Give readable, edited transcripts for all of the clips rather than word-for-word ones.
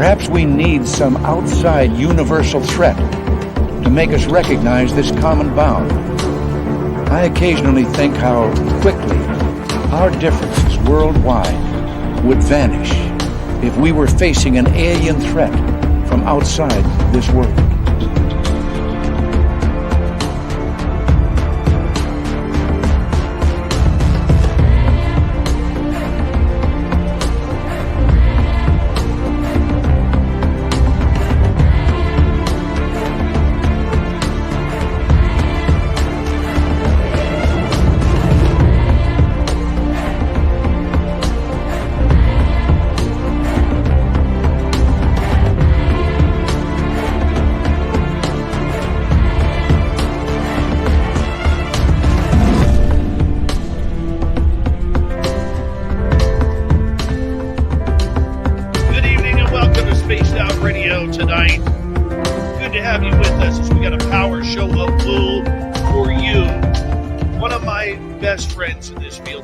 Perhaps we need some outside universal threat to make us recognize this common bound. I occasionally think how quickly our differences worldwide would vanish if we were facing an alien threat from outside this world.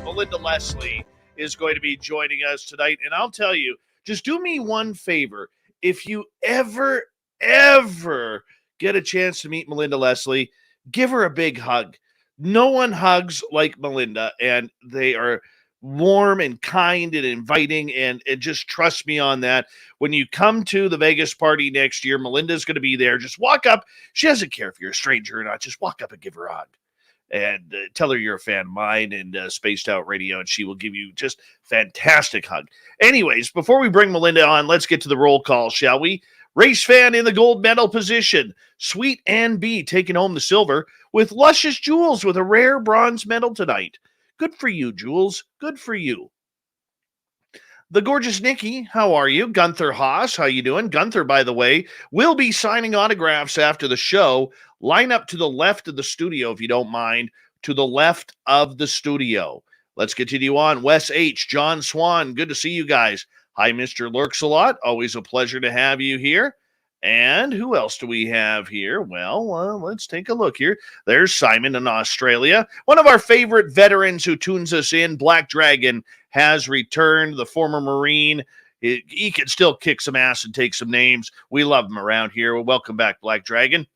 Melinda Leslie is going to be joining us tonight. And I'll tell you, just do me one favor. If you ever get a chance to meet Melinda Leslie, give her a big hug. No one hugs like Melinda, and they are warm and kind and inviting, and just trust me on that. When you come to the Vegas party next year, Melinda's going to be there. Just walk up. She doesn't care if you're a stranger or not. Just walk up and give her a hug. And tell her you're a fan of mine and Spaced Out Radio, and she will give you just fantastic hug. Anyways, before we bring Melinda on, let's get to the roll call, shall we? Race fan in the gold medal position. Sweet Ann B taking home the silver with Luscious Jules with a rare bronze medal tonight. Good for you, Jules. Good for you. The gorgeous Nikki, how are you? Gunther Haas, how you doing? Gunther, by the way, will be signing autographs after the show. Line up to the left of the studio, if you don't mind. To the left of the studio. Let's continue on. Wes H., John Swan, good to see you guys. Hi, Mr. Lurks-a-lot. Always a pleasure to have you here. And who else do we have here? Well, let's take a look here. There's Simon in Australia. One of our favorite veterans who tunes us in, Black Dragon, has returned. The former Marine. He can still kick some ass and take some names. We love him around here. Well, welcome back, Black Dragon.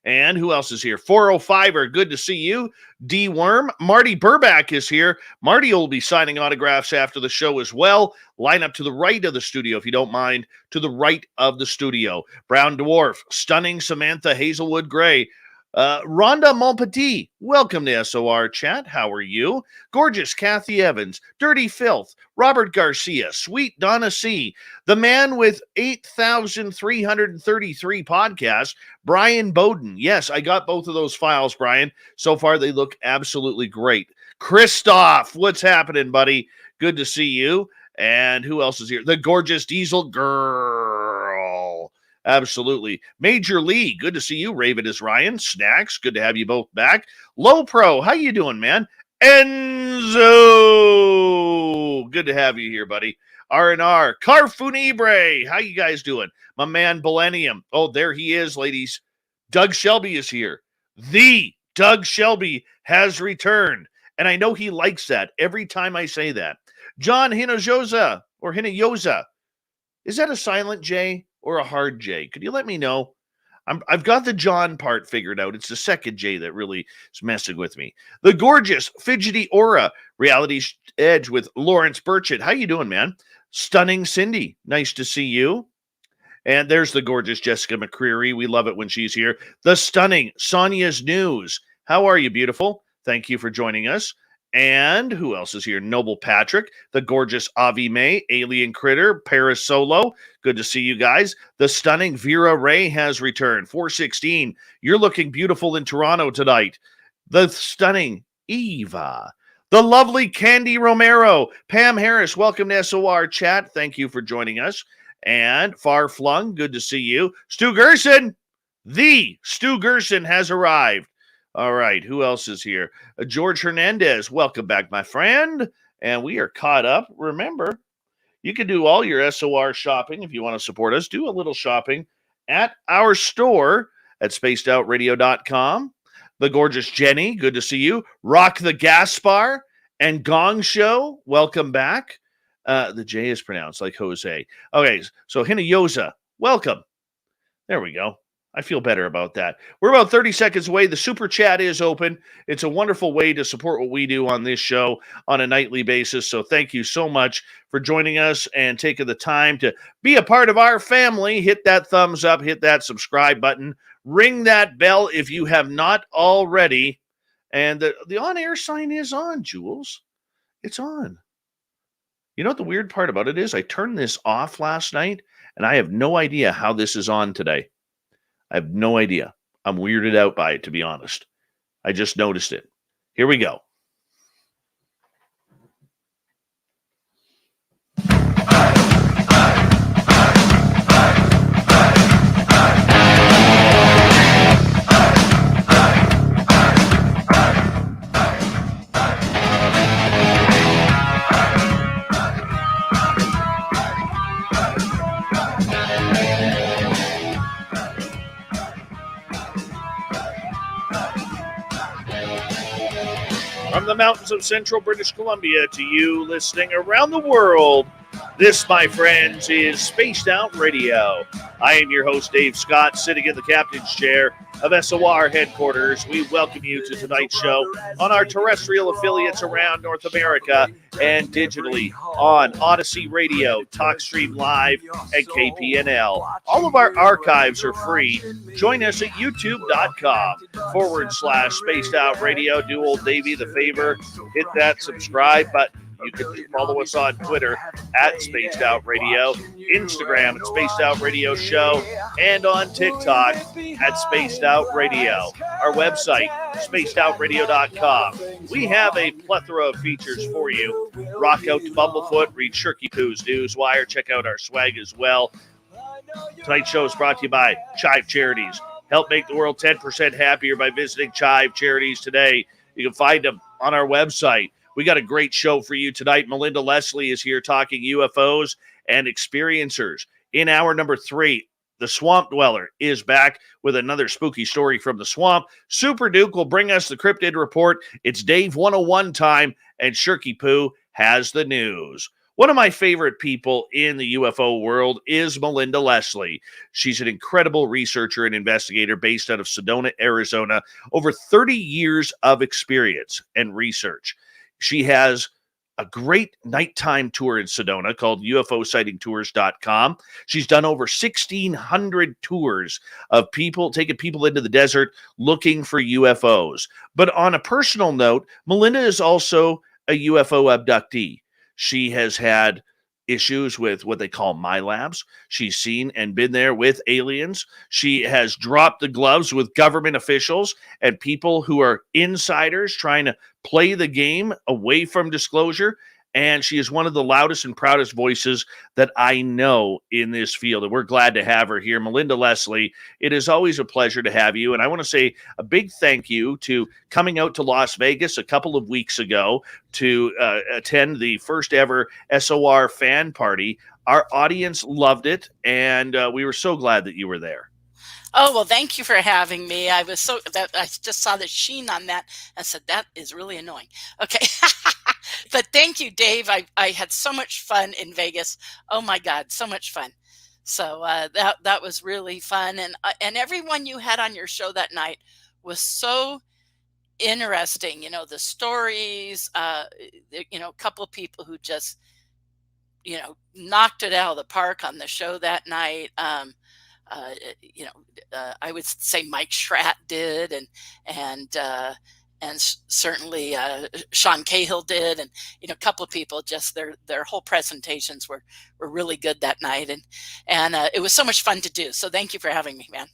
And who else is here? 405er, good to see you. D-Worm. Marty Burback is here. Marty will be signing autographs after the show as well. Line up to the right of the studio, if you don't mind. To the right of the studio. Brown Dwarf. Stunning Samantha Hazelwood Gray. Rhonda Montpetit, welcome to SOR Chat. How are you? Gorgeous Kathy Evans, Dirty Filth, Robert Garcia, Sweet Donna C, the man with 8,333 podcasts, Brian Bowden. Yes, I got both of those files, Brian. So far, they look absolutely great. Christoph, what's happening, buddy? Good to see you. And who else is here? The gorgeous Diesel Girl. Absolutely. Major Lee, good to see you. Raven is Ryan. Snacks, good to have you both back. Low Pro, how you doing, man? Enzo, good to have you here, buddy. R&R, Carfunibre, how you guys doing? My man, Millennium. Oh, there he is, ladies. Doug Shelby is here. The Doug Shelby has returned. And I know he likes that every time I say that. John Hinojosa, or Hinojosa. Is that a silent J or a hard J? Could you let me know? I've got the John part figured out. It's the second J that really is messing with me. The gorgeous Fidgety Aura, Reality Edge with Lawrence Burchett. How you doing, man? Stunning Cindy, nice to see you. And there's the gorgeous Jessica McCreary. We love it when she's here. The stunning Sonia's News. How are you, beautiful? Thank you for joining us. And who else is here? Noble Patrick, the gorgeous Avi May, Alien Critter, Paris Solo. Good to see you guys. The stunning Vera Ray has returned. 416. You're looking beautiful in Toronto tonight. The stunning Eva. The lovely Candy Romero. Pam Harris, welcome to SOR Chat. Thank you for joining us. And Far Flung, good to see you. Stu Gerson. The Stu Gerson has arrived. All right, who else is here? George Hernandez, welcome back, my friend. And we are caught up. Remember, you can do all your SOR shopping if you want to support us. Do a little shopping at our store at spacedoutradio.com. The gorgeous Jenny, good to see you. Rock the Gaspar and Gong Show, welcome back. The J is pronounced like Jose. Okay, so Hinoyosa, welcome. There we go. I feel better about that. We're about 30 seconds away. The super chat is open. It's a wonderful way to support what we do on this show on a nightly basis. So thank you so much for joining us and taking the time to be a part of our family. Hit that thumbs up, hit that subscribe button, ring that bell if you have not already. And the on-air sign is on, Jules. It's on. You know what the weird part about it is? I turned this off last night, and I have no idea how this is on today. I have no idea. I'm weirded out by it, to be honest. I just noticed it. Here we go. From the mountains of central British Columbia to you listening around the world, this, my friends, is Spaced Out Radio. I am your host, Dave Scott, sitting in the captain's chair of SOR headquarters. We welcome you to tonight's show on our terrestrial affiliates around North America and digitally on Odyssey Radio, TalkStream Live, and KPNL. All of our archives are free. Join us at youtube.com/Spaced Out Radio. Do old Davey the favor, hit that subscribe button. You can follow us on Twitter at Spaced Out Radio, Instagram at Spaced Out Radio Show, and on TikTok at Spaced Out Radio. Our website, spacedoutradio.com. We have a plethora of features for you. Rock out to Bumblefoot, read Sherpy Poo's Newswire, check out our swag as well. Tonight's show is brought to you by Chive Charities. Help make the world 10% happier by visiting Chive Charities today. You can find them on our website. We got a great show for you tonight. Melinda Leslie is here talking UFOs and experiencers. In hour number 3, the Swamp Dweller is back with another spooky story from the swamp. Super Duke will bring us the Cryptid report. It's Dave 101 time, and Sherpy Poo has the news. One of my favorite people in the UFO world is Melinda Leslie. She's an incredible researcher and investigator based out of Sedona, Arizona. Over 30 years of experience and research. She has a great nighttime tour in Sedona called UFO Sighting Tours.com. She's done over 1,600 tours of people, taking people into the desert looking for UFOs. But on a personal note, Melinda is also a UFO abductee. She has had issues with what they call my labs. She's seen and been there with aliens. She has dropped the gloves with government officials and people who are insiders trying to play the game away from disclosure. And she is one of the loudest and proudest voices that I know in this field. And we're glad to have her here. Melinda Leslie, it is always a pleasure to have you. And I want to say a big thank you to coming out to Las Vegas a couple of weeks ago to attend the first ever SOR fan party. Our audience loved it. And we were so glad that you were there. Oh, well, thank you for having me. I just saw the sheen on that and said, that is really annoying. Okay. But thank you, Dave. I had so much fun in Vegas. Oh my God, so much fun. So that was really fun. And everyone you had on your show that night was so interesting. You know, the stories, a couple of people who just, knocked it out of the park on the show that night. I would say Mike Schratt did, and certainly Sean Cahill did, and a couple of people. Just their whole presentations were really good that night, and it was so much fun to do. So thank you for having me, man.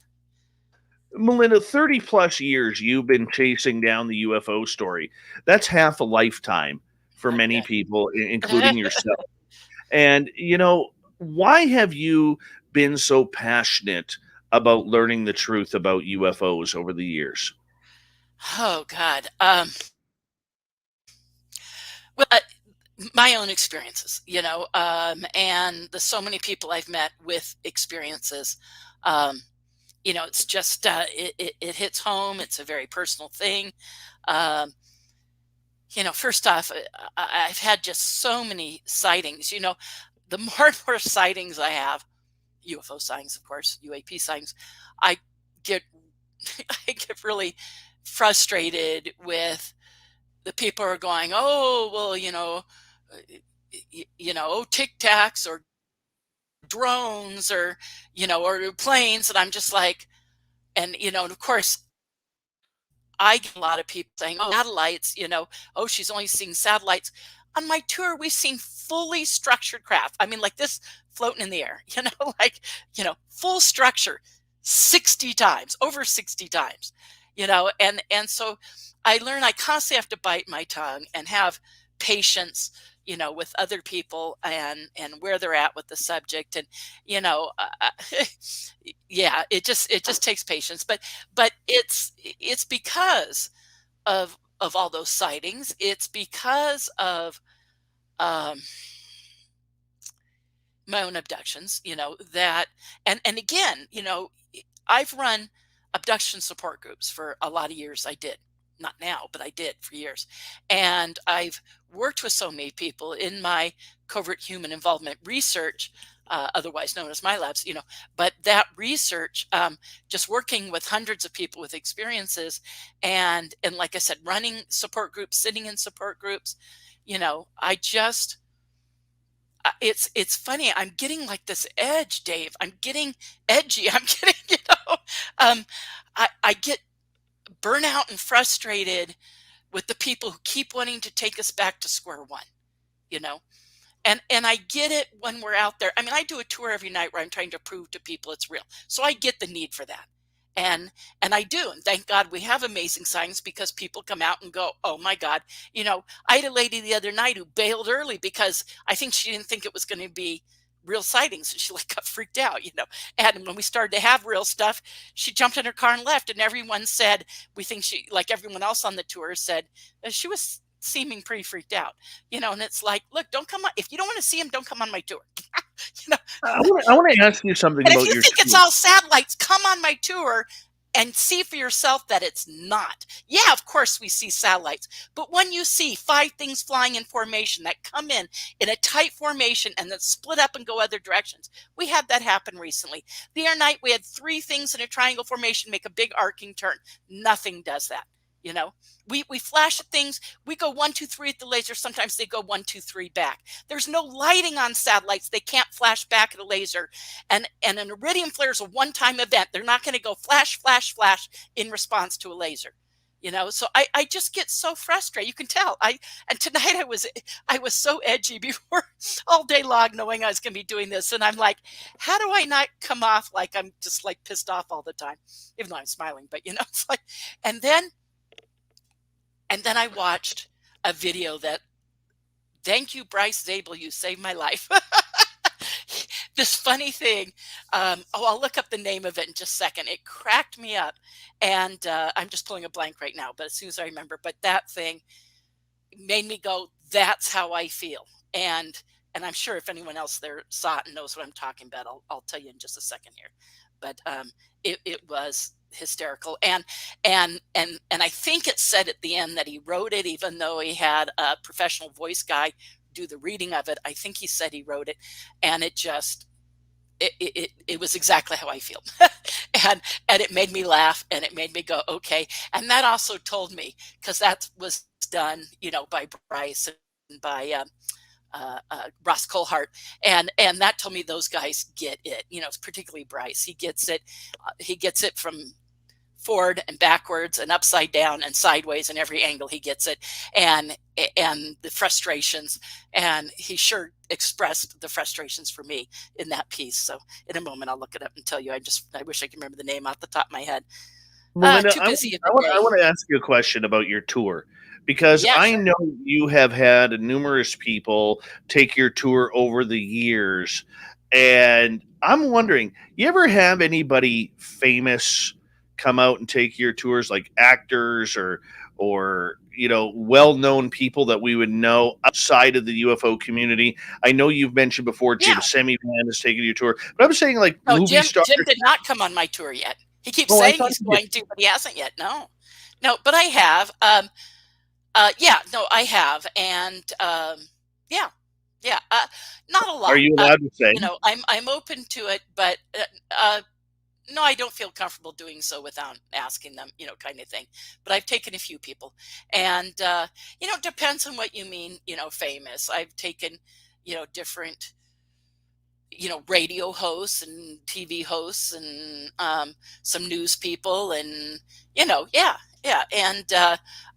Melinda, 30 plus years you've been chasing down the UFO story. That's half a lifetime for many people, including yourself. And why have you been so passionate about learning the truth about UFOs over the years? Oh God. Well, my own experiences, and the so many people I've met with experiences. It's just it hits home. It's a very personal thing. First off, I've had just so many sightings. The more and more sightings I have, UFO sightings, of course, UAP sightings, I get I get really frustrated with the people who are going, oh, well, tic tacs or drones or planes, and I'm just like, and of course I get a lot of people saying, oh, satellites, oh, she's only seeing satellites. On my tour, we've seen fully structured craft. I mean, like this floating in the air, full structure 60 times, over 60 times, and so I learn I constantly have to bite my tongue and have patience, with other people and where they're at with the subject. And, yeah, it just takes patience, but it's because of all those sightings. It's because of um, my own abductions, that and again, I've run abduction support groups for a lot of years. I did. Not now, but I did for years. And I've worked with so many people in my covert human involvement research, otherwise known as my labs, but that research, just working with hundreds of people with experiences and like I said, running support groups, sitting in support groups, I just it's funny. I'm getting like this edge, Dave. I'm getting edgy. I'm getting, I get burnout and frustrated with the people who keep wanting to take us back to square one, you know? And I get it when we're out there. I mean, I do a tour every night where I'm trying to prove to people it's real. So I get the need for that. And I do. And thank God we have amazing signs because people come out and go, oh my God. I had a lady the other night who bailed early because I think she didn't think it was going to be real sightings. And she like got freaked out. And when we started to have real stuff, she jumped in her car and left. And everyone said, we think she, like everyone else on the tour said, she was seeming pretty freaked out, and it's like, look, don't come on. If you don't want to see him, don't come on my tour. you know, I want to ask you something and if about you your think it's tour. all satellites, come on my tour and see for yourself that it's not. Yeah, of course we see satellites, but when you see 5 things flying in formation that come in a tight formation and then split up and go other directions, we had that happen recently. The other night we had 3 things in a triangle formation make a big arcing turn. Nothing does that. We flash at things. We go 1, 2, 3 at the laser. Sometimes they go 1, 2, 3 back. There's no lighting on satellites. They can't flash back at a laser. And an iridium flare is a one-time event. They're not going to go flash, flash, flash in response to a laser. So I just get so frustrated. You can tell. And tonight I was so edgy before all day long, knowing I was going to be doing this. And I'm like, how do I not come off like I'm just like pissed off all the time, even though I'm smiling? But it's like, and then I watched a video that, thank you, Bryce Zabel, you saved my life. This funny thing. I'll look up the name of it in just a second. It cracked me up. And I'm just pulling a blank right now, but as soon as I remember, but that thing made me go, that's how I feel. And I'm sure if anyone else there saw it and knows what I'm talking about, I'll tell you in just a second here. But it was hysterical. And I think it said at the end that he wrote it, even though he had a professional voice guy do the reading of it. I think he said he wrote it, and it just it was exactly how I feel. and it made me laugh, and it made me go, okay. And that also told me, because that was done by Bryce and by Ross Colhart, and that told me those guys get it. Particularly Bryce. He gets it. He gets it from forward and backwards and upside down and sideways, and every angle he gets it, and the frustrations. And he sure expressed the frustrations for me in that piece. So in a moment I'll look it up and tell you. I wish I could remember the name off the top of my head. Melinda, Too busy I want to ask you a question about your tour, because Yeah, I sure. know you have had numerous people take your tour over the years, and I'm wondering, you ever have anybody famous come out and take your tours, like actors or well-known people that we would know outside of the UFO community? I know you've mentioned before Jim Yeah. Semivan has taken your tour, but I'm saying like No, movie stars. Jim did not come on my tour yet. He keeps Oh, I saying thought he's you did. going to, but he hasn't yet. No, but I have. Yeah, no, I have, and yeah, yeah, not a Are lot. you allowed to say? I'm open to it, but no, I don't feel comfortable doing so without asking them, kind of thing. But I've taken a few people, and it depends on what you mean, famous. I've taken, different, radio hosts and TV hosts and some news people, and yeah, yeah, and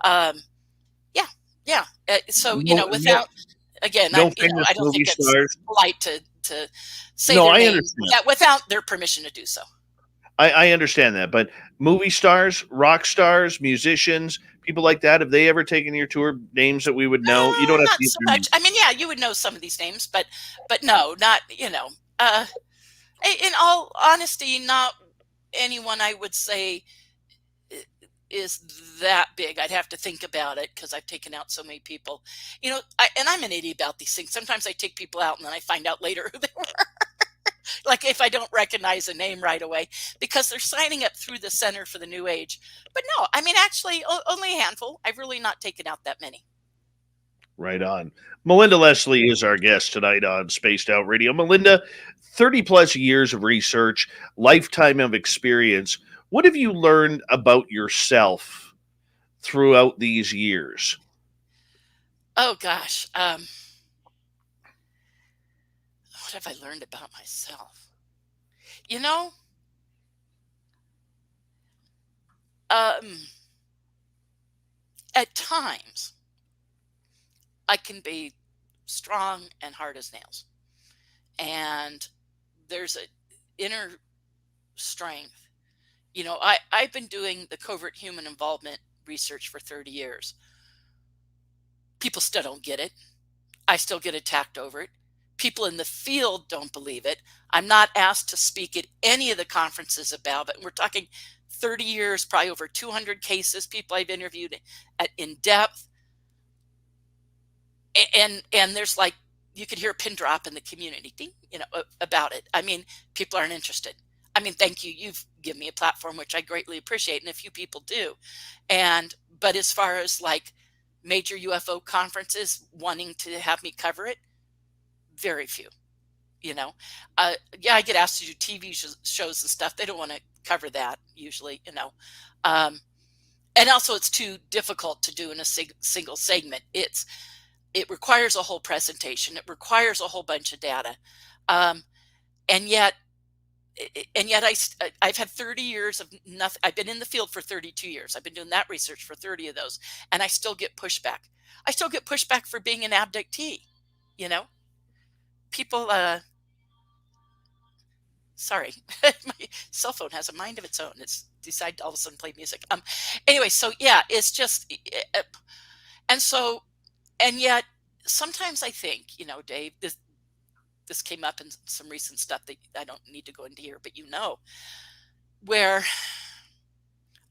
um, yeah, yeah. So No, no, without again, no famous I don't movie think it's stars. polite to say No, their I names understand. without their permission to do so. I understand that, but movie stars, rock stars, musicians, people like that, have they ever taken your tour? Names that we would know? You don't have to Not use so their much. names. I mean, yeah, you would know some of these names, but no, not Uh, in all honesty, not anyone I would say is that big. I'd have to think about it because I've taken out so many people. And I'm an idiot about these things. Sometimes I take people out and then I find out later who they were. Like if I don't recognize a name right away, because they're signing up through the Center for the New Age. But no, I mean, actually, only a handful. I've really not taken out that many. Right on. Melinda Leslie is our guest tonight on Spaced Out Radio. Melinda, 30 plus years of research, lifetime of experience. What have you learned about yourself throughout these years? Oh gosh, what have I learned about myself? You know, um, at times I can be strong and hard as nails, and there's a inner strength. I've been doing the covert human involvement research for 30 years. People still don't get it. I still get attacked over it. People in the field don't believe it. I'm not asked to speak at any of the conferences about it. We're talking 30 years, probably over 200 cases, people I've interviewed in depth. And there's like, you could hear a pin drop in the community, ding, about it. I mean, people aren't interested. I mean, thank you. You've given me a platform, which I greatly appreciate, and a few people do. But as far as like major UFO conferences wanting to have me cover it, very few. You know, yeah, I get asked to do TV shows and stuff. They don't want to cover that usually. And also it's too difficult to do in a single segment. It requires a whole presentation. It requires a whole bunch of data, um, and yet I've had 30 years of nothing. I've been in the field for 32 years. I've been doing that research for 30 of those, and I still get pushback. I still get pushback for being an abductee. You know, people. Sorry, my cell phone has a mind of its own. It's decided to all of a sudden play music. Anyway, so yeah, it's just, and so, and yet sometimes I think, Dave, this came up in some recent stuff that I don't need to go into here, but where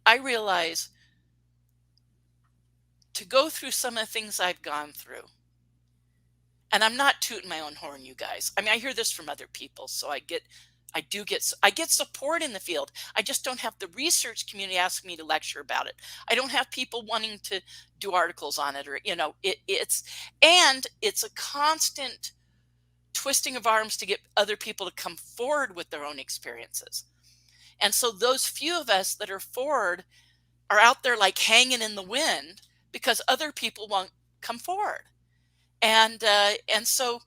I realize to go through some of the things I've gone through, and I'm not tooting my own horn, you guys. I mean, I hear this from other people, so I get support in the field. I just don't have the research community asking me to lecture about it. I don't have people wanting to do articles on it, or it's a constant twisting of arms to get other people to come forward with their own experiences. And so those few of us that are forward are out there like hanging in the wind because other people won't come forward. And so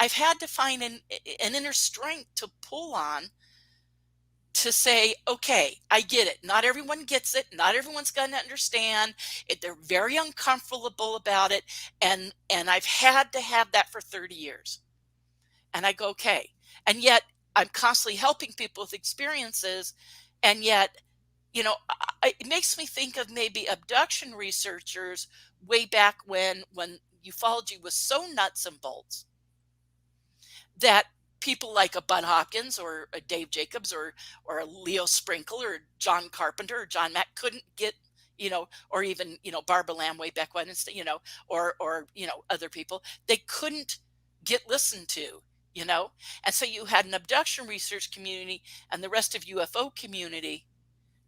I've had to find an inner strength to pull on to say, okay, I get it. Not everyone gets it. Not everyone's going to understand it. They're very uncomfortable about it. And I've had to have that for 30 years. And I go, okay. And yet I'm constantly helping people with experiences. And yet, it makes me think of maybe abduction researchers way back when ufology was so nuts and bolts that people like a Bud Hopkins or a Dave Jacobs or a Leo Sprinkle or John Carpenter or John Mack couldn't get, or even, Barbara Lamb way back when, or other people, they couldn't get listened to, and so you had an abduction research community and the rest of UFO community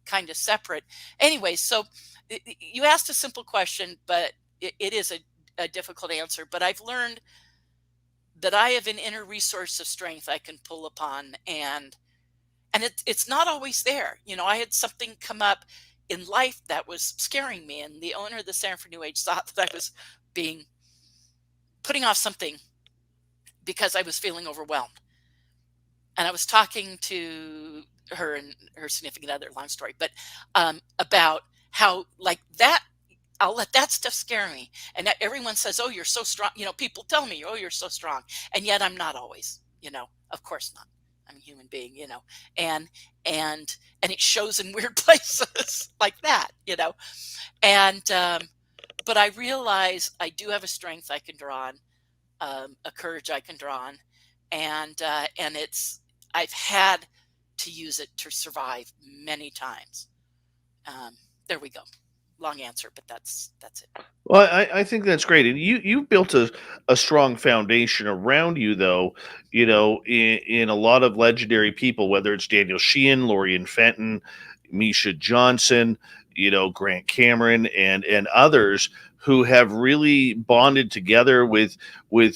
kind of separate. Anyway, so you asked a simple question, but it is a difficult answer, but I've learned that I have an inner resource of strength I can pull upon, and it's not always there. You know, I had something come up in life that was scaring me, and the owner of the Center for New Age thought that I was being putting off something because I was feeling overwhelmed. And I was talking to her and her significant other, long story, but about how, like, that I'll let that stuff scare me. And that everyone says, "Oh, you're so strong." You know, people tell me, "Oh, you're so strong," and yet I'm not always. You know, of course not. I'm a human being. You know, and and it shows in weird places like that. You know, and but I realize I do have a strength I can draw on, a courage I can draw on, and it's I've had to use it to survive many times. There we go. Long answer, but that's it. Well, I think that's great, and you built a strong foundation around you, though. You know, in a lot of legendary people, whether it's Daniel Sheehan, Lorian Fenton, Misha Johnson, you know, Grant Cameron, and others who have really bonded together with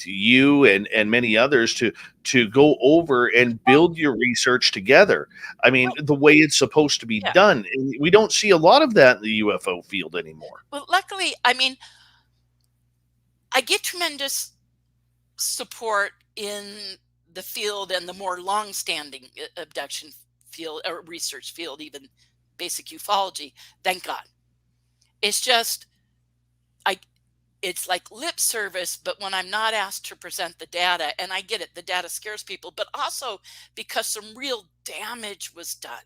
you and many others to go over and Well, build your research together. I mean, well, the way it's supposed to be yeah. done, and we don't see a lot of that in the UFO field anymore. Well, luckily, I mean, I get tremendous support in the field and the more long-standing abduction field or research field, even basic ufology. Thank God. It's just I it's like lip service, but when I'm not asked to present the data, and I get it, the data scares people, but also because some real damage was done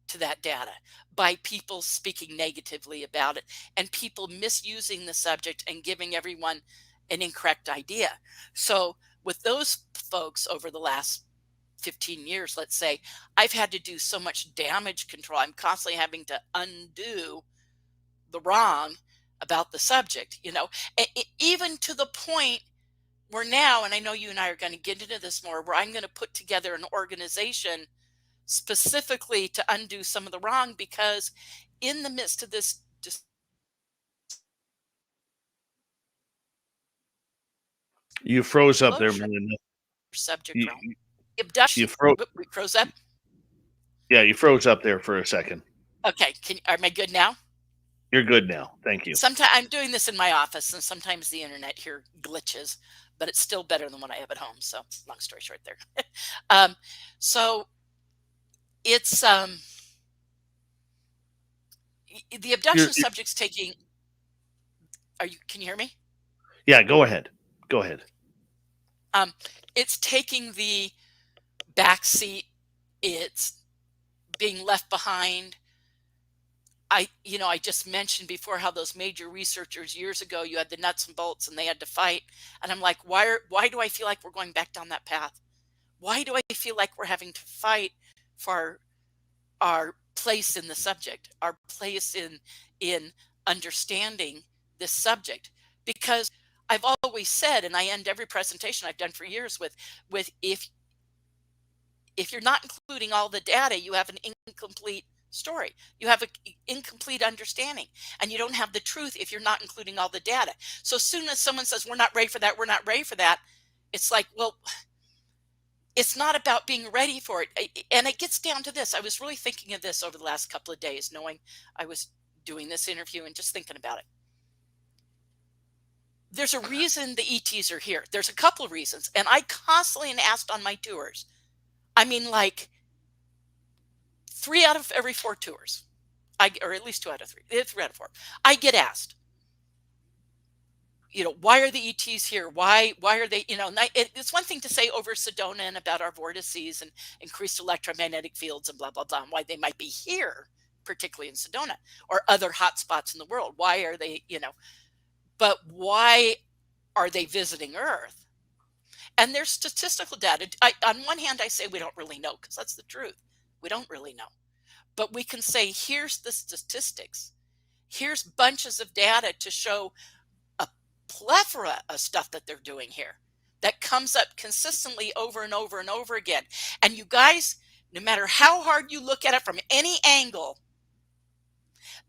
to that data by people speaking negatively about it and people misusing the subject and giving everyone an incorrect idea. So, with those folks over the last 15 years, let's say, I've had to do so much damage control. I'm constantly having to undo the wrong about the subject, you know, even to the point where now, and I know you and I are going to get into this more, where I'm going to put together an organization specifically to undo some of the wrong, because in the midst of this You froze up there, disclosure Melinda. subject You, realm, abduction, you froze. we froze up. Yeah, you froze up there for a second. Okay, am I good now? You're good now. Thank you. Sometimes I'm doing this in my office, and sometimes the internet here glitches, but it's still better than what I have at home. So, long story short, there. um, so it's the You're, abduction subject's taking. Are you? Can you hear me? yeah, go ahead. Go ahead. It's taking the back seat. It's being left behind. I just mentioned before how those major researchers years ago, you had the nuts and bolts and they had to fight. And I'm like, why do I feel like we're going back down that path? Why do I feel like we're having to fight for our place in the subject, our place in understanding this subject? Because I've always said, and I end every presentation I've done for years with if you're not including all the data, you have an incomplete story. You have an incomplete understanding, and you don't have the truth if you're not including all the data. So as soon as someone says, "We're not ready for that, we're not ready for that," it's like, well, it's not about being ready for it. And it gets down to this. I was really thinking of this over the last couple of days, knowing I was doing this interview and just thinking about it. There's a reason the ETs are here. There's a couple of reasons. And I constantly am asked on my tours. I mean, like 3 out of every 4 tours, or at least 2 out of 3, 3 out of 4, I get asked, why are the ETs here? Why are they, it's one thing to say over Sedona and about our vortices and increased electromagnetic fields and blah, blah, blah, and why they might be here, particularly in Sedona or other hot spots in the world. Why are they, but why are they visiting Earth? And there's statistical data. On one hand, I say we don't really know, because that's the truth. We don't really know. But we can say, here's the statistics. Here's bunches of data to show a plethora of stuff that they're doing here that comes up consistently over and over and over again. And you guys, no matter how hard you look at it from any angle,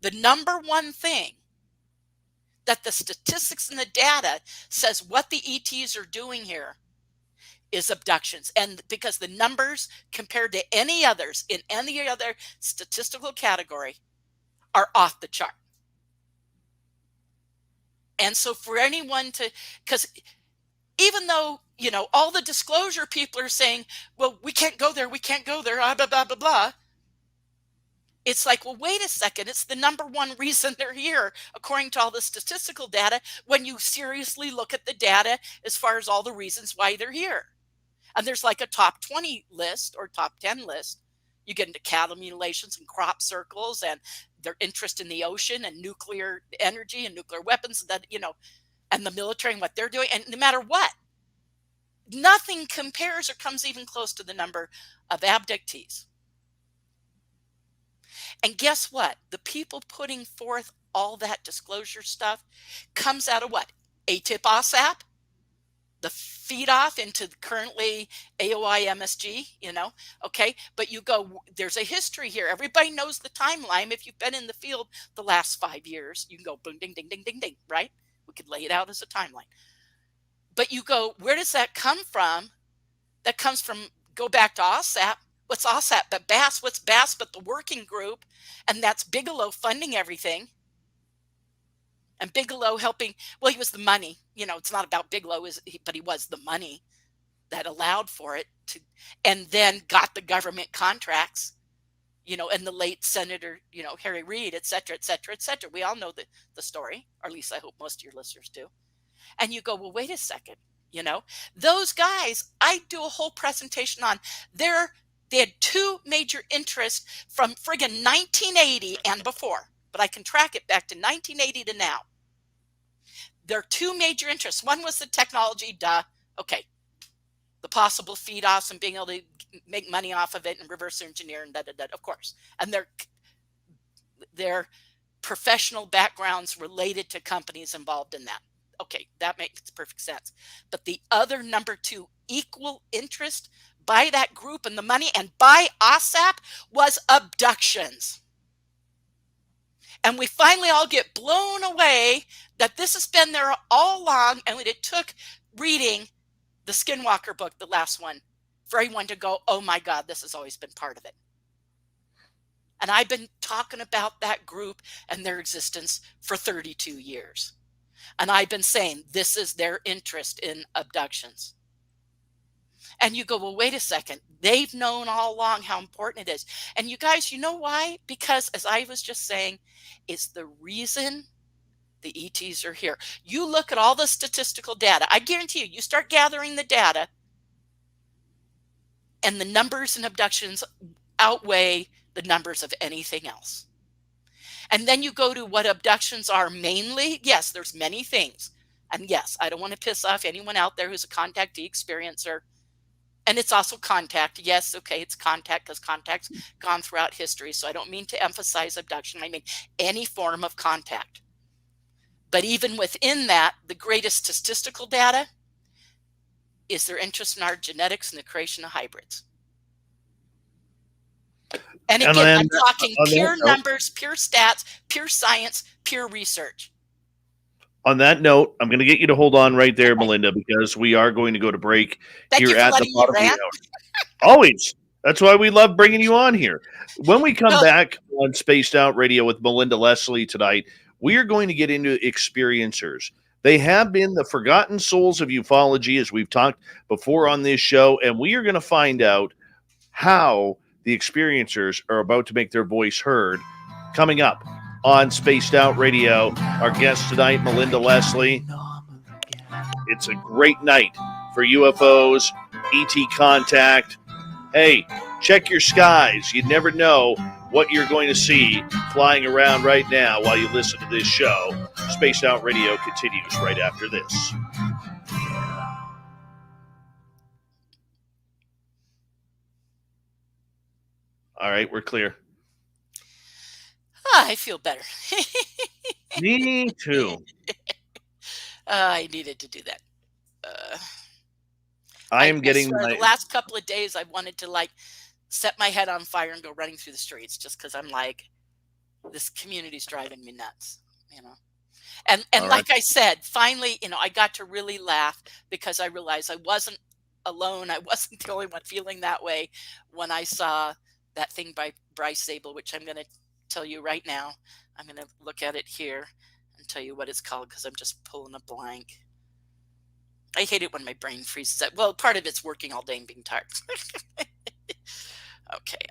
the number one thing that the statistics and the data says what the ETs are doing here is abductions. And because the numbers compared to any others in any other statistical category are off the chart. And so for anyone to, because even though, you know, all the disclosure people are saying, well, we can't go there, blah, blah, blah, blah, blah. It's like, well, wait a second. It's the number one reason they're here, according to all the statistical data, when you seriously look at the data as far as all the reasons why they're here. And there's like a top 20 list or top 10 list. You get into cattle mutilations and crop circles and their interest in the ocean and nuclear energy and nuclear weapons, that, you know, and the military and what they're doing. And no matter what, nothing compares or comes even close to the number of abductees. And guess what? The people putting forth all that disclosure stuff comes out of what? ATIP OSAP, the feed off into currently AOI MSG, you know, okay? But you go, there's a history here. Everybody knows the timeline. If you've been in the field the last 5 years, you can go boom, ding, ding, ding, ding, ding, right? We could lay it out as a timeline. But you go, where does that come from? That comes from, go back to OSAP. What's OSAP but BASS? What's BASS but the working group? And that's Bigelow funding everything. And Bigelow helping, well, he was the money. You know, it's not about Bigelow, but he was the money that allowed for it to, and then got the government contracts, you know, and the late Senator, you know, Harry Reid, et cetera, et cetera, et cetera. We all know the story, or at least I hope most of your listeners do. And you go, well, wait a second, you know, those guys, I do a whole presentation on they had two major interests from friggin' 1980 and before, but I can track it back to 1980 to now. There are two major interests. One was the technology, okay, the possible feed-offs and being able to make money off of it and reverse engineer and of course. And their professional backgrounds related to companies involved in that. Okay, that makes perfect sense. But the other number two equal interest by that group and the money and by OSAP was abductions. And we finally all get blown away that this has been there all along, and it took reading the Skinwalker book, the last one, for everyone to go, oh my God, this has always been part of it. And I've been talking about that group and their existence for 32 years. And I've been saying this is their interest in abductions. And you go, well, wait a second. They've known all along how important it is. And you guys, you know why? Because as I was just saying, it's the reason the ETs are here. You look at all the statistical data. I guarantee you start gathering the data and the numbers in abductions outweigh the numbers of anything else. And then you go to what abductions are mainly. Yes, there's many things. And yes, I don't want to piss off anyone out there who's a contactee experiencer. And it's also contact. Yes, okay, it's contact because contact's gone throughout history. So I don't mean to emphasize abduction. I mean any form of contact. But even within that, the greatest statistical data is their interest in our genetics and the creation of hybrids. And again, I'm talking pure numbers, pure stats, pure science, pure research. On that note, I'm going to get you to hold on right there, Melinda, because we are going to go to break here at the bottom of the hour. Always. That's why we love bringing you on here. When we come back on Spaced Out Radio with Melinda Leslie tonight, we are going to get into experiencers. They have been the forgotten souls of ufology, as we've talked before on this show, and we are going to find out how the experiencers are about to make their voice heard coming up on Spaced Out Radio. Our guest tonight, Melinda Leslie. It's a great night for UFOs, ET contact. Hey, check your skies. You never know what you're going to see flying around right now while you listen to this show. Spaced Out Radio continues right after this. All right, we're clear. I feel better. Me too. I needed to do that. I am getting the last couple of days I wanted to like set my head on fire and go running through the streets just because I'm like, this community's driving me nuts, you know. And All right. like I said, finally, I got to really laugh because I realized I wasn't alone. I wasn't the only one feeling that way when I saw that thing by Bryce Zabel, which I'm going to tell you right now. I'm going to look at it here and tell you what it's called because I'm just pulling a blank. I hate it when my brain freezes up. Well, part of it's working all day and being tired. Okay.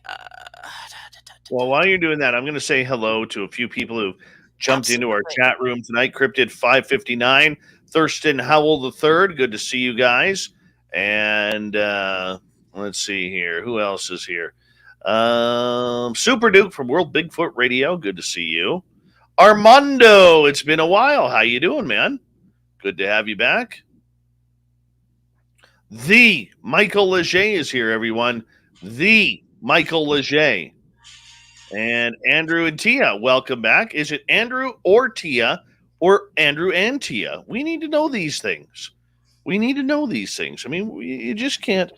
Well, while you're doing that, I'm going to say hello to a few people who jumped into our chat room tonight. Cryptid 559, Thurston Howell III. Good to see you guys. And let's see here. Who else is here? Super Duke from World Bigfoot Radio. Good to see you. Armando, it's been a while. How you doing, man? Good to have you back. The Michael Leger is here, everyone. The Michael Leger. And Andrew and Tia, welcome back. Is it Andrew or Tia or Andrew and Tia? We need to know these things. I mean, you just can't,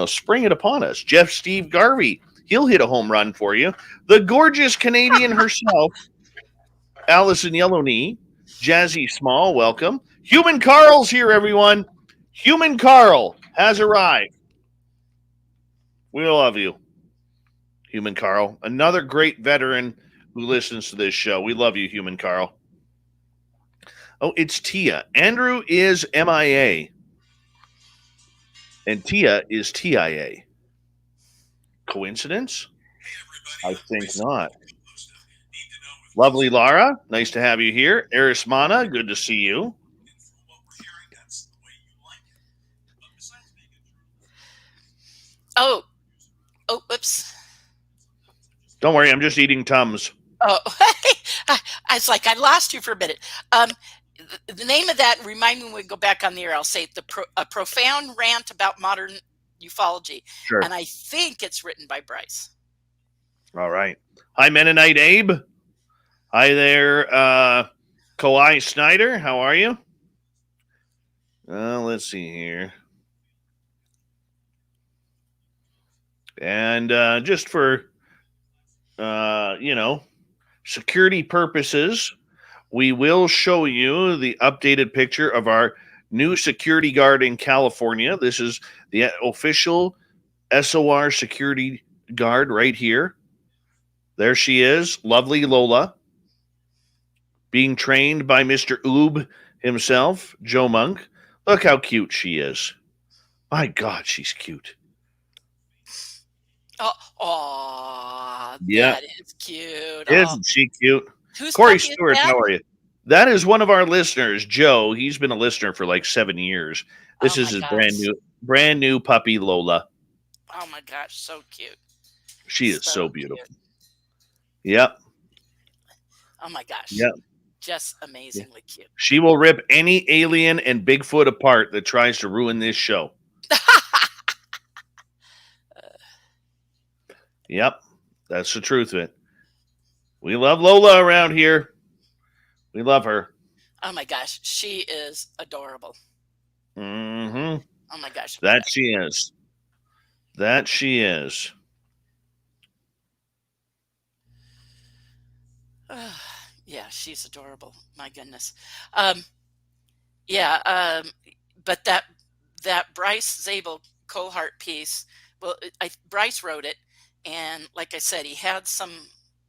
spring it upon us. Jeff Steve Garvey, he'll hit a home run for you. The gorgeous Canadian herself, Allison Yellowknee. Jazzy Small, welcome. Human Carl's here, everyone. Human Carl has arrived. We love you, Human Carl. Another great veteran who listens to this show. We love you, Human Carl. Oh, it's Tia. Andrew is MIA. And Tia is TIA. Coincidence? I think not. Lovely Lara, nice to have you here. Erismana, good to see you. Oh, oops. Don't worry, I'm just eating Tums. Oh, I was like, I lost you for a minute. The name of that, remind me when we go back on the air, I'll say a profound rant about modern ufology. Sure. And I think it's written by Bryce. All right. Hi, Mennonite Abe. Hi there, Kawhi Snyder. How are you? Let's see here. And just for, security purposes, we will show you the updated picture of our new security guard in California. This is the official SOR security guard right here. There she is, lovely Lola, being trained by Mr. Oob himself, Joe Monk. Look how cute she is. My God, she's cute. Oh, yeah. That is cute. Isn't she cute? Who's Corey Stewart, how are you? That is one of our listeners, Joe. He's been a listener for like 7 years. This is his brand new puppy, Lola. Oh my gosh, so cute. She is so beautiful. Cute. Yep. Oh my gosh. Yep. Just amazingly cute. She will rip any alien and Bigfoot apart that tries to ruin this show. Yep. That's the truth of it. We love Lola around here. We love her. Oh my gosh. She is adorable. Mm-hmm. Oh my gosh. That she is. That she is. Yeah, she's adorable. My goodness. But that Bryce Zabel Coalhart piece, well, Bryce wrote it, and like I said, he had some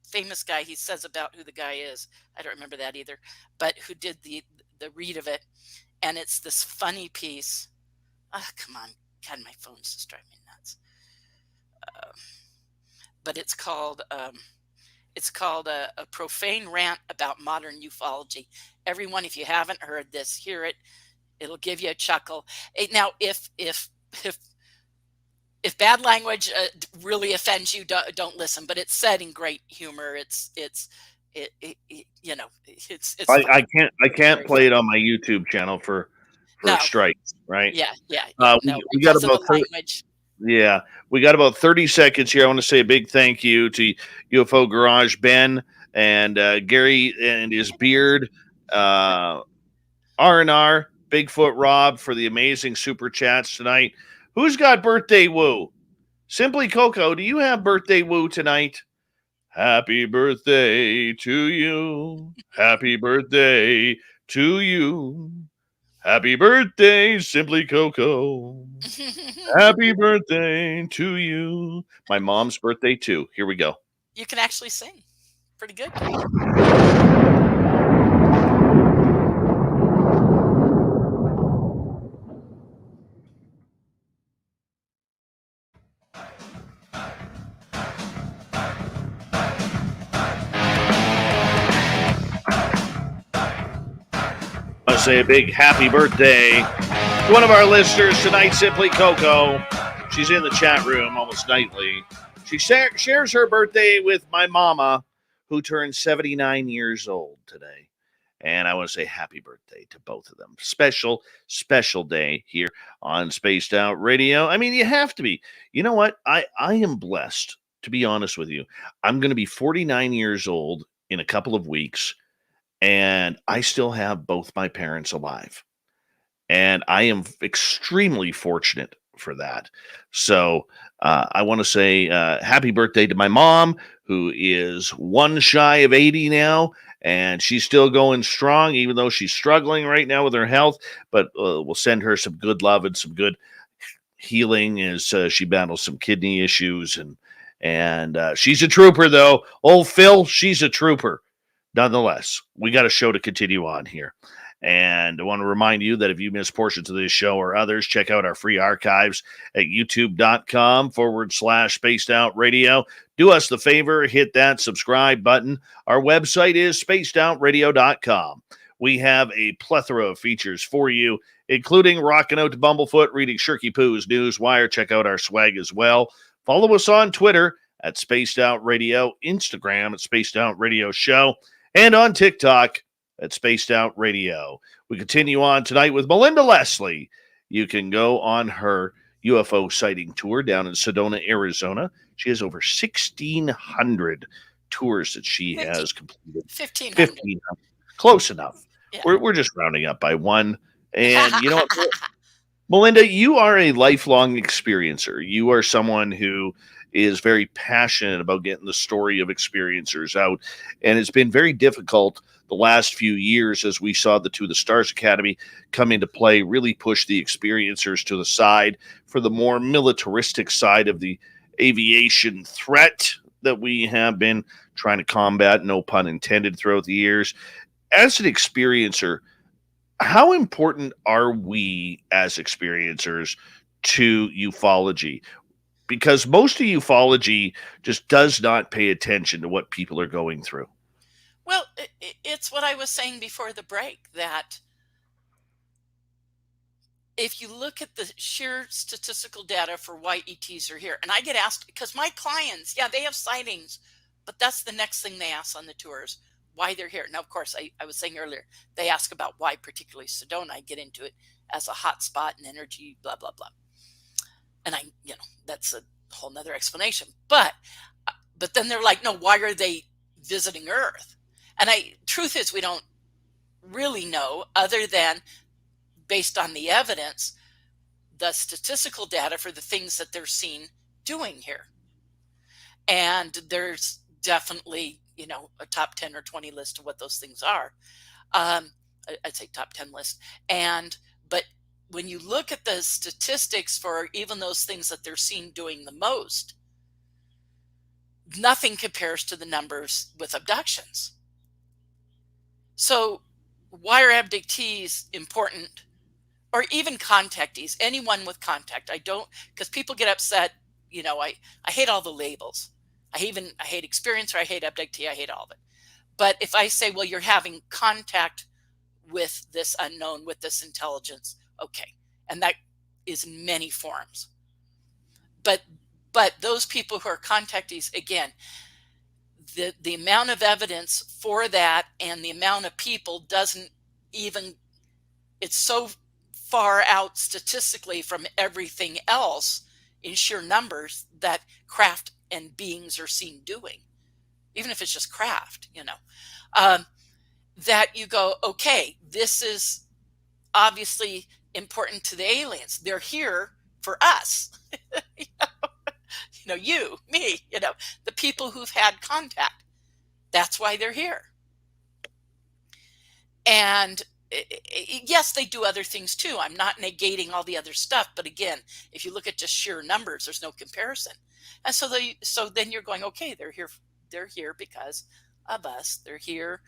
famous guy he says about who the guy is. I don't remember that either, but who did the read of it, and it's this funny piece. Oh, come on. God, my phone's just driving me nuts. But it's called a profane rant about modern ufology. Everyone, if you haven't heard this, hear it. It'll give you a chuckle. Now, if bad language really offends you, don't listen. But it's said in great humor. I can't play it on my YouTube channel for strikes, right? Yeah. We got about language. Yeah, we got about 30 seconds here. I want to say a big thank you to UFO Garage Ben and Gary and his beard, R&R, Bigfoot Rob for the amazing super chats tonight. Who's got birthday woo? Simply Coco, do you have birthday woo tonight? Happy birthday to you. Happy birthday to you. Happy birthday, Simply Coco. Happy birthday to you. My mom's birthday, too. Here we go. You can actually sing. Pretty good. I want to say a big happy birthday to one of our listeners tonight, Simply Coco. She's in the chat room almost nightly. She shares her birthday with my mama, who turned 79 years old today. And I want to say happy birthday to both of them. Special, special day here on Spaced Out Radio. I mean, you have to be. You know what? I am blessed, to be honest with you. I'm going to be 49 years old in a couple of weeks, and I still have both my parents alive. And I am extremely fortunate for that. So I want to say happy birthday to my mom, who is one shy of 80 now, and she's still going strong, even though she's struggling right now with her health. But we'll send her some good love and some good healing as she battles some kidney issues. And she's a trooper, though. Old Phil, she's a trooper. Nonetheless, we got a show to continue on here. And I want to remind you that if you miss portions of this show or others, check out our free archives at youtube.com/spaced out radio. Do us the favor, hit that subscribe button. Our website is spacedoutradio.com. We have a plethora of features for you, including rocking out to Bumblefoot, reading Sherpy Poo's news wire. Check out our swag as well. Follow us on Twitter at Spaced Out Radio, Instagram at Spaced Out Radio Show, and on TikTok at Spaced Out Radio. We continue on tonight with Melinda Leslie. You can go on her UFO sighting tour down in Sedona, Arizona. She has over 1,600 tours that she has completed. 1,500. Close enough. Yeah. We're just rounding up by one. And you know what, Melinda, you are a lifelong experiencer. You are someone who is very passionate about getting the story of experiencers out. And it's been very difficult the last few years as we saw the To the Stars Academy come into play, really push the experiencers to the side for the more militaristic side of the aviation threat that we have been trying to combat, no pun intended, throughout the years. As an experiencer, how important are we as experiencers to ufology? Because most of ufology just does not pay attention to what people are going through. Well, it's what I was saying before the break, that if you look at the sheer statistical data for why ETs are here, and I get asked, because my clients, yeah, they have sightings, but that's the next thing they ask on the tours, why they're here. Now, of course, I was saying earlier, they ask about why particularly Sedona. I get into it as a hot spot and energy, blah, blah, blah. And that's a whole nother explanation. But then they're like, no, why are they visiting Earth? And truth is, we don't really know, other than based on the evidence, the statistical data for the things that they're seen doing here. And there's definitely, a top 10 or 20 list of what those things are. I'd say top 10 list. But when you look at the statistics for even those things that they're seen doing the most, nothing compares to the numbers with abductions. So why are abductees important? Or even contactees, anyone with contact. Because people get upset, I hate all the labels. I hate experiencer, I hate abductee, I hate all of it. But if I say, well, you're having contact with this unknown, with this intelligence, okay. And that is in many forms. But those people who are contactees, again, the amount of evidence for that and the amount of people doesn't even, it's so far out statistically from everything else in sheer numbers that craft and beings are seen doing, even if it's just craft, that you go, okay, this is obviously important to the aliens. They're here for us. you, me, the people who've had contact. That's why they're here. And yes, they do other things too. I'm not negating all the other stuff, but again, if you look at just sheer numbers, there's no comparison. And so then you're going, okay, they're here because of us. They're here,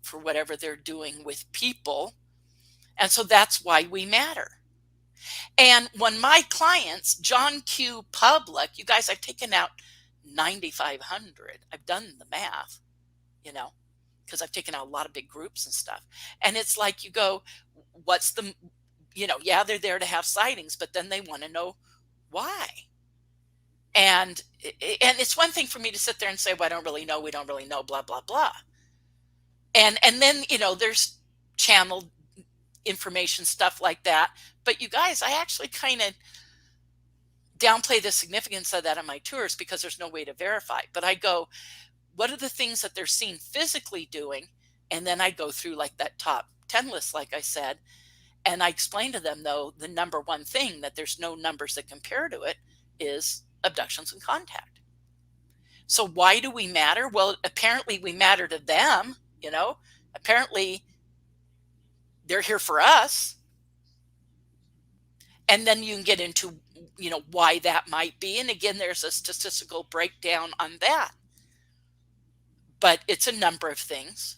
for whatever they're doing with people. And so that's why we matter. And when my clients, John Q. Public, you guys, I've taken out 9,500. I've done the math, because I've taken out a lot of big groups and stuff. And it's like you go, what's the, yeah, they're there to have sightings, but then they want to know why. And it's one thing for me to sit there and say, well, I don't really know. We don't really know, blah, blah, blah. And then, there's channeled information, stuff like that. But you guys, I actually kind of downplay the significance of that on my tours because there's no way to verify. But I go, what are the things that they're seen physically doing? And then I go through like that top 10 list, like I said, and I explain to them, though, the number one thing that there's no numbers that compare to it is abductions and contact. So why do we matter? Well, apparently we matter to them, apparently they're here for us. And then you can get into, why that might be. And again, there's a statistical breakdown on that. But it's a number of things,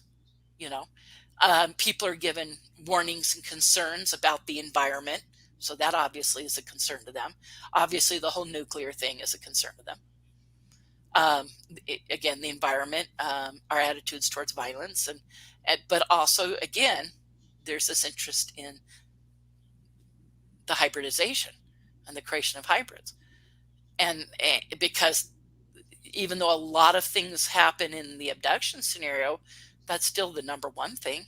people are given warnings and concerns about the environment. So that obviously is a concern to them. Obviously, the whole nuclear thing is a concern to them. Again, the environment, our attitudes towards violence, but also, again, there's this interest in the hybridization and the creation of hybrids. And because even though a lot of things happen in the abduction scenario, that's still the number one thing.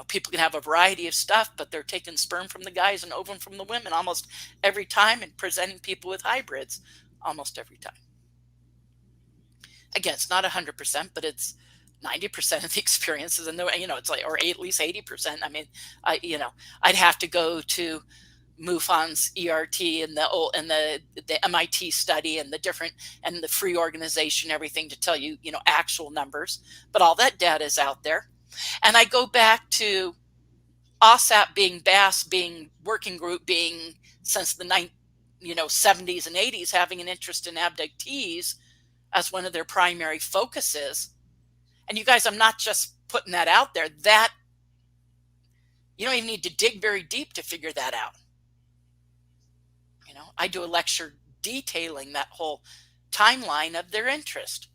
People can have a variety of stuff, but they're taking sperm from the guys and ovum from the women almost every time and presenting people with hybrids almost every time. Again, it's not 100%, but it's 90% of the experiences, and it's like, or at least 80%. I mean, I'd have to go to MUFON's ERT and the MIT study and the different and the free organization, everything to tell you, actual numbers. But all that data is out there. And I go back to OSAP being BASS being working group being since the 70s and 80s having an interest in abductees as one of their primary focuses. And you guys, I'm not just putting that out there. That you don't even need to dig very deep to figure that out. I do a lecture detailing that whole timeline of their interest.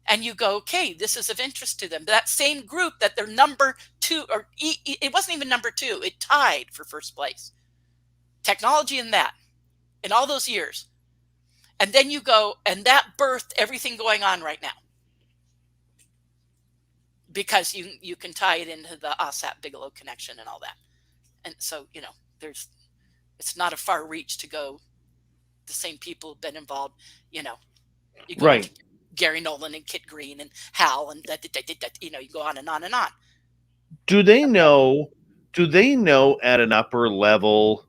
And you go, okay, this is of interest to them. That same group that they're number 2, or it wasn't even number 2, it tied for first place. Technology in that, in all those years. And then you go, and that birthed everything going on right now. Because you can tie it into the OSAP Bigelow connection and all that. And so, it's not a far reach to go. The same people have been involved, you go right. To Gary Nolan and Kit Green and Hal and you go on and on and on. Do they know at an upper level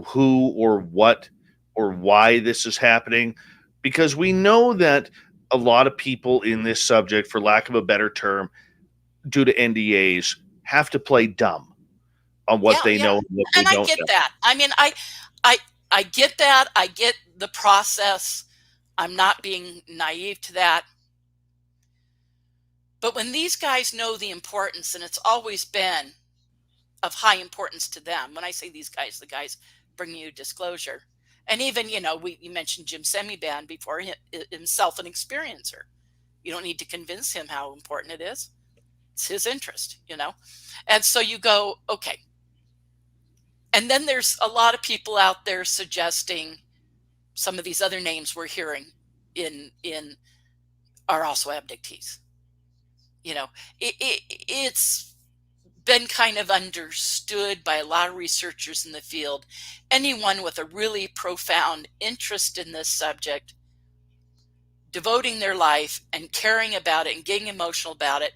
who or what or why this is happening? Because we know that a lot of people in this subject, for lack of a better term, due to NDAs, have to play dumb on what they know and what they don't know. And I get that. I mean, I get that. I get the process. I'm not being naive to that. But when these guys know the importance, and it's always been of high importance to them, when I say these guys, the guys bringing you disclosure. And even, you mentioned Jim Semiband before, himself an experiencer. You don't need to convince him how important it is. It's his interest, And so you go, okay. And then there's a lot of people out there suggesting some of these other names we're hearing in are also abductees. It's been kind of understood by a lot of researchers in the field. Anyone with a really profound interest in this subject, devoting their life and caring about it and getting emotional about it,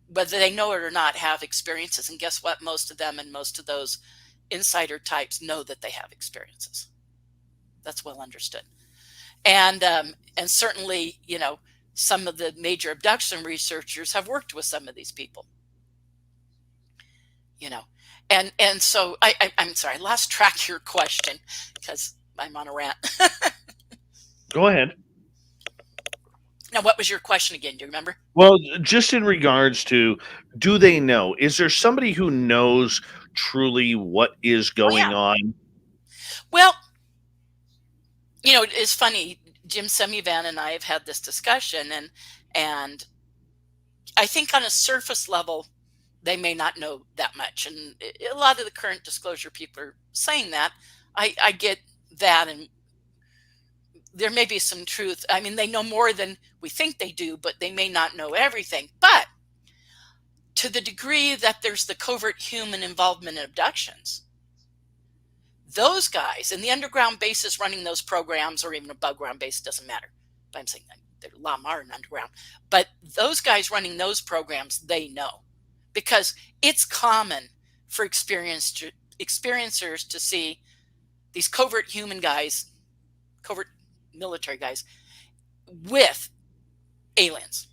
whether they know it or not, have experiences. And guess what? Most of them and most of those insider types know that they have experiences. That's well understood. And certainly, some of the major abduction researchers have worked with some of these people. And so I'm sorry, I lost track of your question because I'm on a rant. Go ahead. Now, what was your question again? Do you remember? Well, just in regards to, do they know? Is there somebody who knows truly what is going on? Well, it's funny. Jim Semivan and I have had this discussion, and I think on a surface level, they may not know that much. And a lot of the current disclosure people are saying that. I get that, and there may be some truth. I mean, they know more than we think they do, but they may not know everything. But to the degree that there's the covert human involvement in abductions, those guys in the underground bases running those programs, or even above ground base, doesn't matter. But I'm saying that there are a lot more in underground. But those guys running those programs, they know, because it's common for experiencers to see these covert human guys, covert military guys, with aliens.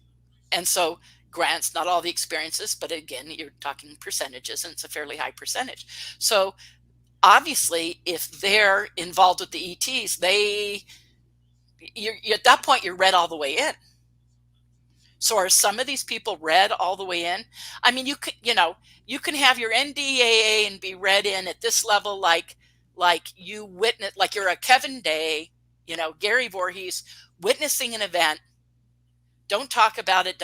And so, grants, not all the experiences, but again, you're talking percentages, and it's a fairly high percentage. So obviously, if they're involved with the ETs, at that point, you're read all the way in. So are some of these people read all the way in? I mean, you can have your NDAA and be read in at this level, like you witness, like you're a Kevin Day, Gary Voorhees, witnessing an event. Don't talk about it,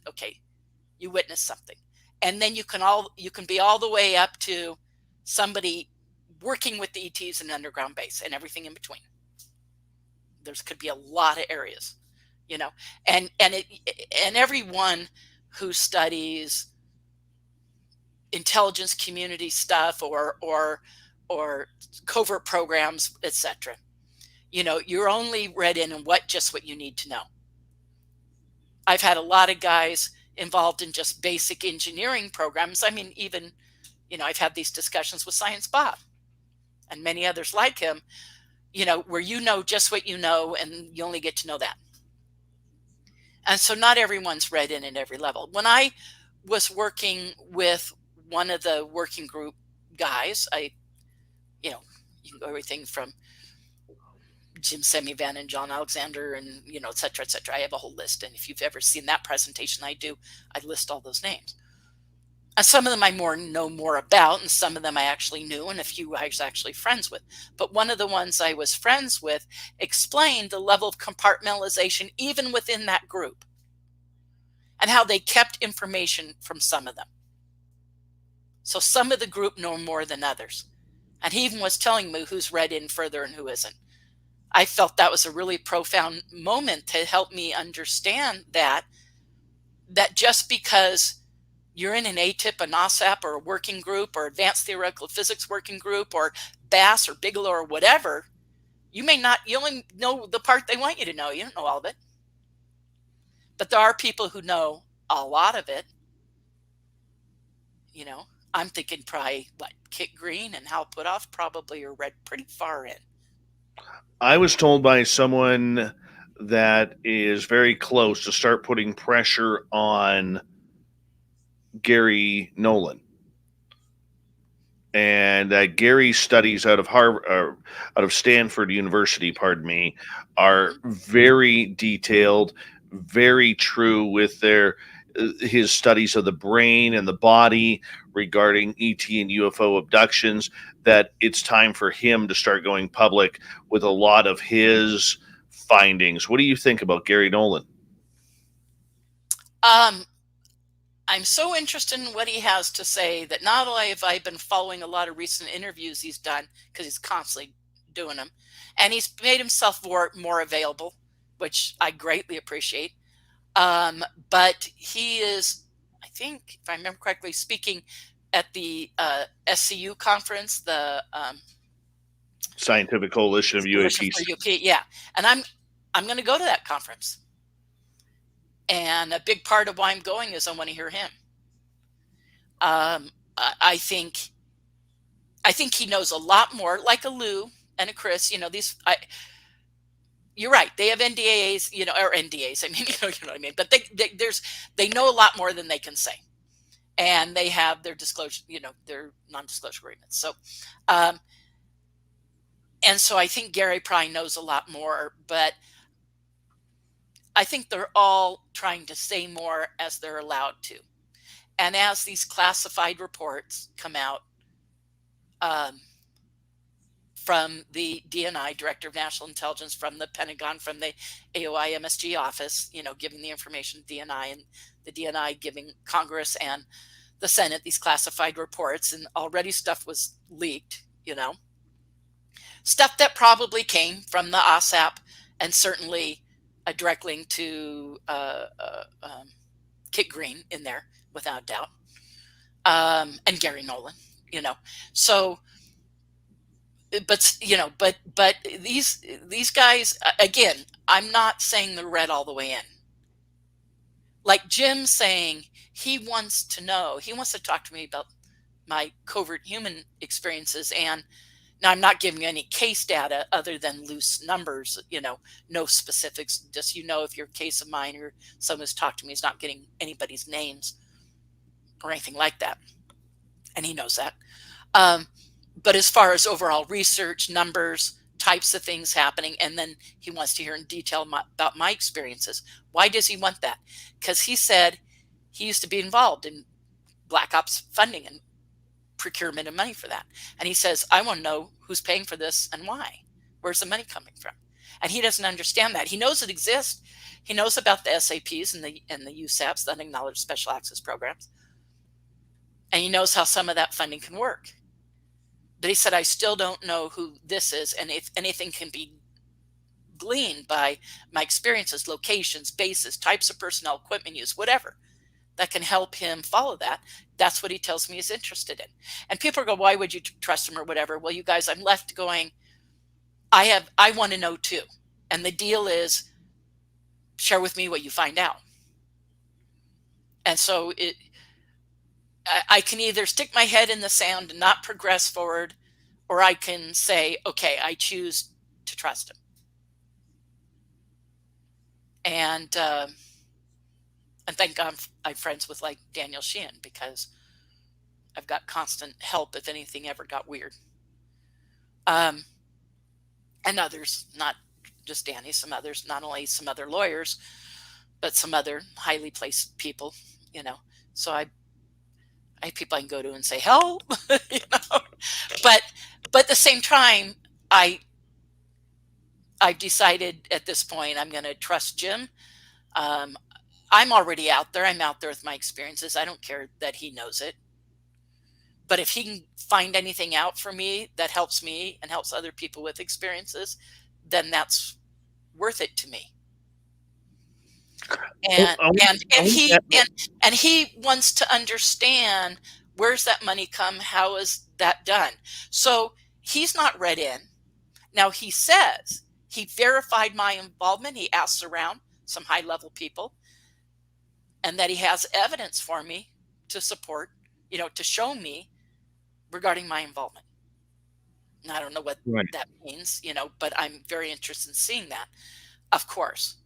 Okay, you witnessed something. And then you can be all the way up to somebody working with the ETs in an underground base and everything in between. There could be a lot of areas, and everyone who studies intelligence community stuff or covert programs, etc. You're only read in what you need to know. I've had a lot of guys involved in just basic engineering programs. I mean, even, I've had these discussions with Science Bob and many others like him, where just what you know, and you only get to know that. And so not everyone's read in at every level. When I was working with one of the working group guys, you can go everything from Jim Semivan and John Alexander and, et cetera, et cetera. I have a whole list. And if you've ever seen that presentation I list all those names. And some of them I know more about, and some of them I actually knew, and a few I was actually friends with. But one of the ones I was friends with explained the level of compartmentalization even within that group, and how they kept information from some of them. So some of the group know more than others. And he even was telling me who's read in further and who isn't. I felt that was a really profound moment to help me understand that just because you're in an ATIP, a NOSAP, or a working group, or advanced theoretical physics working group, or BASS or Bigelow or whatever, you only know the part they want you to know. You don't know all of it. But there are people who know a lot of it. I'm thinking probably Kit Green and Hal Puthoff probably are read pretty far in. I was told by someone that is very close to start putting pressure on Gary Nolan, and Gary's studies out of out of Stanford University, are very detailed, very true with his studies of the brain and the body regarding ET and UFO abductions, that it's time for him to start going public with a lot of his findings. What do you think about Gary Nolan? I'm so interested in what he has to say that not only have I been following a lot of recent interviews he's done, because he's constantly doing them, and he's made himself more available, which I greatly appreciate. But he is, I think, if I remember correctly, speaking at the SCU conference, the Scientific Coalition of UAPs. Yeah, and I'm going to go to that conference. And a big part of why I'm going is I want to hear him. I think I think he knows a lot more, like a Lou and a Chris. You're right. They have NDAs, or NDAs. I mean, you know what I mean. But they know a lot more than they can say, and they have their disclosure, their non-disclosure agreements. So, and so I think Gary probably knows a lot more, but I think they're all trying to say more as they're allowed to. And as these classified reports come out from the DNI, Director of National Intelligence, from the Pentagon, from the AOI MSG office, giving the information to DNI, and the DNI giving Congress and the Senate these classified reports, and already stuff was leaked, stuff that probably came from the OSAP, and certainly a direct link to Kit Green in there, without doubt, and Gary Nolan, so, but these guys, again, I'm not saying they're read all the way in. Like Jim saying he wants to talk to me about my covert human experiences, and now I'm not giving you any case data other than loose numbers, no specifics. Just, if your case of mine or someone's talked to me is not getting anybody's names or anything like that. And he knows that. But as far as overall research, numbers, types of things happening, and then he wants to hear in detail about my experiences. Why does he want that? Because he said he used to be involved in Black Ops funding and procurement of money for that. And he says, I want to know who's paying for this and why. Where's the money coming from? And he doesn't understand that. He knows it exists. He knows about the SAPs and the USAPs, the Unacknowledged Special Access Programs. And he knows how some of that funding can work. But he said, I still don't know who this is, and if anything can be gleaned by my experiences, locations, bases, types of personnel, equipment use, whatever, that can help him follow that. That's what he tells me he's interested in. And people go, why would you trust him or whatever? Well, you guys, I'm left going, I want to know too. And the deal is, share with me what you find out. And so I can either stick my head in the sand and not progress forward, or I can say, okay, I choose to trust him. And thank God I'm friends with like Daniel Sheehan, because I've got constant help if anything ever got weird. And others, not just Danny, some others, not only some other lawyers, but some other highly placed people, So I have people I can go to and say help, But at the same time, I've decided at this point I'm going to trust Jim. I'm already out there. I'm out there with my experiences. I don't care that he knows it. But if he can find anything out for me that helps me and helps other people with experiences, then that's worth it to me. And he wants to understand, where's that money come? How is that done? So he's not read in. Now he says he verified my involvement. He asks around some high level people, and that he has evidence for me to support, to show me regarding my involvement. And I don't know what that means, but I'm very interested in seeing that, of course,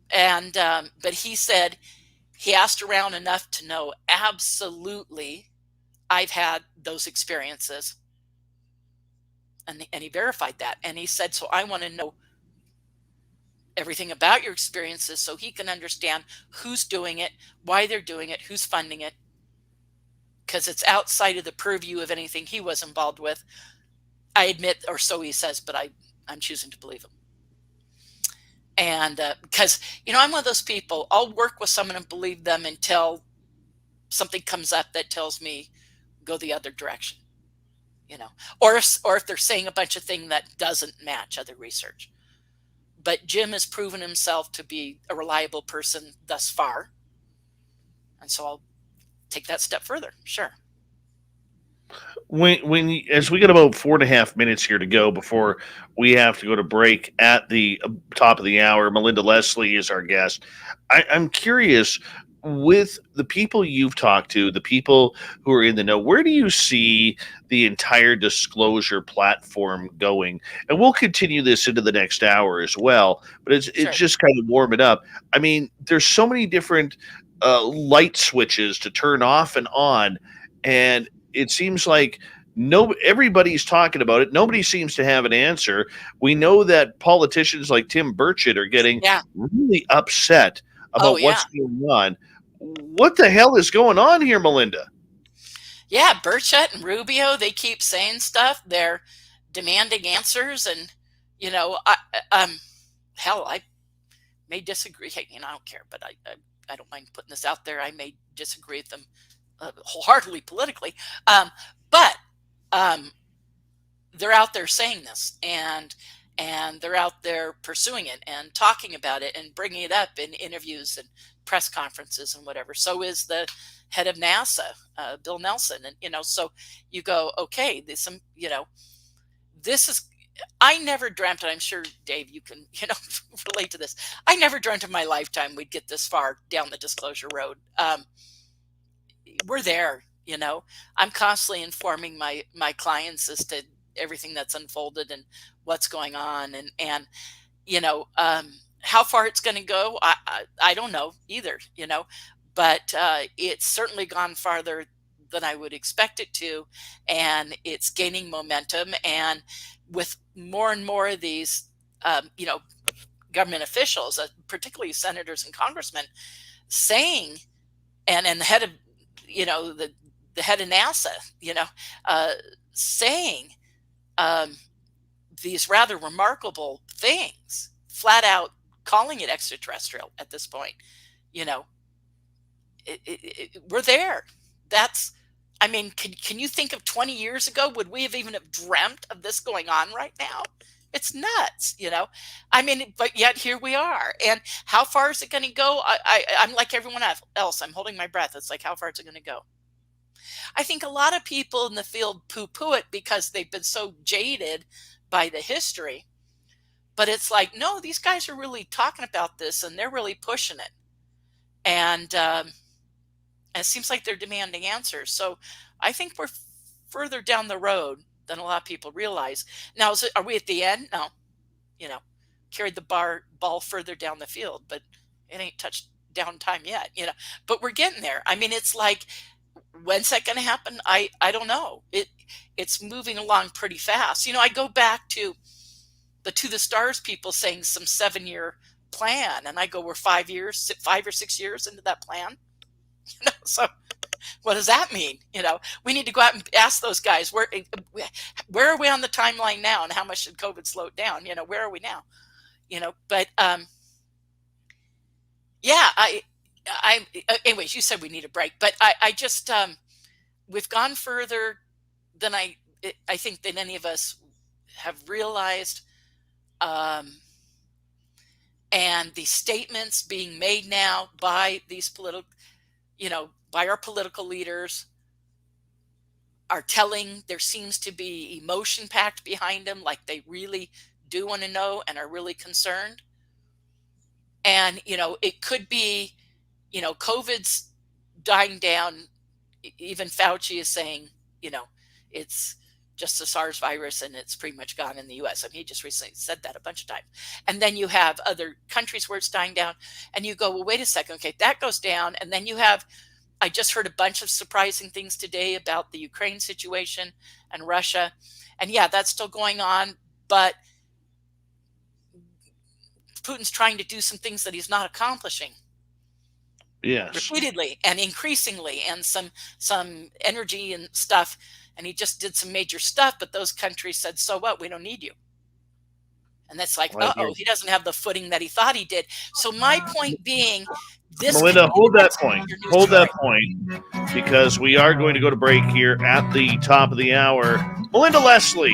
And, but he said he asked around enough to know absolutely I've had those experiences. And he verified that. And he said, so I want to know everything about your experiences so he can understand who's doing it, why they're doing it, who's funding it. Because it's outside of the purview of anything he was involved with. I admit, or so he says, but I'm choosing to believe him. And because, I'm one of those people, I'll work with someone and believe them until something comes up that tells me go the other direction, or if they're saying a bunch of things that doesn't match other research. But Jim has proven himself to be a reliable person thus far. And so I'll take that step further. Sure. As we got about 4.5 minutes here to go before we have to go to break at the top of the hour, Melinda Leslie is our guest. I'm curious, with the people you've talked to, the people who are in the know, where do you see the entire disclosure platform going? And we'll continue this into the next hour as well, but it's Sure. just kind of warming up. I mean, there's so many different light switches to turn off and on, and it seems like everybody's talking about it. Nobody seems to have an answer. We know that politicians like Tim Burchett are getting Yeah. really upset Oh, about yeah. what's going on. What the hell is going on here, Melinda? Yeah, Burchett and Rubio, they keep saying stuff. They're demanding answers, and hell, I may disagree. Hey, I don't care, but I don't mind putting this out there. I may disagree with them wholeheartedly politically, but um, they're out there saying this, and they're out there pursuing it and talking about it and bringing it up in interviews and press conferences and whatever. So is the head of NASA, Bill Nelson, and so you go, okay, this is. I never dreamt, and I'm sure Dave, you can relate to this. I never dreamt in my lifetime we'd get this far down the disclosure road. We're there. I'm constantly informing my clients as to everything that's unfolded and what's going on, and how far it's going to go, I don't know either. But it's certainly gone farther than I would expect it to, and it's gaining momentum. And with more and more of these, government officials, particularly senators and congressmen, saying, and the head of, the head of NASA, uh, saying these rather remarkable things, flat out calling it extraterrestrial at this point. You know, we're there. That's, I mean, can you think of 20 years ago? Would we have even have dreamt of this going on right now? It's nuts, I mean, but yet here we are. And how far is it going to go? I'm like everyone else. I'm holding my breath. It's like, how far is it going to go? I think a lot of people in the field poo-poo it because they've been so jaded by the history. But it's like, no, these guys are really talking about this and they're really pushing it. And it seems like they're demanding answers. So I think we're further down the road than a lot of people realize. Now, are we at the end? No, carried the ball further down the field, but it ain't touched down time yet, but we're getting there. I mean, it's like, when's that going to happen? I don't know. It's moving along pretty fast. I go back to the To the Stars people saying some 7-year plan, and I go, we're 5 or 6 years into that plan. So what does that mean? We need to go out and ask those guys, where are we on the timeline now, and how much did COVID slow it down? Where are we now? But yeah, anyways, you said we need a break, but I just we've gone further than I think than any of us have realized. And the statements being made now by these by our political leaders are telling. There seems to be emotion packed behind them, like they really do want to know and are really concerned. And it could be, COVID's dying down. Even Fauci is saying, it's just a SARS virus and it's pretty much gone in the US. I mean, he just recently said that a bunch of times. And then you have other countries where it's dying down, and you go, well, wait a second. Okay, that goes down. And then you have, I just heard a bunch of surprising things today about the Ukraine situation and Russia. And yeah, that's still going on, but Putin's trying to do some things that he's not accomplishing. Yes. Repeatedly and increasingly, and some energy and stuff. And he just did some major stuff, but those countries said, so what? We don't need you. And that's like, he doesn't have the footing that he thought he did. So my point being, this, Melinda, hold that point. Hold that point, because we are going to go to break here at the top of the hour. Melinda Leslie.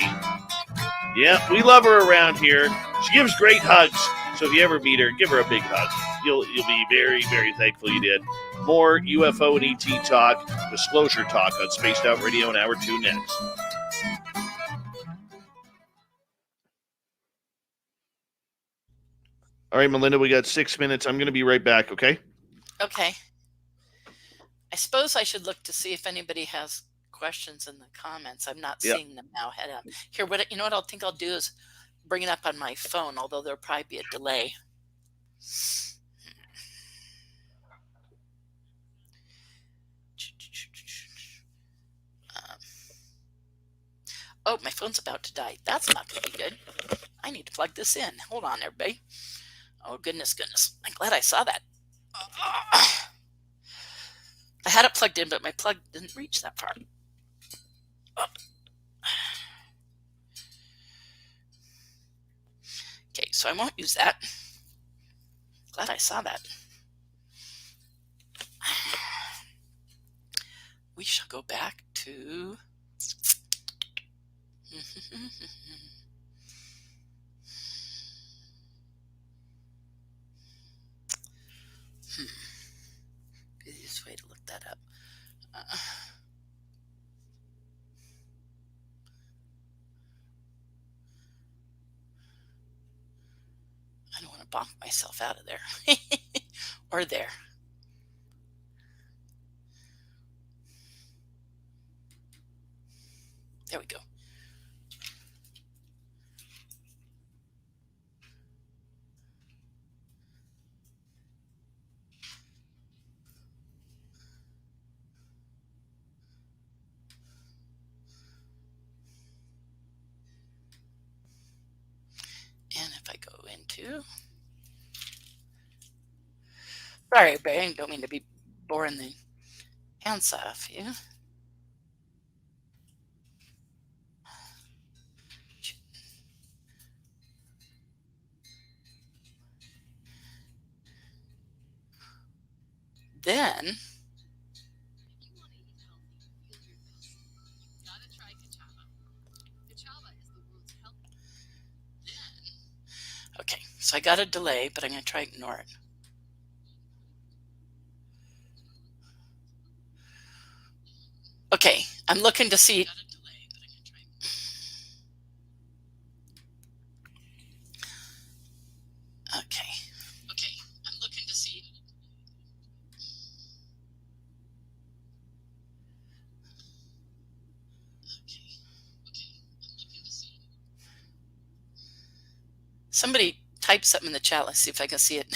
Yeah, we love her around here. She gives great hugs. So if you ever meet her, give her a big hug. You'll be very, very thankful you did. More UFO and ET talk, disclosure talk on Spaced Out Radio in Hour 2 next. All right, Melinda, we got 6 minutes. I'm going to be right back, okay? Okay. I suppose I should look to see if anybody has questions in the comments. I'm not Yeah. seeing them now. Head up here. You know what I think I'll do is bring it up on my phone, although there'll probably be a delay. Oh, my phone's about to die. That's not going to be good. I need to plug this in. Hold on, everybody. Oh, goodness. I'm glad I saw that. I had it plugged in, but my plug didn't reach that far. Oh. Okay, so I won't use that. Glad I saw that. We shall go back to... Easiest way to look that up. I don't want to bonk myself out of there. Or there. There we go. And if I go into... Sorry, Barry, I don't mean to be boring the hands off you. Then... Okay, so I got a delay, but I'm going to try to ignore it. Okay, I'm looking to see... Okay, I'm looking to see... Somebody type something in the chat. Let's see if I can see it.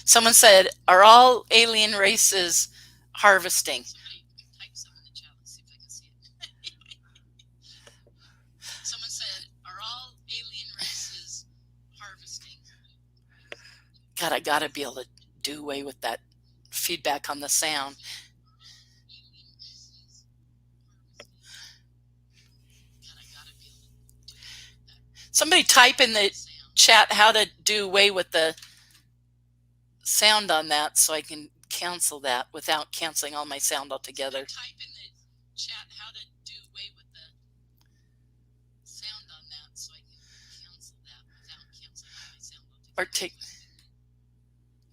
Someone said, are all alien races harvesting? Someone said, are all alien races harvesting? God, I gotta be able to do away with that feedback on the sound. Somebody type in the chat how to do away with the sound on that so I can cancel that without canceling all my sound altogether. Type in the chat how to do away with the sound on that so I can cancel that without canceling all my sound altogether. Or take...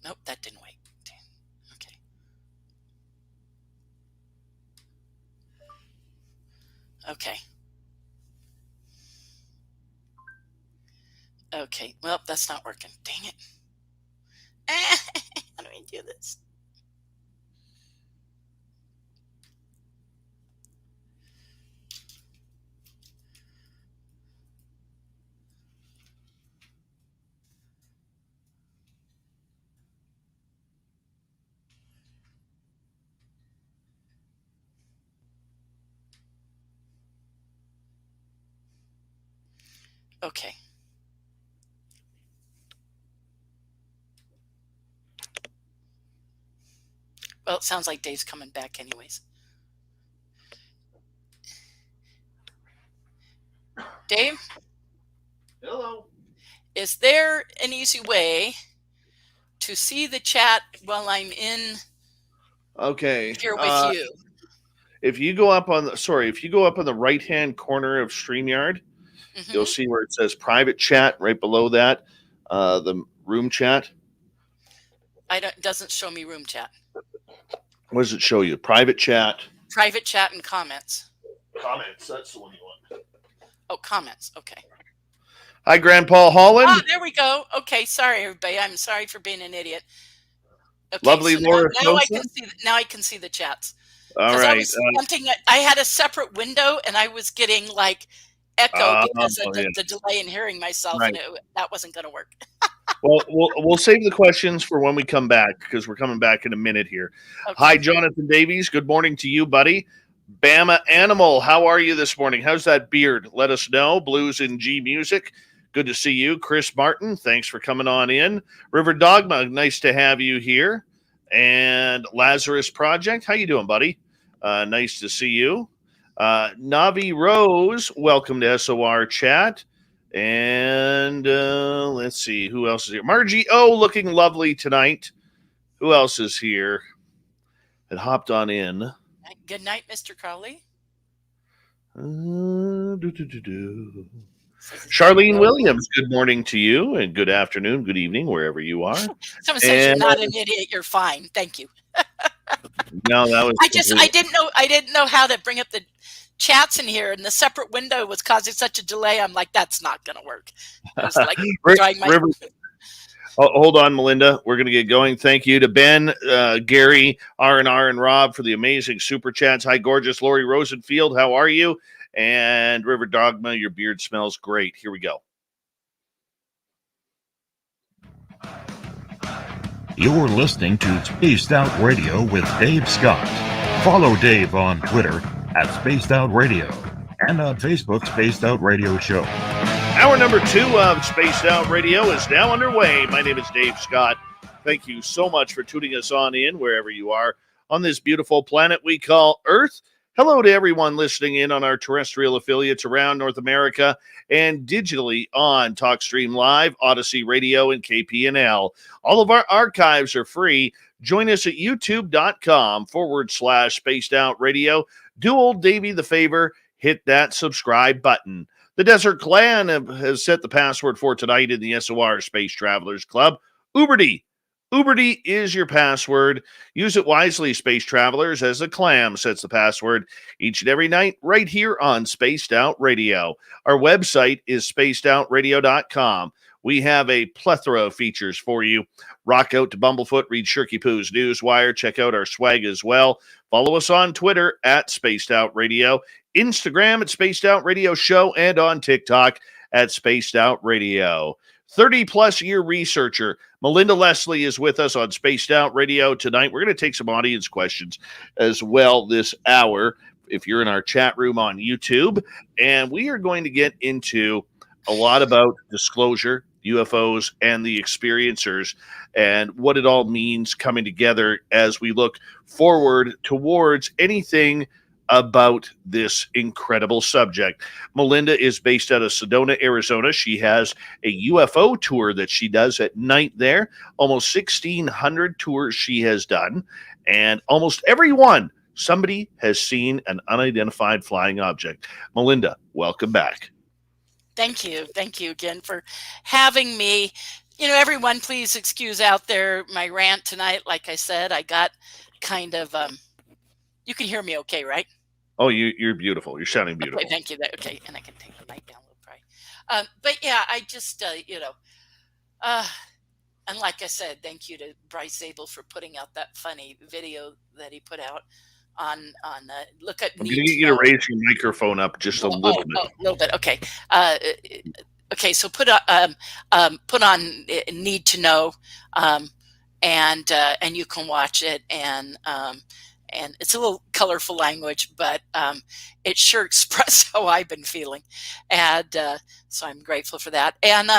Nope, that didn't work. Okay. Okay. Okay, well, that's not working. Dang it. How do I do this? Okay. Well, it sounds like Dave's coming back anyways. Dave? Hello. Is there an easy way to see the chat while I'm in here with you? If you go up on the right-hand corner of StreamYard, you'll see where it says private chat right below that, the room chat. It doesn't show me room chat. What does it show you? Private chat. Private chat and comments. Comments. That's the one you want. Oh, comments. Okay. Hi, Grandpa Holland. Ah, there we go. Okay, sorry, everybody. I'm sorry for being an idiot. Okay, Lovely so Laura now I Sosa. can see now I can see the chats All because I right. was something I had a separate window and I was getting like echo because of Yeah. the delay in hearing myself, and Right. that wasn't going to work. Well, we'll save the questions for when we come back because we're coming back in a minute here. Hi, Okay. Jonathan Davies. Good morning to you, buddy. Bama Animal, how are you this morning? How's that beard? Let us know. Blues and G Music. Good to see you. Chris Martin, thanks for coming on in. River Dogma, nice to have you here. And Lazarus Project, how you doing, buddy? Nice to see you. Navi Rose, welcome to SOR Chat. And let's see, who else is here? Margie O, looking lovely tonight. Who else is here? Had hopped on in. Good night, Mr. Crowley. Charlene Williams, good morning to you, and good afternoon, good evening, wherever you are. Someone says you're not an idiot. You're fine. Thank you. No, that was. I didn't know how to bring up the chats in here, and the separate window was causing such a delay. I'm like, that's not going to work. I was like, River. Oh, hold on, Melinda. We're going to get going. Thank you to Ben, Gary, R&R, and Rob for the amazing super chats. Hi, gorgeous Lori Rosenfield. How are you? And River Dogma, your beard smells great. Here we go. You're listening to Spaced Out Radio with Dave Scott. Follow Dave on Twitter at Spaced Out Radio and on Facebook, Spaced Out Radio Show. Hour number 2 of Spaced Out Radio is now underway. My name is Dave Scott. Thank you so much for tuning us on in wherever you are on this beautiful planet we call Earth. Hello to everyone listening in on our terrestrial affiliates around North America and digitally on TalkStream Live, Odyssey Radio, and KPNL. All of our archives are free. Join us at youtube.com/Spaced Out Radio. Do old Davey the favor, hit that subscribe button. The Desert Clan has set the password for tonight in the SOR Space Travelers Club. Uberty. Uberty is your password. Use it wisely, Space Travelers, as the clam sets the password each and every night right here on Spaced Out Radio. Our website is spacedoutradio.com. We have a plethora of features for you. Rock out to Bumblefoot, read Sherpy Poo's Newswire, check out our swag as well. Follow us on Twitter at Spaced Out Radio, Instagram at Spaced Out Radio Show, and on TikTok at Spaced Out Radio. 30-plus year researcher Melinda Leslie is with us on Spaced Out Radio tonight. We're going to take some audience questions as well this hour if you're in our chat room on YouTube. And we are going to get into a lot about disclosure, UFOs, and the experiencers, and what it all means coming together as we look forward towards anything about this incredible subject. Melinda is based out of Sedona, Arizona. She has a UFO tour that she does at night there. Almost 1,600 tours she has done, and almost every one, somebody has seen an unidentified flying object. Melinda, welcome back. Thank you. Thank you again for having me. You know, everyone, please excuse out there my rant tonight. Like I said, I got kind of, you can hear me okay, right? Oh, you're beautiful. You're sounding beautiful. Okay, thank you. Okay, and I can take the mic down a little bit. But yeah, I just, and like I said, thank you to Bryce Zabel for putting out that funny video that he put out on look at. I'm going to get you to raise your microphone up just a little bit. A little bit. Okay. Okay. So put on Need to Know, and you can watch it, and it's a little colorful language, but it sure expressed how I've been feeling, and so I'm grateful for that. And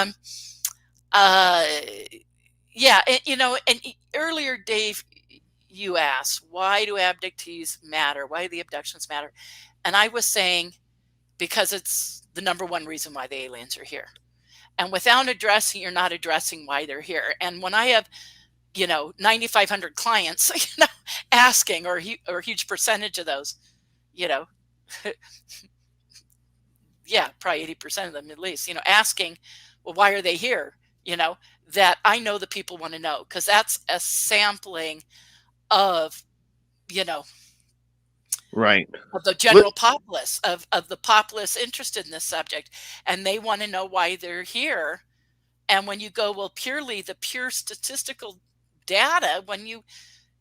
yeah, and earlier, Dave, you asked, why do abductees matter? Why do the abductions matter? And I was saying, because it's the number one reason why the aliens are here. And without addressing, you're not addressing why they're here. And when I have, 9,500 clients, asking, or a huge percentage of those, yeah, probably 80% of them at least, asking, well, why are they here? That I know the people want to know, because that's a sampling of, right, of the general populace, of the populace interested in this subject, and they want to know why they're here. And when you go, well, the pure statistical data when you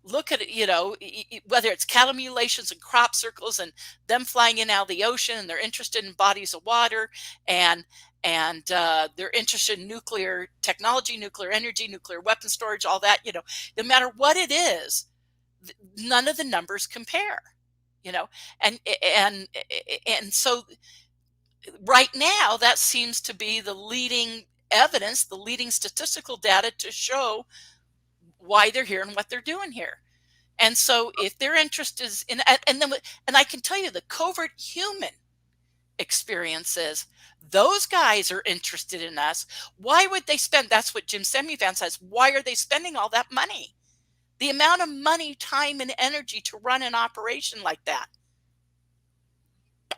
look at it, whether it's cattle mutilations and crop circles and them flying in out of the ocean, and they're interested in bodies of water, and they're interested in nuclear technology, nuclear energy, nuclear weapon storage, all that, no matter what it is, none of the numbers compare, and so right now that seems to be the leading evidence, the leading statistical data to show why they're here and what they're doing here. And so if their interest is in, and I can tell you the covert human experiences, those guys are interested in us. Why would they spend, that's what Jim Semivan says, why are they spending all that money? The amount of money, time, and energy to run an operation like that.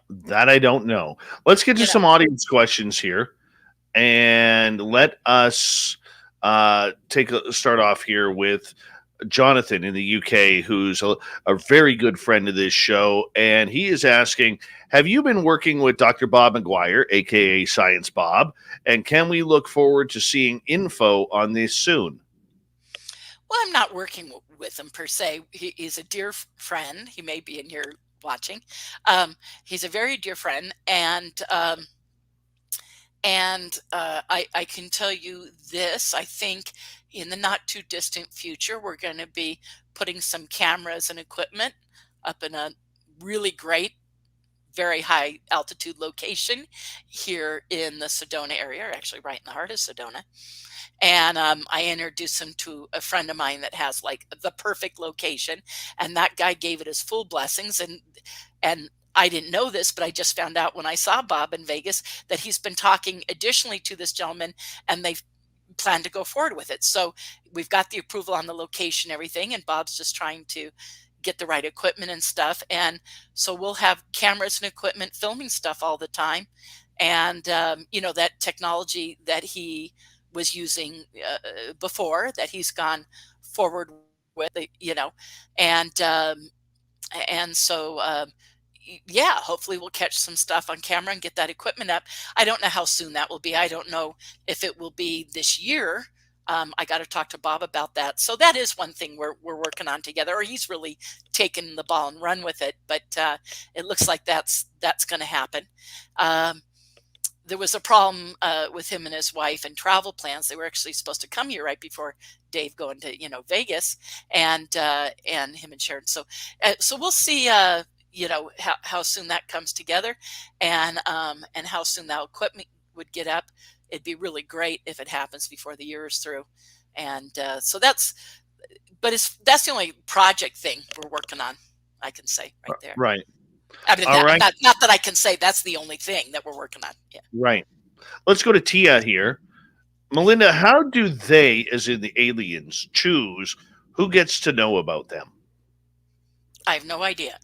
That I don't know. Let's get to some audience questions here, and let us start off here with Jonathan in the UK, who's a very good friend of this show, and he is asking, have you been working with Dr. Bob McGuire, aka Science Bob, and can we look forward to seeing info on this soon? Well, I'm not working with him per se. He's a dear friend. He may be in here watching. He's a very dear friend, and I can tell you this. I think in the not too distant future, we're going to be putting some cameras and equipment up in a really great, very high altitude location here in the Sedona area, actually right in the heart of Sedona. And I introduced him to a friend of mine that has like the perfect location, and that guy gave it his full blessings. And I didn't know this, but I just found out when I saw Bob in Vegas that he's been talking additionally to this gentleman, and they've planned to go forward with it. So we've got the approval on the location, everything, and Bob's just trying to get the right equipment and stuff. And so we'll have cameras and equipment filming stuff all the time. And, that technology that he was using before, that he's gone forward with, and so yeah, hopefully we'll catch some stuff on camera and get that equipment up. I don't know how soon that will be. I don't know if it will be this year. I got to talk to Bob about that. So that is one thing we're working on together, or he's really taken the ball and run with it. But it looks like that's going to happen. There was a problem with him and his wife and travel plans. They were actually supposed to come here right before Dave going to Vegas, and him and Sharon. So we'll see. How soon that comes together, and how soon that equipment would get up. It'd be really great if it happens before the year is through. And so that's the only project thing we're working on, I can say right there. Right. I mean, not that I can say that's the only thing that we're working on. Yeah. Right. Let's go to Tia here. Melinda, how do they, as in the aliens, choose who gets to know about them? I have no idea.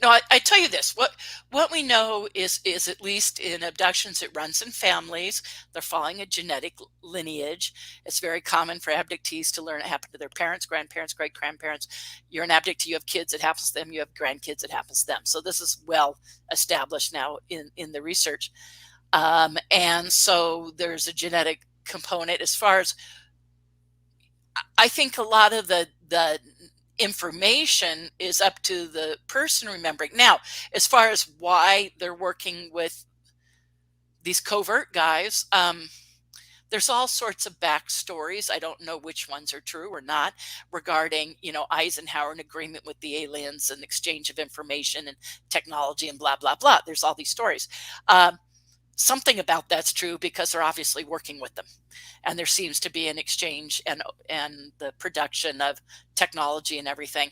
No, I tell you this, what we know is at least in abductions, it runs in families. They're following a genetic lineage. It's very common for abductees to learn it happened to their parents, grandparents, great-grandparents. You're an abductee, you have kids, it happens to them. You have grandkids, it happens to them. So this is well established now in the research. And so there's a genetic component. As far as, I think a lot of the information is up to the person remembering. Now, as far as why they're working with these covert guys, there's all sorts of backstories. I don't know which ones are true or not regarding, Eisenhower in agreement with the aliens and exchange of information and technology and blah, blah, blah. There's all these stories. Something about that's true because they're obviously working with them, and there seems to be an exchange and the production of technology and everything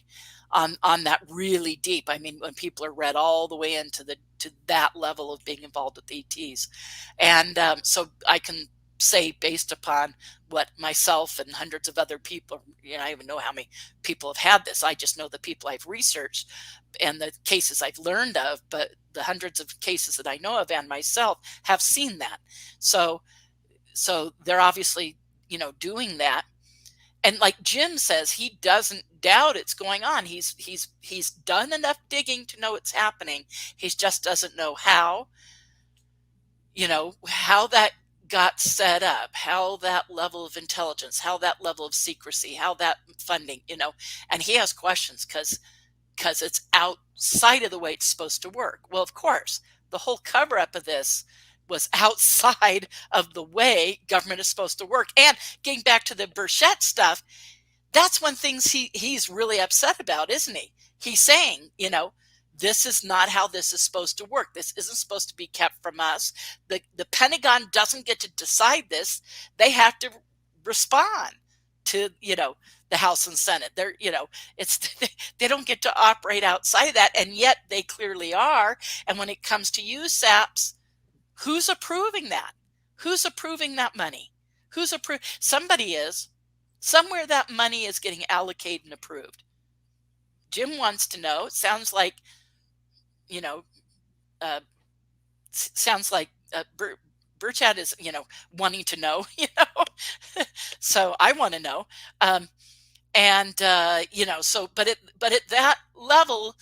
on that really deep. I mean, when people are read all the way into to that level of being involved with ETs, and so I can say based upon what myself and hundreds of other people, I don't even know how many people have had this. I just know the people I've researched and the cases I've learned of, but the hundreds of cases that I know of and myself have seen that. So they're obviously, doing that. And like Jim says, he doesn't doubt it's going on. He's done enough digging to know it's happening. He just doesn't know how that got set up, how that level of intelligence, how that level of secrecy, how that funding, and he has questions because it's outside of the way it's supposed to work. Well, of course, the whole cover up of this was outside of the way government is supposed to work. And getting back to the Burchett stuff, that's one things he's really upset about, isn't he? He's saying, this is not how this is supposed to work. This isn't supposed to be kept from us. The Pentagon doesn't get to decide this. They have to respond to, the House and Senate. They're, it's they don't get to operate outside of that, and yet they clearly are. And when it comes to USAPs, who's approving that? Who's approving that money? Somebody is. Somewhere that money is getting allocated and approved. Jim wants to know. It sounds like, Burchett is, wanting to know, so I want to know. But at that level,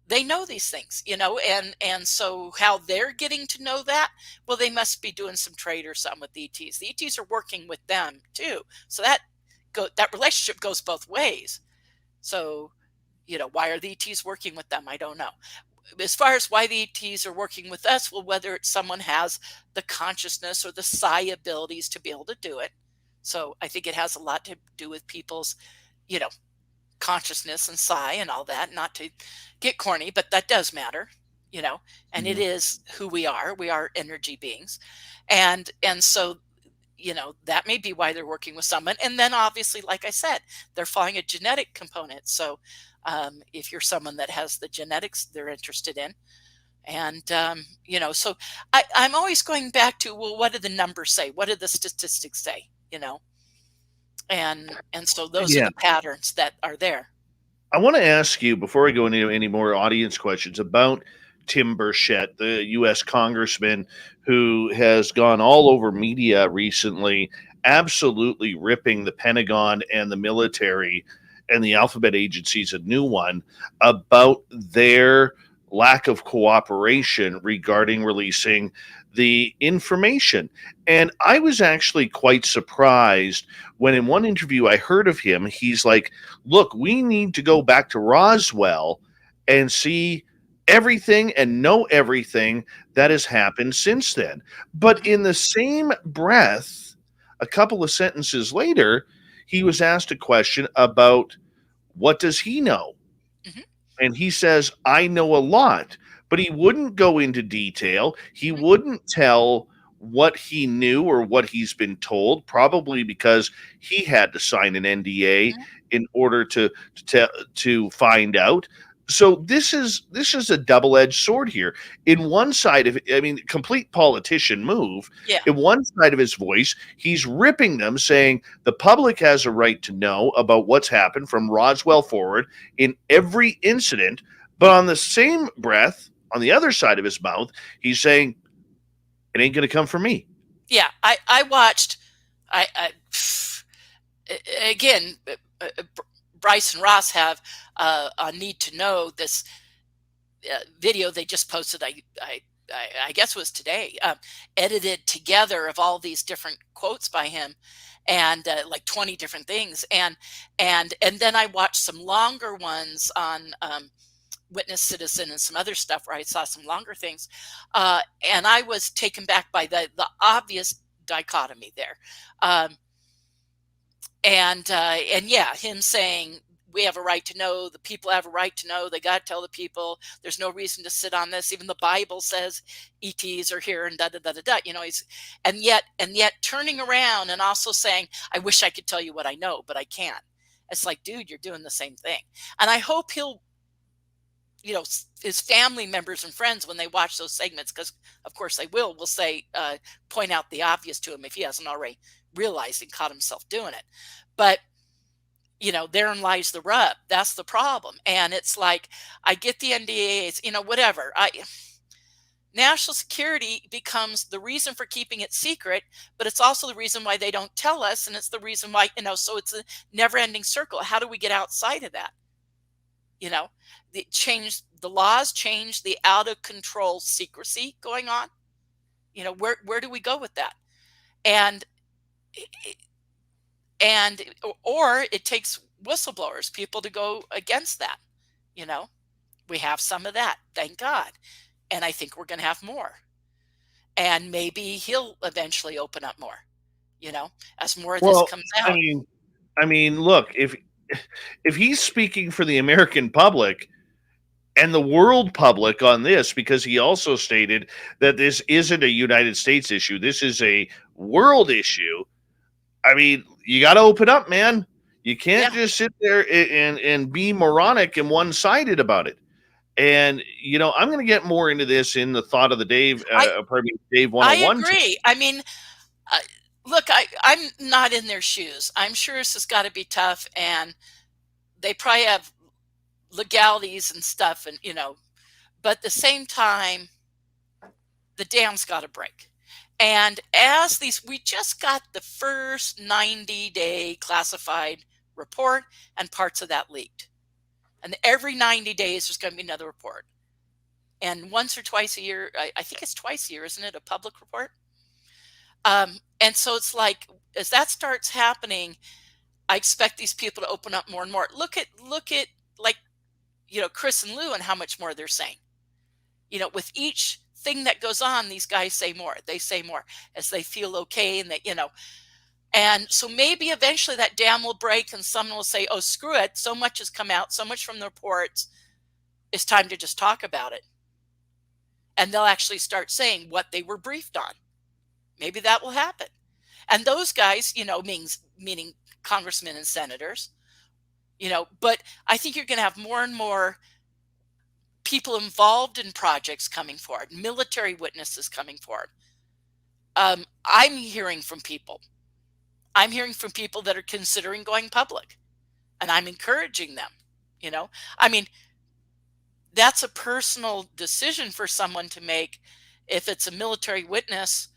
they know these things, and so how they're getting to know that, well, they must be doing some trade or something with the ETs. The ETs are working with them too. So that relationship goes both ways. So, why are the ETs working with them? I don't know. As far as why the ETs are working with us, well, whether it's someone has the consciousness or the psi abilities to be able to do it. So I think it has a lot to do with people's, consciousness and psi and all that, not to get corny, but that does matter, and it is who we are. We are energy beings. And so, that may be why they're working with someone. And then obviously, like I said, they're following a genetic component. So if you're someone that has the genetics they're interested in, and, so I'm always going back to, well, what do the numbers say? What do the statistics say? And so those are the patterns that are there. I want to ask you, before we go into any more audience questions, about Tim Burchett, the U.S. congressman who has gone all over media recently, absolutely ripping the Pentagon and the military and the alphabet agencies, a new one, about their lack of cooperation regarding releasing the information. And I was actually quite surprised when in one interview I heard of him, he's like, look, we need to go back to Roswell and see everything and know everything that has happened since then. But in the same breath, a couple of sentences later, he was asked a question about what does he know? Mhm. And he says, I know a lot, but he wouldn't go into detail. He wouldn't tell what he knew or what he's been told, probably because he had to sign an NDA in order to find out. So this is a double-edged sword here. In one side of it, I mean, complete politician move. Yeah. In one side of his voice, he's ripping them, saying the public has a right to know about what's happened from Roswell forward in every incident. But on the same breath, on the other side of his mouth, he's saying it ain't going to come from me. Yeah, I watched. Again, Bryce and Ross have a need to know this video they just posted. I guess it was today, edited together of all these different quotes by him, and like 20 different things, and then I watched some longer ones on Witness, Citizen, and some other stuff where I saw some longer things, and I was taken back by the obvious dichotomy there. And yeah, him saying we have a right to know, the people have a right to know, they got to tell the people, there's no reason to sit on this, even the Bible says ETs are here, and da da da da da, he's and yet turning around and also saying, I wish I could tell you what I know, but I can't. It's like, dude, you're doing the same thing. And I hope he'll, his family members and friends, when they watch those segments, because of course they will say, point out the obvious to him if he hasn't already realized and caught himself doing it. But therein lies the rub. That's the problem. And it's like, I get the NDAs, whatever. National security becomes the reason for keeping it secret, but it's also the reason why they don't tell us, and it's the reason why, so it's a never-ending circle. How do we get outside of that? The laws change the out of control secrecy going on. Where do we go with that? And and or it takes whistleblowers, people to go against that. You know, we have some of that, thank God. And I think we're going to have more. And maybe he'll eventually open up more, as more of this Well, comes I out. mean, look, if he's speaking for the American public and the world public on this, because he also stated that this isn't a United States issue, this is a world issue. I mean, you got to open up, man. You can't Yeah, just sit there and be moronic and one sided about it. And I'm going to get more into this in the thought of the I Dave I 101. agree. I mean, uh, look, I'm not in their shoes. I'm sure this has got to be tough, and they probably have legalities and stuff, and but at the same time, the dam's got to break. And as we just got the first 90-day classified report, and parts of that leaked. And every 90 days, there's going to be another report. And once or twice a year, I think it's twice a year, isn't it? A public report. And so it's like, as that starts happening, I expect these people to open up more and more. Look at like, Chris and Lou and how much more they're saying. With each thing that goes on, these guys say more. They say more as they feel okay, and and so maybe eventually that dam will break, and someone will say, "Oh, screw it! So much has come out, so much from the reports. It's time to just talk about it." And they'll actually start saying what they were briefed on. Maybe that will happen. And those guys, meaning congressmen and senators, but I think you're going to have more and more people involved in projects coming forward, military witnesses coming forward. I'm hearing from people. I'm hearing from people that are considering going public, and I'm encouraging them. I mean, that's a personal decision for someone to make if it's a military witness.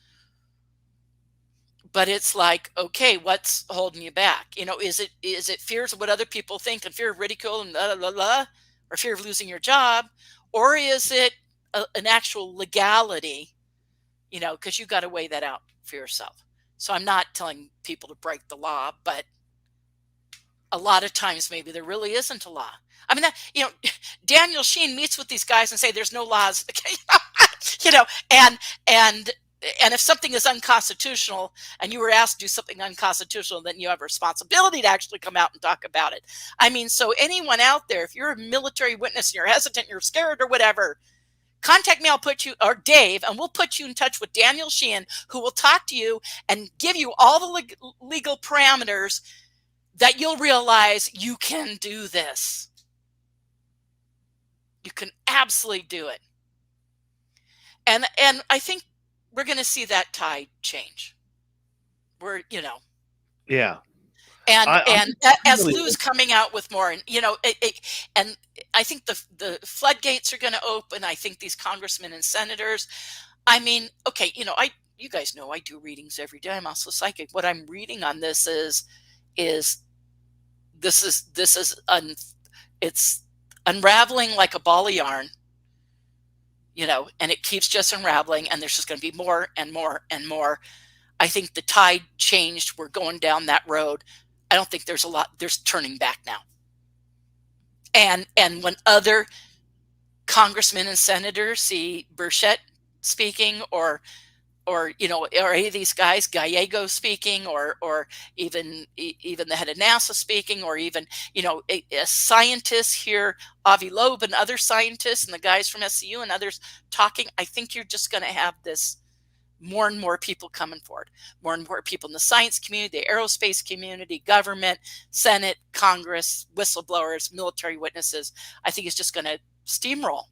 But it's like, okay, what's holding you back? Is it fears of what other people think, and fear of ridicule, and blah, blah, blah, or fear of losing your job? Or is it an actual legality? Because you got to weigh that out for yourself. So I'm not telling people to break the law, but a lot of times maybe there really isn't a law. I mean, Daniel Sheen meets with these guys and say there's no laws, and if something is unconstitutional and you were asked to do something unconstitutional, then you have a responsibility to actually come out and talk about it. I mean, so anyone out there, if you're a military witness and you're hesitant, you're scared or whatever, contact me. I'll put you, or Dave, and we'll put you in touch with Daniel Sheehan, who will talk to you and give you all the legal parameters that you'll realize you can do this. You can absolutely do it. And I think we're going to see that tide change. Yeah. And as Lou's coming out with more, and and I think the floodgates are going to open. I think these congressmen and senators. I mean, okay, you guys know I do readings every day. I'm also psychic. What I'm reading on this is it's unraveling like a ball of yarn, and it keeps just unraveling, and there's just going to be more and more and more. I think the tide changed. We're going down that road. I don't think there's turning back now. And when other congressmen and senators see Burchett speaking, or any of these guys, Gallego speaking, or even the head of NASA speaking, or even a scientist here, Avi Loeb and other scientists, and the guys from SCU and others talking, I think you're just going to have this more and more people coming forward, more and more people in the science community, the aerospace community, government, Senate, Congress, whistleblowers, military witnesses. I think it's just going to steamroll.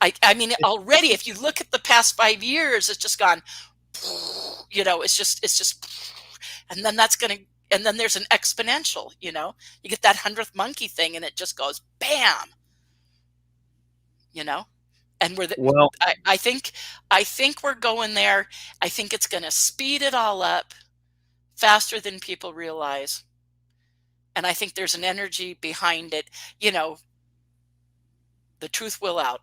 I mean, already, if you look at the past 5 years, it's just gone, it's just, and then and then there's an exponential, you get that 100th monkey thing and it just goes bam, and I think we're going there. I think it's going to speed it all up faster than people realize. And I think there's an energy behind it. The truth will out.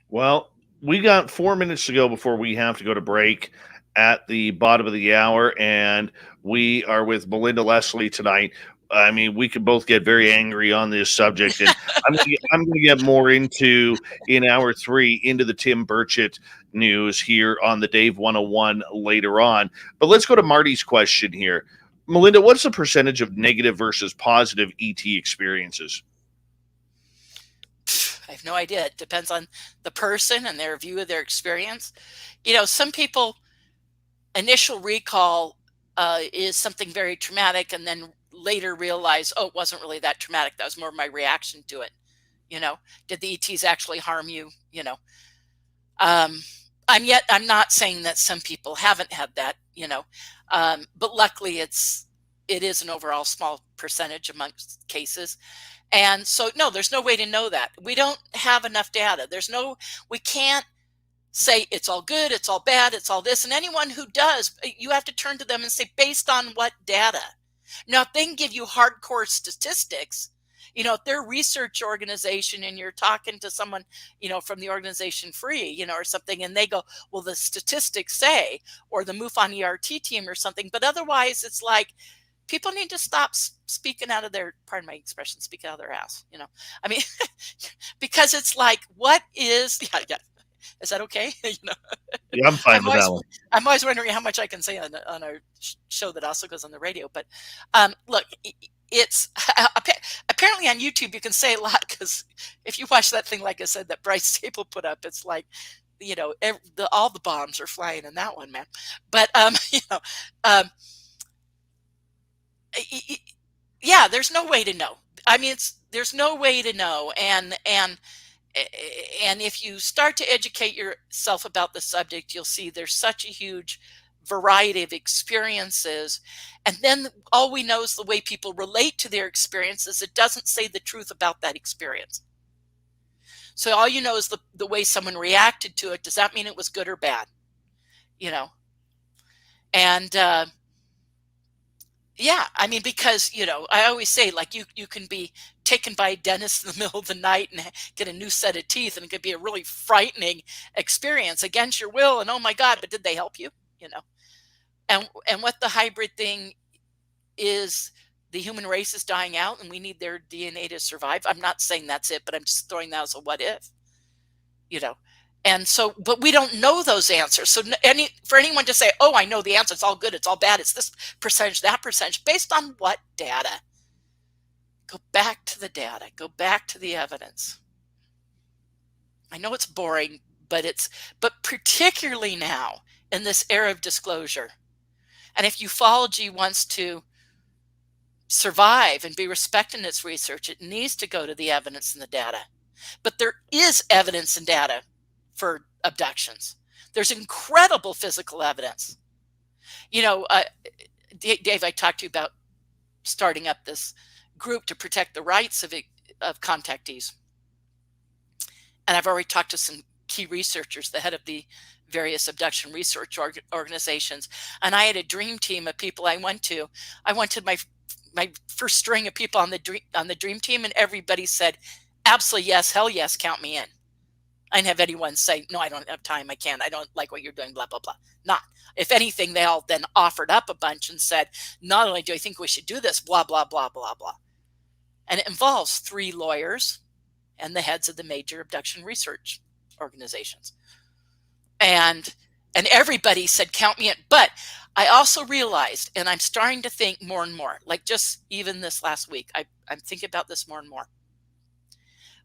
Well, we got 4 minutes to go before we have to go to break at the bottom of the hour, and we are with Melinda Leslie tonight. I mean, we could both get very angry on this subject, and I'm going to get more into in hour 3 into the Tim Burchett news here on the Dave 101 later on. But let's go to Marty's question here. Melinda, what's the percentage of negative versus positive ET experiences? I have no idea. It depends on the person and their view of their experience. Some people, initial recall is something very traumatic, and then later realize, oh, it wasn't really that traumatic. That was more my reaction to it. Did the ETs actually harm you? I'm not saying that some people haven't had that, but luckily it is an overall small percentage amongst cases. And so, no, there's no way to know that. We don't have enough data. We can't say it's all good, it's all bad, it's all this. And anyone who does, you have to turn to them and say, based on what data? Now, if they can give you hardcore statistics, if they're a research organization and you're talking to someone, from the organization Free, or something, and they go, well, the statistics say, or the MUFON ERT team or something. But otherwise, it's like, people need to stop speaking out of their, pardon my expression, speak out of their ass, I mean, because it's like, what is, yeah. Is that okay? Yeah, I'm fine with that one. I'm always wondering how much I can say on our show that also goes on the radio. But look, it's apparently on YouTube you can say a lot, because if you watch that thing, like I said, that Bryce Staple put up, it's like, all the bombs are flying in that one, man. But yeah, there's no way to know. I mean, there's no way to know, and if you start to educate yourself about the subject, you'll see there's such a huge variety of experiences. And then all we know is the way people relate to their experiences. It doesn't say the truth about that experience. So all you know is the way someone reacted to it. Does that mean it was good or bad? And yeah, I mean, because, I always say, like, you can be taken by a dentist in the middle of the night and get a new set of teeth, and it could be a really frightening experience against your will. And oh my God, but did they help you? And what the hybrid thing is, the human race is dying out and we need their DNA to survive. I'm not saying that's it, but I'm just throwing that as a what if, And so, but we don't know those answers. So for anyone to say, oh, I know the answer, it's all good, it's all bad, it's this percentage, that percentage, based on what data? Go back to the data, go back to the evidence. I know it's boring, but particularly now in this era of disclosure. And if ufology wants to survive and be respected in its research, it needs to go to the evidence and the data. But there is evidence and data for abductions. There's incredible physical evidence. Dave, I talked to you about starting up this group to protect the rights of contactees. And I've already talked to some key researchers, the head of the various abduction research organizations. And I had a dream team of people I went to. I wanted my first string of people on the dream team, and everybody said, absolutely yes, hell yes, count me in. I didn't have anyone say, no, I don't have time, I can't, I don't like what you're doing, blah, blah, blah. Not. If anything, they all then offered up a bunch and said, not only do I think we should do this, blah, blah, blah, blah, blah. And it involves 3 lawyers and the heads of the major abduction research organizations. And everybody said, count me in. But I also realized, and I'm starting to think more and more, like just even this last week, I'm thinking about this more and more.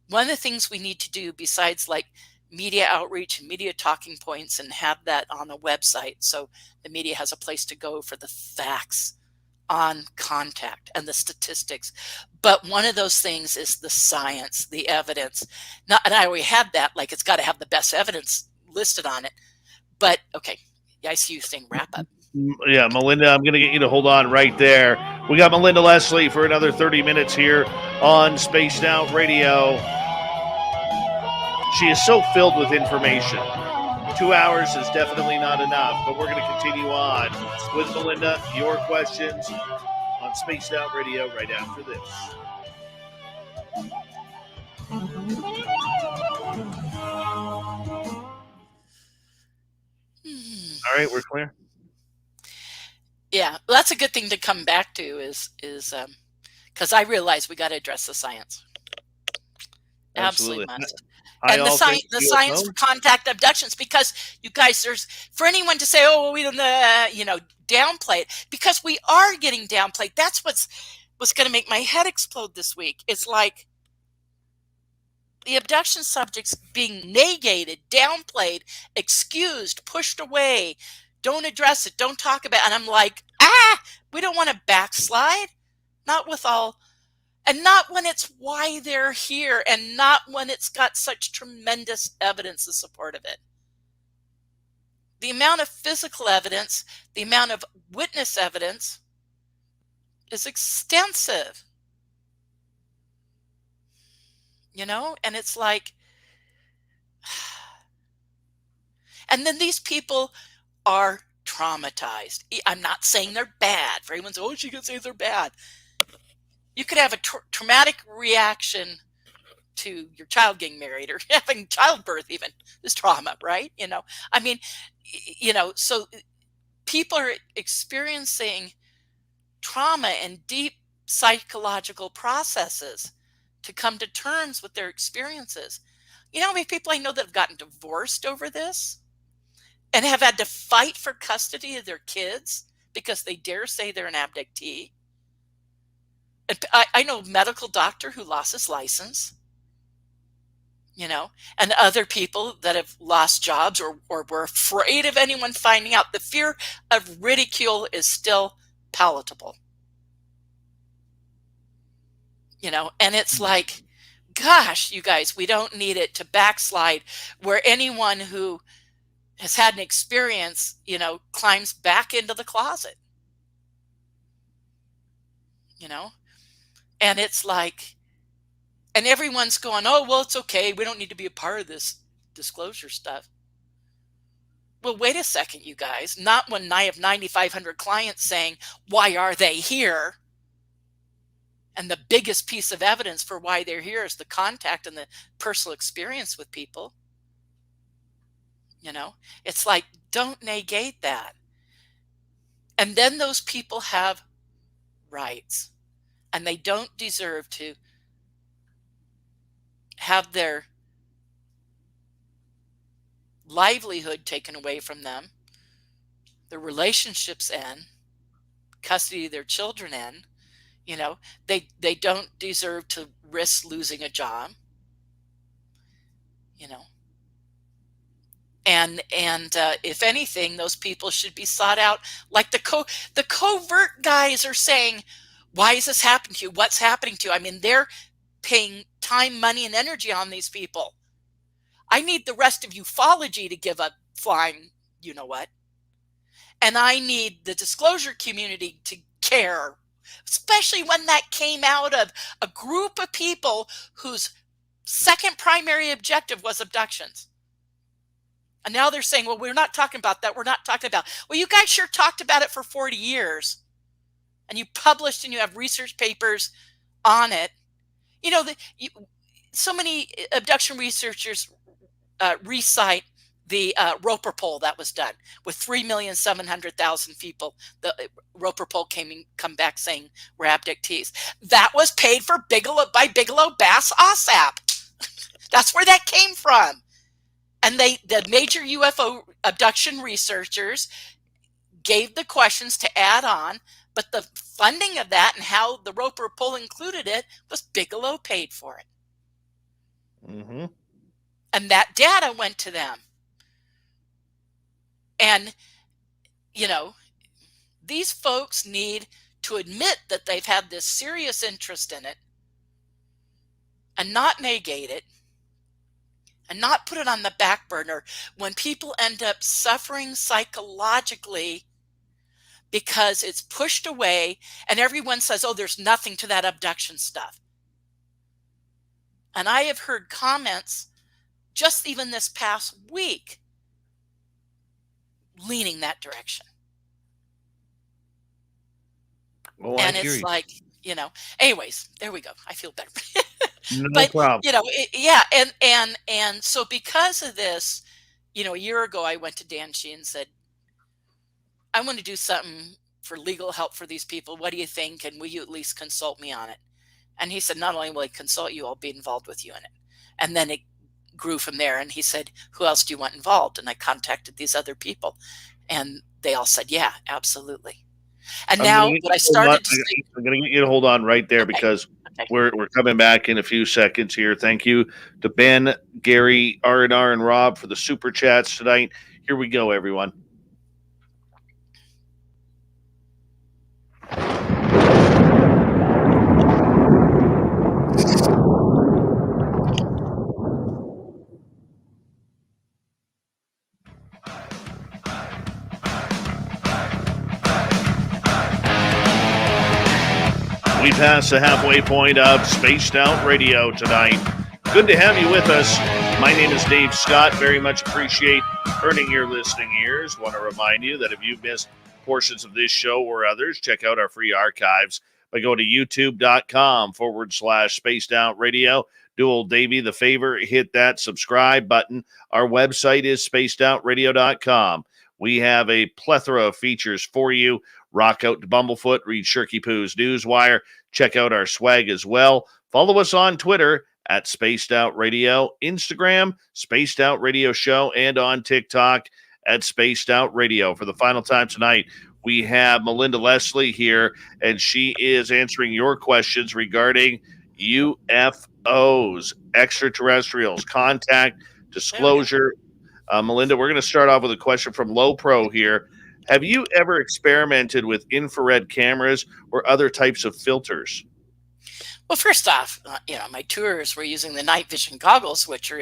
One of the things we need to do, besides like media outreach and media talking points, and have that on a website so the media has a place to go for the facts on contact and the statistics. But one of those things is the science, the evidence. And I already had that, like it's got to have the best evidence listed on it. But okay, yeah, I see you saying wrap up. Yeah, Melinda, I'm going to get you to hold on right there. We got Melinda Leslie for another 30 minutes here on Spaced Out Radio. She is so filled with information. 2 hours is definitely not enough, but we're going to continue on with Melinda, your questions on Spaced Out Radio right after this. right, we're clear. Yeah, well, that's a good thing to come back to is because I realize we got to address the science. Absolutely Absolutely. must. Hi, And all. Thank the you, science UFO. for contact abductions, because you guys, there's for anyone to say, oh, well, we don't, downplay it, because we are getting downplayed. That's what's going to make my head explode this week. It's like the abduction subjects being negated, downplayed, excused, pushed away. Don't address it. Don't talk about it. And I'm like, we don't want to backslide. Not with all. And not when it's why they're here, and not when it's got such tremendous evidence in support of it. The amount of physical evidence, the amount of witness evidence is extensive. And it's like, and then these people are traumatized. I'm not saying they're bad. For anyone says, oh, she can say they're bad. You could have a traumatic reaction to your child getting married, or having childbirth even is trauma, right? So people are experiencing trauma and deep psychological processes to come to terms with their experiences. You know how many people I know that have gotten divorced over this and have had to fight for custody of their kids because they dare say they're an abductee? And I know a medical doctor who lost his license, and other people that have lost jobs or were afraid of anyone finding out. The fear of ridicule is still palatable, and it's like, gosh, you guys, we don't need it to backslide where anyone who has had an experience, climbs back into the closet, and it's like, and everyone's going, oh, well, it's okay. We don't need to be a part of this disclosure stuff. Well, wait a second, you guys. Not when I have 9,500 clients saying, why are they here? And the biggest piece of evidence for why they're here is the contact and the personal experience with people. It's like, don't negate that. And then those people have rights, and they don't deserve to have their livelihood taken away from them, their relationships end, custody of their children end. They don't deserve to risk losing a job. And if anything, those people should be sought out. Like the covert guys are saying, why is this happening to you? What's happening to you? I mean, they're paying time, money, and energy on these people. I need the rest of ufology to give a flying you know what. And I need the disclosure community to care, especially when that came out of a group of people whose second primary objective was abductions. And now they're saying, well, we're not talking about that. We're not talking about. Well, you guys sure talked about it for 40 years. And you published and you have research papers on it. So many abduction researchers recite the Roper poll that was done with 3,700,000 people. The Roper poll come back saying we're abductees. That was paid for by Bigelow Bass OSAP. That's where that came from. And the major UFO abduction researchers gave the questions to add on, but the funding of that and how the Roper poll included it was Bigelow paid for it. Mm-hmm. And that data went to them. And, these folks need to admit that they've had this serious interest in it and not negate it and not put it on the back burner when people end up suffering psychologically because it's pushed away and everyone says, oh, there's nothing to that abduction stuff. And I have heard comments just even this past week leaning that direction. Oh, and I hear it's you. like, anyways, there we go. I feel better. No But, problem. and so because of this, a year ago, I went to Dan Shee and said, I want to do something for legal help for these people. What do you think? And will you at least consult me on it? And he said, not only will I consult you, I'll be involved with you in it. And then it grew from there. And he said, who else do you want involved? And I contacted these other people, and they all said, yeah, absolutely. And now what I started to see. I'm going to get you to hold on right there, Okay. because Okay. we're coming back in a few seconds here. Thank you to Ben, Gary, R&R, and Rob for the super chats tonight. Here we go, everyone. We passed the halfway point of Spaced Out Radio tonight. Good to have you with us. My name is Dave Scott. Very much appreciate earning your listening ears. Want to remind you that if you've missed portions of this show or others, check out our free archives by going to youtube.com/Spaced Out Radio. Do old Davey the favor, hit that subscribe button. Our website is spacedoutradio.com. We have a plethora of features for you. Rock out to Bumblefoot, read Sherpy Poo's Newswire, check out our swag as well. Follow us on Twitter at Spaced Out Radio, Instagram, Spaced Out Radio Show, and on TikTok at Spaced Out Radio. For the final time tonight, we have Melinda Leslie here, and she is answering your questions regarding UFOs, extraterrestrials, contact, disclosure. Melinda, we're going to start off with a question from Low Pro here. Have you ever experimented with infrared cameras or other types of filters? Well, first off, my tours were using the night vision goggles, which are,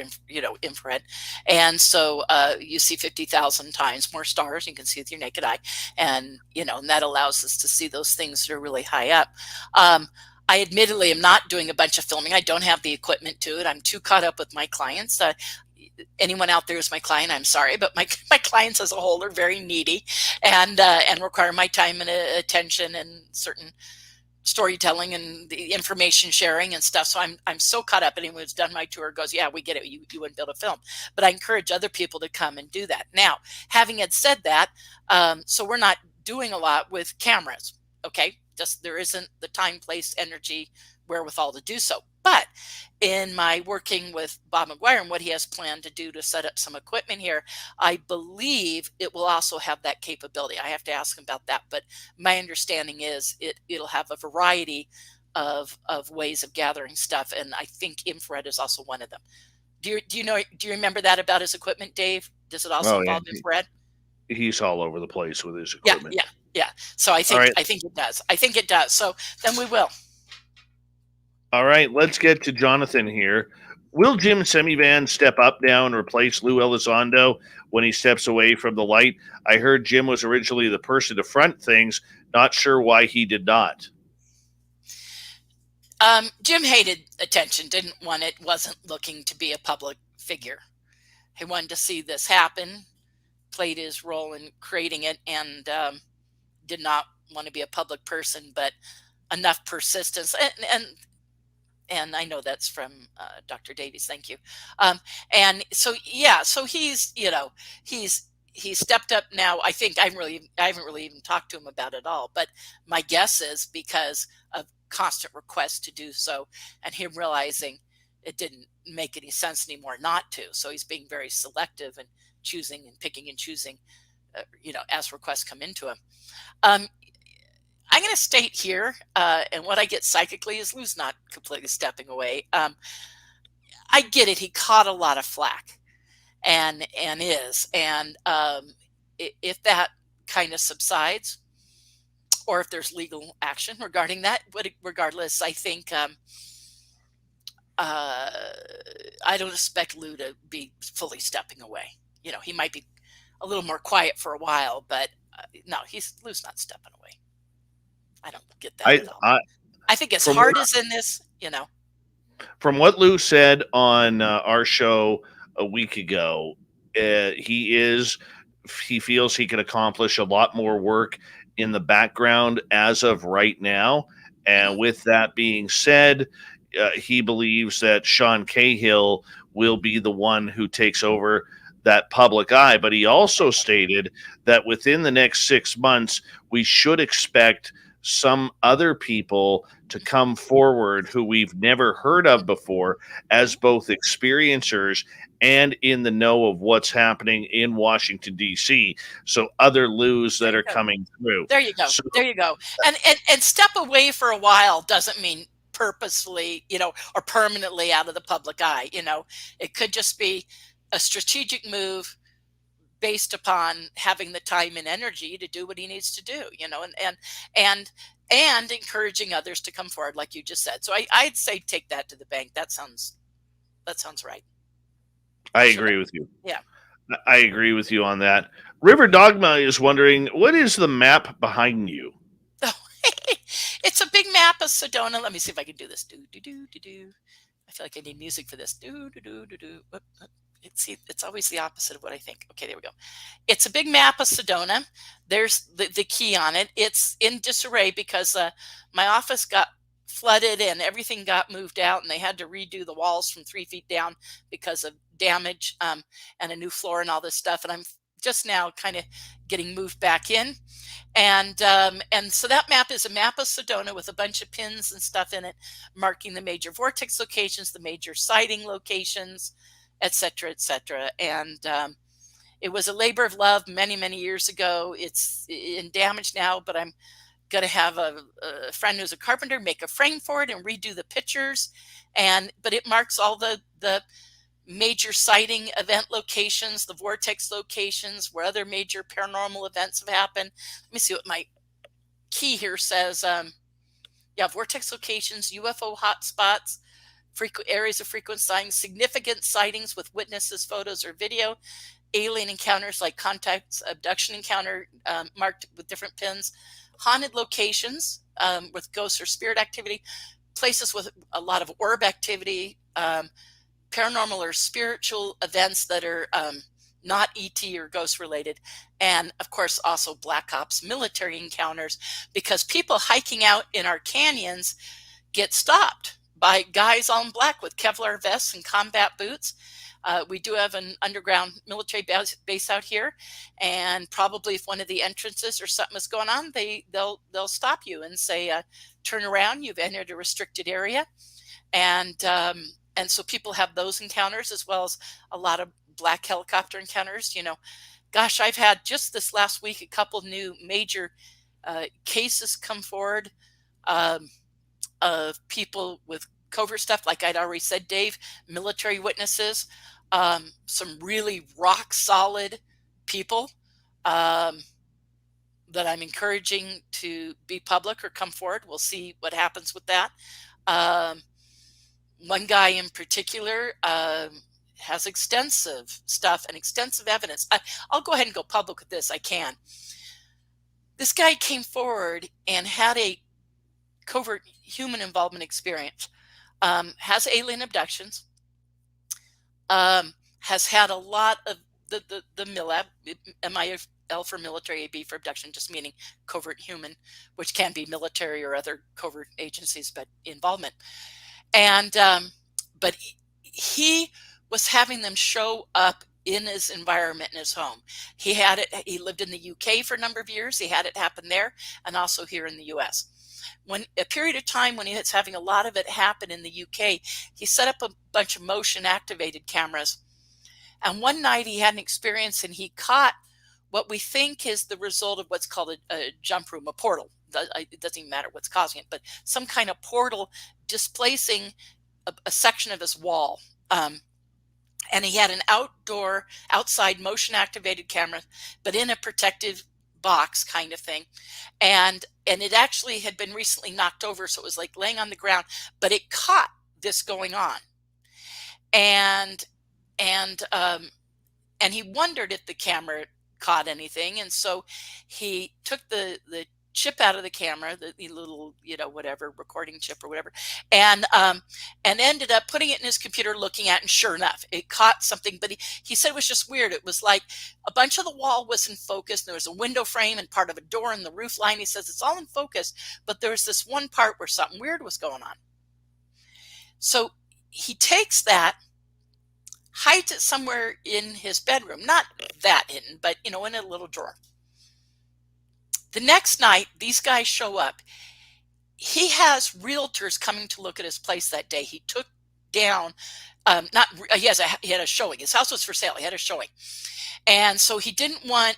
infrared. And so you see 50,000 times more stars you can see with your naked eye. And, and that allows us to see those things that are really high up. I admittedly am not doing a bunch of filming. I don't have the equipment to it. I'm too caught up with my clients. Anyone out there is my client, I'm sorry, but my clients as a whole are very needy and require my time and attention and certain storytelling and the information sharing and stuff. So I'm so caught up. Anyone who's done my tour goes, yeah, we get it. You wouldn't be able to film. But I encourage other people to come and do that. Now, having had said that, so we're not doing a lot with cameras. Okay, just there isn't the time, place, energy, wherewithal to do so. But in my working with Bob McGuire and what he has planned to do to set up some equipment here, I believe it will also have that capability. I have to ask him about that, but my understanding is it'll have a variety of ways of gathering stuff, and I think infrared is also one of them. Do you remember that about his equipment, Dave? Does it also involve infrared? He's all over the place with his equipment. Yeah. So I think it does. I think it does. So then we will. All right, let's get to Jonathan here. Will Jim Semivan step up now and replace Lou Elizondo when he steps away from the light? I heard Jim was originally the person to front things. Not sure why he did not. Jim hated attention, didn't want it, wasn't looking to be a public figure. He wanted to see this happen, played his role in creating it, and did not want to be a public person, but enough persistence. And I know that's from Dr. Davies. Thank you. And so, so he's stepped up now. I think I haven't really even talked to him about it all, but my guess is because of constant requests to do so and him realizing it didn't make any sense anymore not to. So he's being very selective and choosing and picking and choosing, as requests come into him. I'm going to state here, and what I get psychically is Lou's not completely stepping away. I get it. He caught a lot of flack and is. And if that kind of subsides, or if there's legal action regarding that, but regardless, I think I don't expect Lou to be fully stepping away. He might be a little more quiet for a while, but no, Lou's not stepping away. I don't get that at all. I think as hard as in this, From what Lou said on our show a week ago, he feels he can accomplish a lot more work in the background as of right now. And with that being said, he believes that Sean Cahill will be the one who takes over that public eye. But he also stated that within the next 6 months, we should expect some other people to come forward who we've never heard of before as both experiencers and in the know of what's happening in Washington, D.C. So other loos that are coming through. There you go. So, there you go. And step away for a while doesn't mean purposefully, or permanently out of the public eye. It could just be a strategic move based upon having the time and energy to do what he needs to do, and encouraging others to come forward, like you just said. So I'd say take that to the bank. That sounds right. I agree with you. Yeah. I agree with you on that. River Dogma is wondering, what is the map behind you? Oh, it's a big map of Sedona. Let me see if I can do this. Do, do, do, do, do. I feel like I need music for this. Do, do, do, do, do. It's always the opposite of what I think. Okay, there we go. It's a big map of Sedona. There's the key on it. It's in disarray because my office got flooded and everything got moved out, and they had to redo the walls from 3 feet down because of damage and a new floor and all this stuff. And I'm just now kind of getting moved back in. And so that map is a map of Sedona with a bunch of pins and stuff in it, marking the major vortex locations, the major sighting locations, etc., etc. And it was a labor of love many, many years ago. It's in damage now, but I'm going to have a friend who's a carpenter make a frame for it and redo the pictures. But it marks all the major sighting event locations, the vortex locations, where other major paranormal events have happened. Let me see what my key here says. Vortex locations, UFO hotspots, frequent areas of frequent sightings, significant sightings with witnesses, photos, or video, alien encounters like contacts, abduction encounter marked with different pins, haunted locations with ghosts or spirit activity, places with a lot of orb activity, paranormal or spiritual events that are not ET or ghost related, and of course also black ops military encounters, because people hiking out in our canyons get stopped by guys all in black with Kevlar vests and combat boots. We do have an underground military base out here, and probably if one of the entrances or something is going on, they'll stop you and say, turn around, you've entered a restricted area. And so people have those encounters, as well as a lot of black helicopter encounters. Gosh, I've had just this last week a couple new major cases come forward of people with covert stuff, like I'd already said, Dave, military witnesses, some really rock solid people that I'm encouraging to be public or come forward. We'll see what happens with that. One guy in particular has extensive stuff and extensive evidence. I'll go ahead and go public with this. I can. This guy came forward and had a covert human involvement experience, has alien abductions, has had a lot of the MILAB, MIL for military, AB for abduction, just meaning covert human, which can be military or other covert agencies, but involvement. And but he was having them show up in his environment, in his home. He lived in the UK for a number of years. He had it happen there, and also here in the US. When a period of time when he was having a lot of it happen in the UK, he set up a bunch of motion activated cameras. And one night he had an experience, and he caught what we think is the result of what's called a jump room, a portal. It doesn't even matter what's causing it, but some kind of portal displacing a section of his wall. And he had an outside motion activated camera, but in a protective box kind of thing. And it actually had been recently knocked over, so it was like laying on the ground, but it caught this going on. And he wondered if the camera caught anything. And so he took the chip out of the camera, the little, whatever, recording chip or whatever, and ended up putting it in his computer, looking at, and sure enough, it caught something. But he said it was just weird. It was like a bunch of the wall was in focus. There was a window frame and part of a door in the roof line. He says it's all in focus, but there was this one part where something weird was going on. So he takes that, hides it somewhere in his bedroom. Not that hidden, but, in a little drawer. The next night, these guys show up. He has realtors coming to look at his place that day. He took down, he had a showing. His house was for sale. He had a showing. And so he didn't want,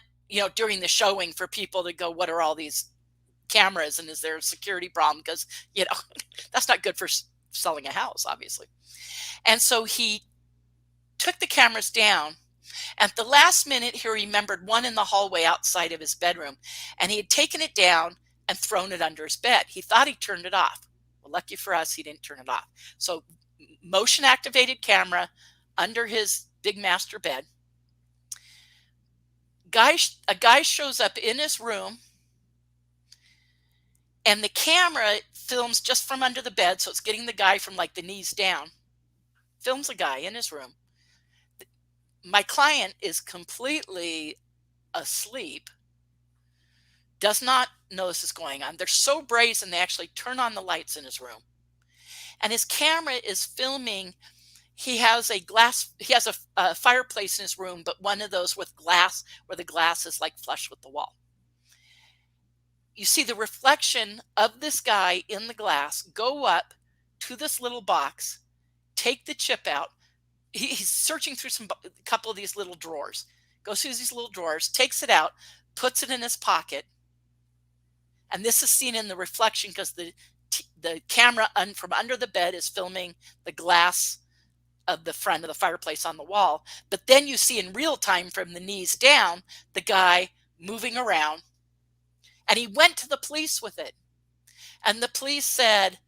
during the showing for people to go, what are all these cameras and is there a security problem? Because, that's not good for selling a house, obviously. And so he took the cameras down. At the last minute, he remembered one in the hallway outside of his bedroom, and he had taken it down and thrown it under his bed. He thought he turned it off. Well, lucky for us, he didn't turn it off. So motion activated camera under his big master bed. A guy shows up in his room, and the camera films just from under the bed, so it's getting the guy from like the knees down. Films a guy in his room. My client is completely asleep, does not know this is going on. They're so brazen, they actually turn on the lights in his room. And his camera is filming. He has a fireplace in his room, but one of those with glass, where the glass is like flush with the wall. You see the reflection of this guy in the glass go up to this little box, take the chip out. He's searching through a couple of these little drawers, goes through these little drawers, takes it out, puts it in his pocket. And this is seen in the reflection because the camera from under the bed is filming the glass of the front of the fireplace on the wall. But then you see in real time from the knees down, the guy moving around. And he went to the police with it. And the police said,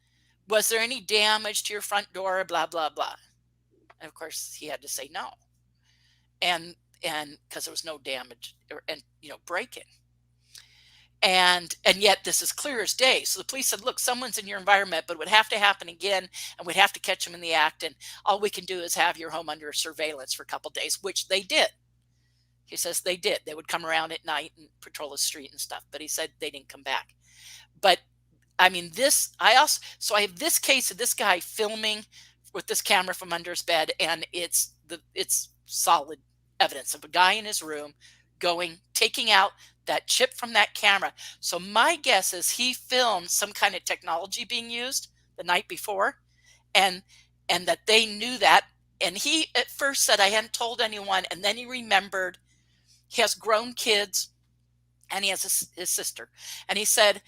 was there any damage to your front door? Blah, blah, blah. And of course, he had to say no. And because there was no damage and break-in. And yet this is clear as day. So the police said, look, someone's in your environment, but it would have to happen again, and we'd have to catch them in the act. And all we can do is have your home under surveillance for a couple of days, which they did. He says they did. They would come around at night and patrol the street and stuff. But he said they didn't come back. But I mean, I have this case of this guy filming with this camera from under his bed, and it's solid evidence of a guy in his room taking out that chip from that camera. So my guess is he filmed some kind of technology being used the night before, and that they knew that. And he at first said, I hadn't told anyone. And then he remembered he has grown kids and he has his sister. And he said,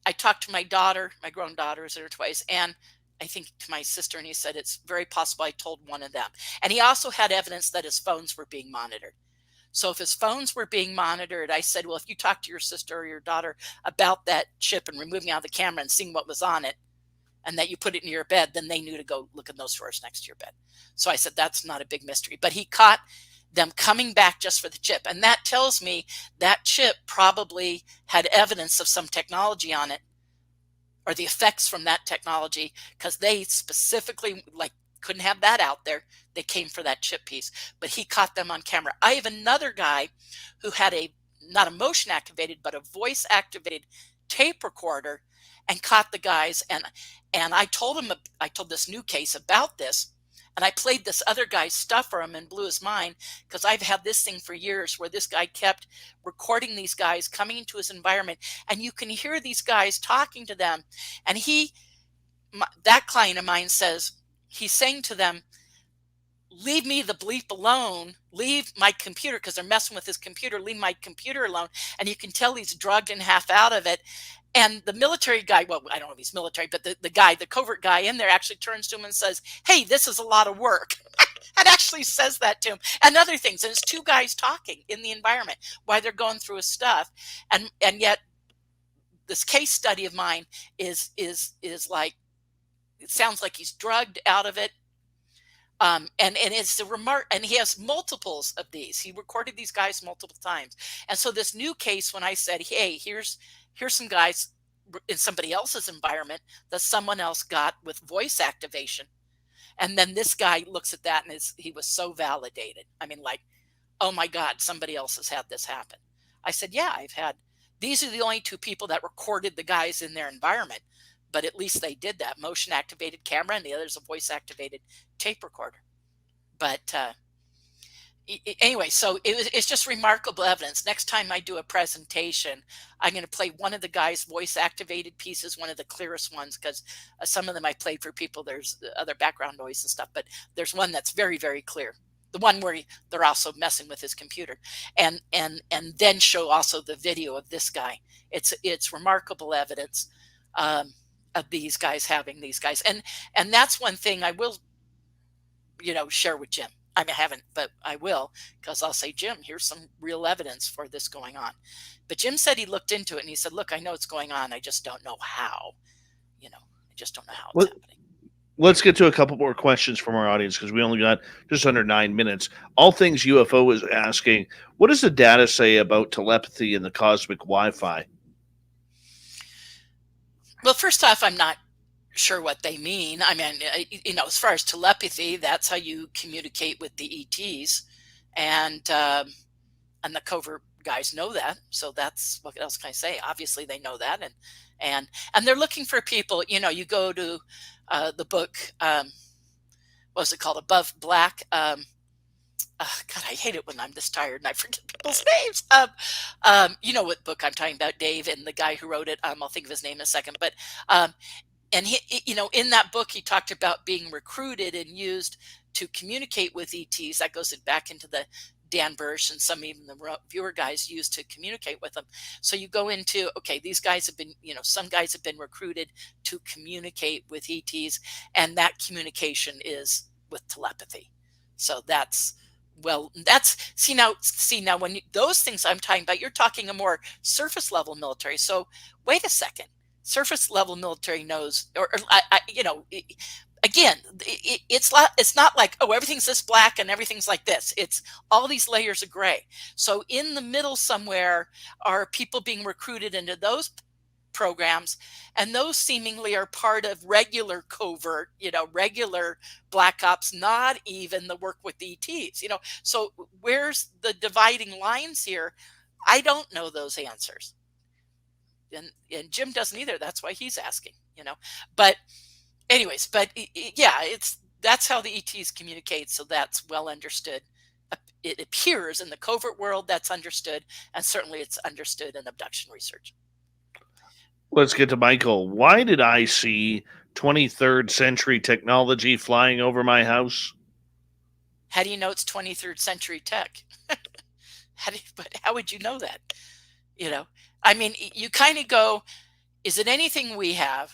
I talked to my daughter, my grown daughter is there twice, and I think to my sister, and he said, it's very possible I told one of them. And he also had evidence that his phones were being monitored. So if his phones were being monitored, I said, well, if you talk to your sister or your daughter about that chip and removing out the camera and seeing what was on it, and that you put it in your bed, then they knew to go look in those drawers next to your bed. So I said, that's not a big mystery. But he caught them coming back just for the chip. And that tells me that chip probably had evidence of some technology on it, or the effects from that technology, because they specifically couldn't have that out there. They came for that chip piece, but he caught them on camera. I have another guy who had not a motion activated, but a voice activated tape recorder, and caught the guys. And I told this new case about this, and I played this other guy's stuff for him and blew his mind, because I've had this thing for years where this guy kept recording these guys coming into his environment, and you can hear these guys talking to them. And that client of mine says, he's saying to them, leave me the bleep alone, leave my computer, because they're messing with his computer, leave my computer alone. And you can tell he's drugged and half out of it. And the military guy, well, I don't know if he's military, but the covert guy in there actually turns to him and says, hey, this is a lot of work. And actually says that to him. And other things. And it's two guys talking in the environment while they're going through his stuff. And yet this case study of mine is like, it sounds like he's drugged out of it. And it's the remark, and he has multiples of these. He recorded these guys multiple times. And so this new case, when I said, hey, here's some guys in somebody else's environment that someone else got with voice activation. And then this guy looks at that and he was so validated. I mean, like, oh my God, somebody else has had this happen. I said, yeah, these are the only two people that recorded the guys in their environment. But at least they did that. Motion activated camera, and the other's a voice activated tape recorder. But anyway, so it's just remarkable evidence. Next time I do a presentation, I'm going to play one of the guy's voice activated pieces, one of the clearest ones, because some of them I played for people. There's other background noise and stuff, but there's one that's very, very clear. The one where they're also messing with his computer, and then show also the video of this guy. It's remarkable evidence of these guys having these guys, and that's one thing I will, share with Jim. I mean, I haven't, but I will, because I'll say, Jim, here's some real evidence for this going on. But Jim said he looked into it and he said, look, I know it's going on. I just don't know how. I just don't know how it's happening. Let's get to a couple more questions from our audience, because we only got just under 9 minutes. All Things UFO is asking, what does the data say about telepathy and the cosmic Wi-Fi? Well, first off, I'm not sure what they mean. I mean, as far as telepathy, that's how you communicate with the ETs, and the covert guys know that. So that's, what else can I say? Obviously, they know that, and they're looking for people. You go to the book, what was it called? Above Black. God, I hate it when I'm this tired and I forget people's names. You know what book I'm talking about, Dave, and the guy who wrote it. I'll think of his name in a second, but. And he, in that book, he talked about being recruited and used to communicate with ETs. That goes back into the Dan Bursch and some even the viewer guys used to communicate with them. So you go into, okay, these guys have been, some guys have been recruited to communicate with ETs, and that communication is with telepathy. So see now when those things I'm talking about, you're talking a more surface level military. So wait a second. Surface level military knows, again, it's not like, oh, everything's this black and everything's like this. It's all these layers of gray. So in the middle somewhere are people being recruited into those programs, and those seemingly are part of regular covert, regular black ops, not even the work with ETs. So where's the dividing lines here? I don't know those answers. And Jim doesn't either. That's why he's asking, But anyways, that's how the ETs communicate. So that's well understood. It appears in the covert world that's understood, and certainly it's understood in abduction research. Let's get to Michael. Why did I see 23rd century technology flying over my house? How do you know it's 23rd century tech? How would you know that? I mean, you kind of go, is it anything we have,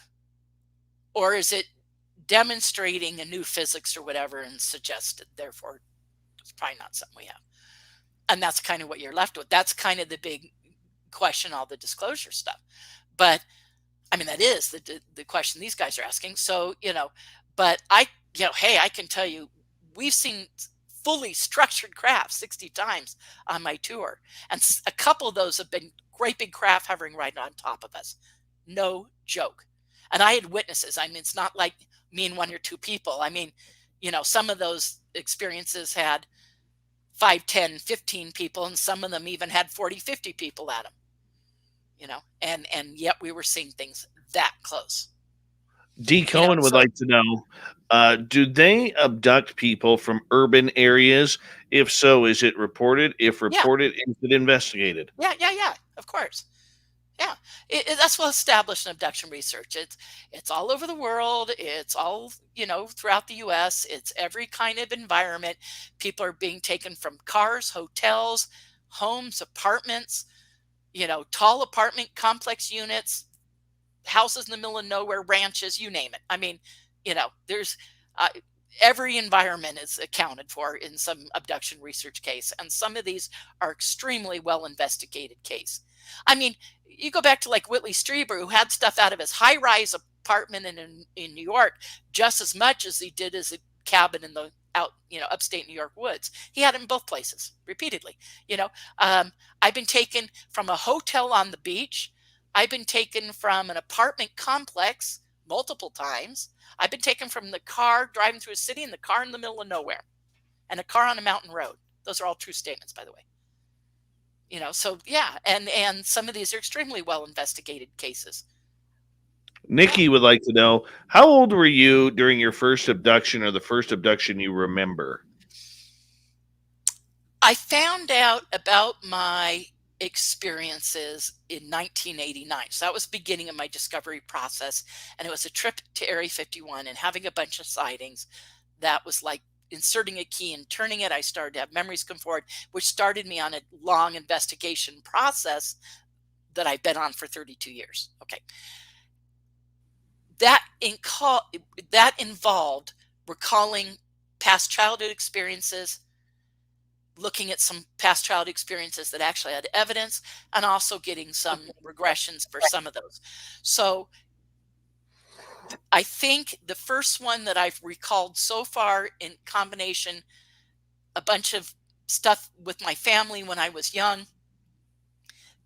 or is it demonstrating a new physics or whatever and suggested, therefore it's probably not something we have? And that's kind of what you're left with. That's kind of the big question, all the disclosure stuff. But I mean, that is the question these guys are asking. So, but hey, I can tell you, we've seen fully structured craft 60 times on my tour. And a couple of those have been great big craft hovering right on top of us. No joke. And I had witnesses. I mean, it's not like me and one or two people. I mean, some of those experiences had 5, 10, 15 people, and some of them even had 40, 50 people at them. And yet we were seeing things that close. D. Cohen would like to know, do they abduct people from urban areas? If so, is it reported? If reported, is it investigated? Yeah, of course. Yeah, that's well established in abduction research. It's all over the world. It's all, throughout the U.S. It's every kind of environment. People are being taken from cars, hotels, homes, apartments, tall apartment complex units, houses in the middle of nowhere, ranches, you name it. I mean, there's every environment is accounted for in some abduction research case. And some of these are extremely well investigated case. I mean, you go back to like Whitley Strieber, who had stuff out of his high-rise apartment in New York just as much as he did as a cabin in the upstate New York woods. He had it in both places repeatedly. I've been taken from a hotel on the beach. I've been taken from an apartment complex multiple times. I've been taken from the car driving through a city in the car in the middle of nowhere, and a car on a mountain road. Those are all true statements, by the way. So yeah, and some of these are extremely well investigated cases. Nikki would like to know, how old were you during your first abduction, or the first abduction you remember? I found out about my experiences in 1989. So that was the beginning of my discovery process. And it was a trip to Area 51 and having a bunch of sightings. That was like inserting a key and turning it. I started to have memories come forward, which started me on a long investigation process that I've been on for 32 years. Okay. That involved recalling past childhood experiences, looking at some past childhood experiences that actually had evidence, and also getting some regressions for some of those. So I think the first one that I've recalled so far, in combination, a bunch of stuff with my family when I was young,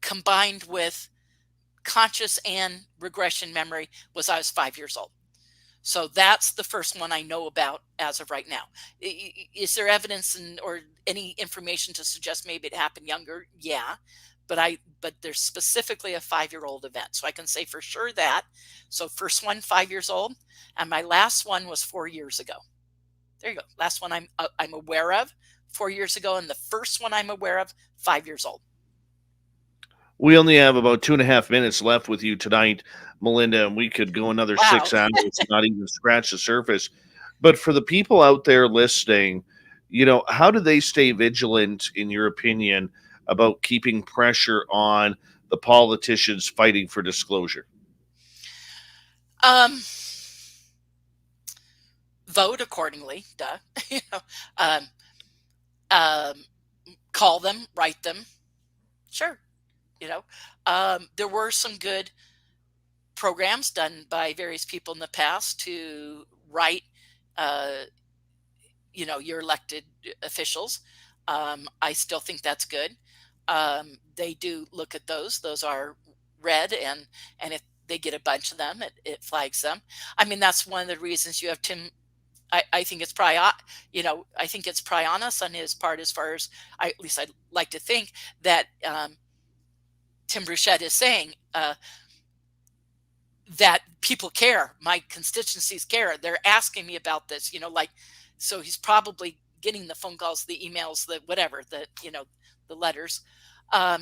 combined with conscious and regression memory, was I was 5 years old. So that's the first one I know about as of right now. Is there evidence or any information to suggest maybe it happened younger? Yeah, but there's specifically a 5-year-old event, so I can say for sure that. So first one, 5 years old, and my last one was 4 years ago. There you go. Last one I'm aware of 4 years ago, and the first one I'm aware of 5 years old. We only have about 2.5 minutes left with you tonight, Melinda, and we could go another 6 hours and not even scratch the surface. But for the people out there listening, how do they stay vigilant, in your opinion, about keeping pressure on the politicians fighting for disclosure? Vote accordingly, duh. Call them, write them. Sure. There were some good programs done by various people in the past to write, your elected officials. I still think that's good. They do look at those. Those are read, and if they get a bunch of them, it flags them. I mean, that's one of the reasons you have Tim. I think it's probably, I think it's probably on us on his part, as far as at least I'd like to think that Tim Bruchette is saying that people care. My constituencies care. They're asking me about this, so he's probably getting the phone calls, the emails, the whatever, the letters. So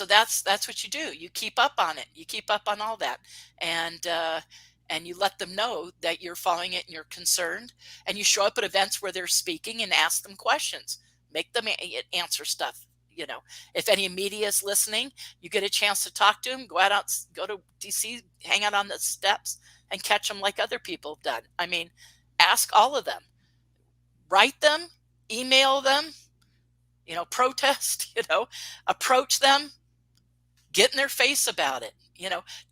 that's what you do. You keep up on it. You keep up on all that. And you let them know that you're following it and you're concerned, and you show up at events where they're speaking and ask them questions. Make them answer stuff. If any media is listening, you get a chance to talk to them. Go to DC, hang out on the steps, and catch them like other people have done. I mean, ask all of them. Write them, email them. Protest. Approach them. Get in their face about it.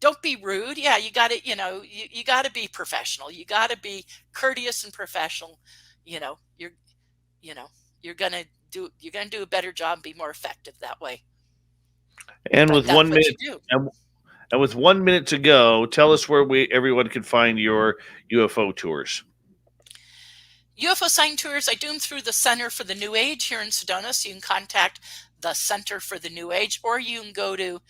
Don't be rude. Yeah, you got to. You got to be professional. You got to be courteous and professional. You're gonna do a better job and be more effective that way. And with 1 minute, and with 1 minute to go, tell us where everyone can find your UFO tours. UFO Sighting Tours, I do them through the Center for the New Age here in Sedona, so you can contact the Center for the New Age, or you can go to,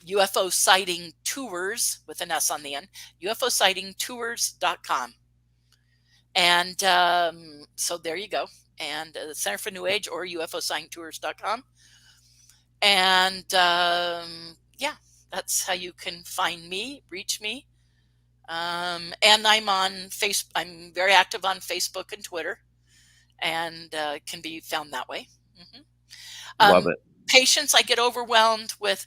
UFO Sighting Tours with an S on the end, UFOsightingtours.com. And so there you go. And the Center for New Age or UFOsightingtours.com. And that's how you can find me, reach me. And I'm on Facebook. I'm very active on Facebook and Twitter, and can be found that way. Mm-hmm. Love it. Patience, I get overwhelmed with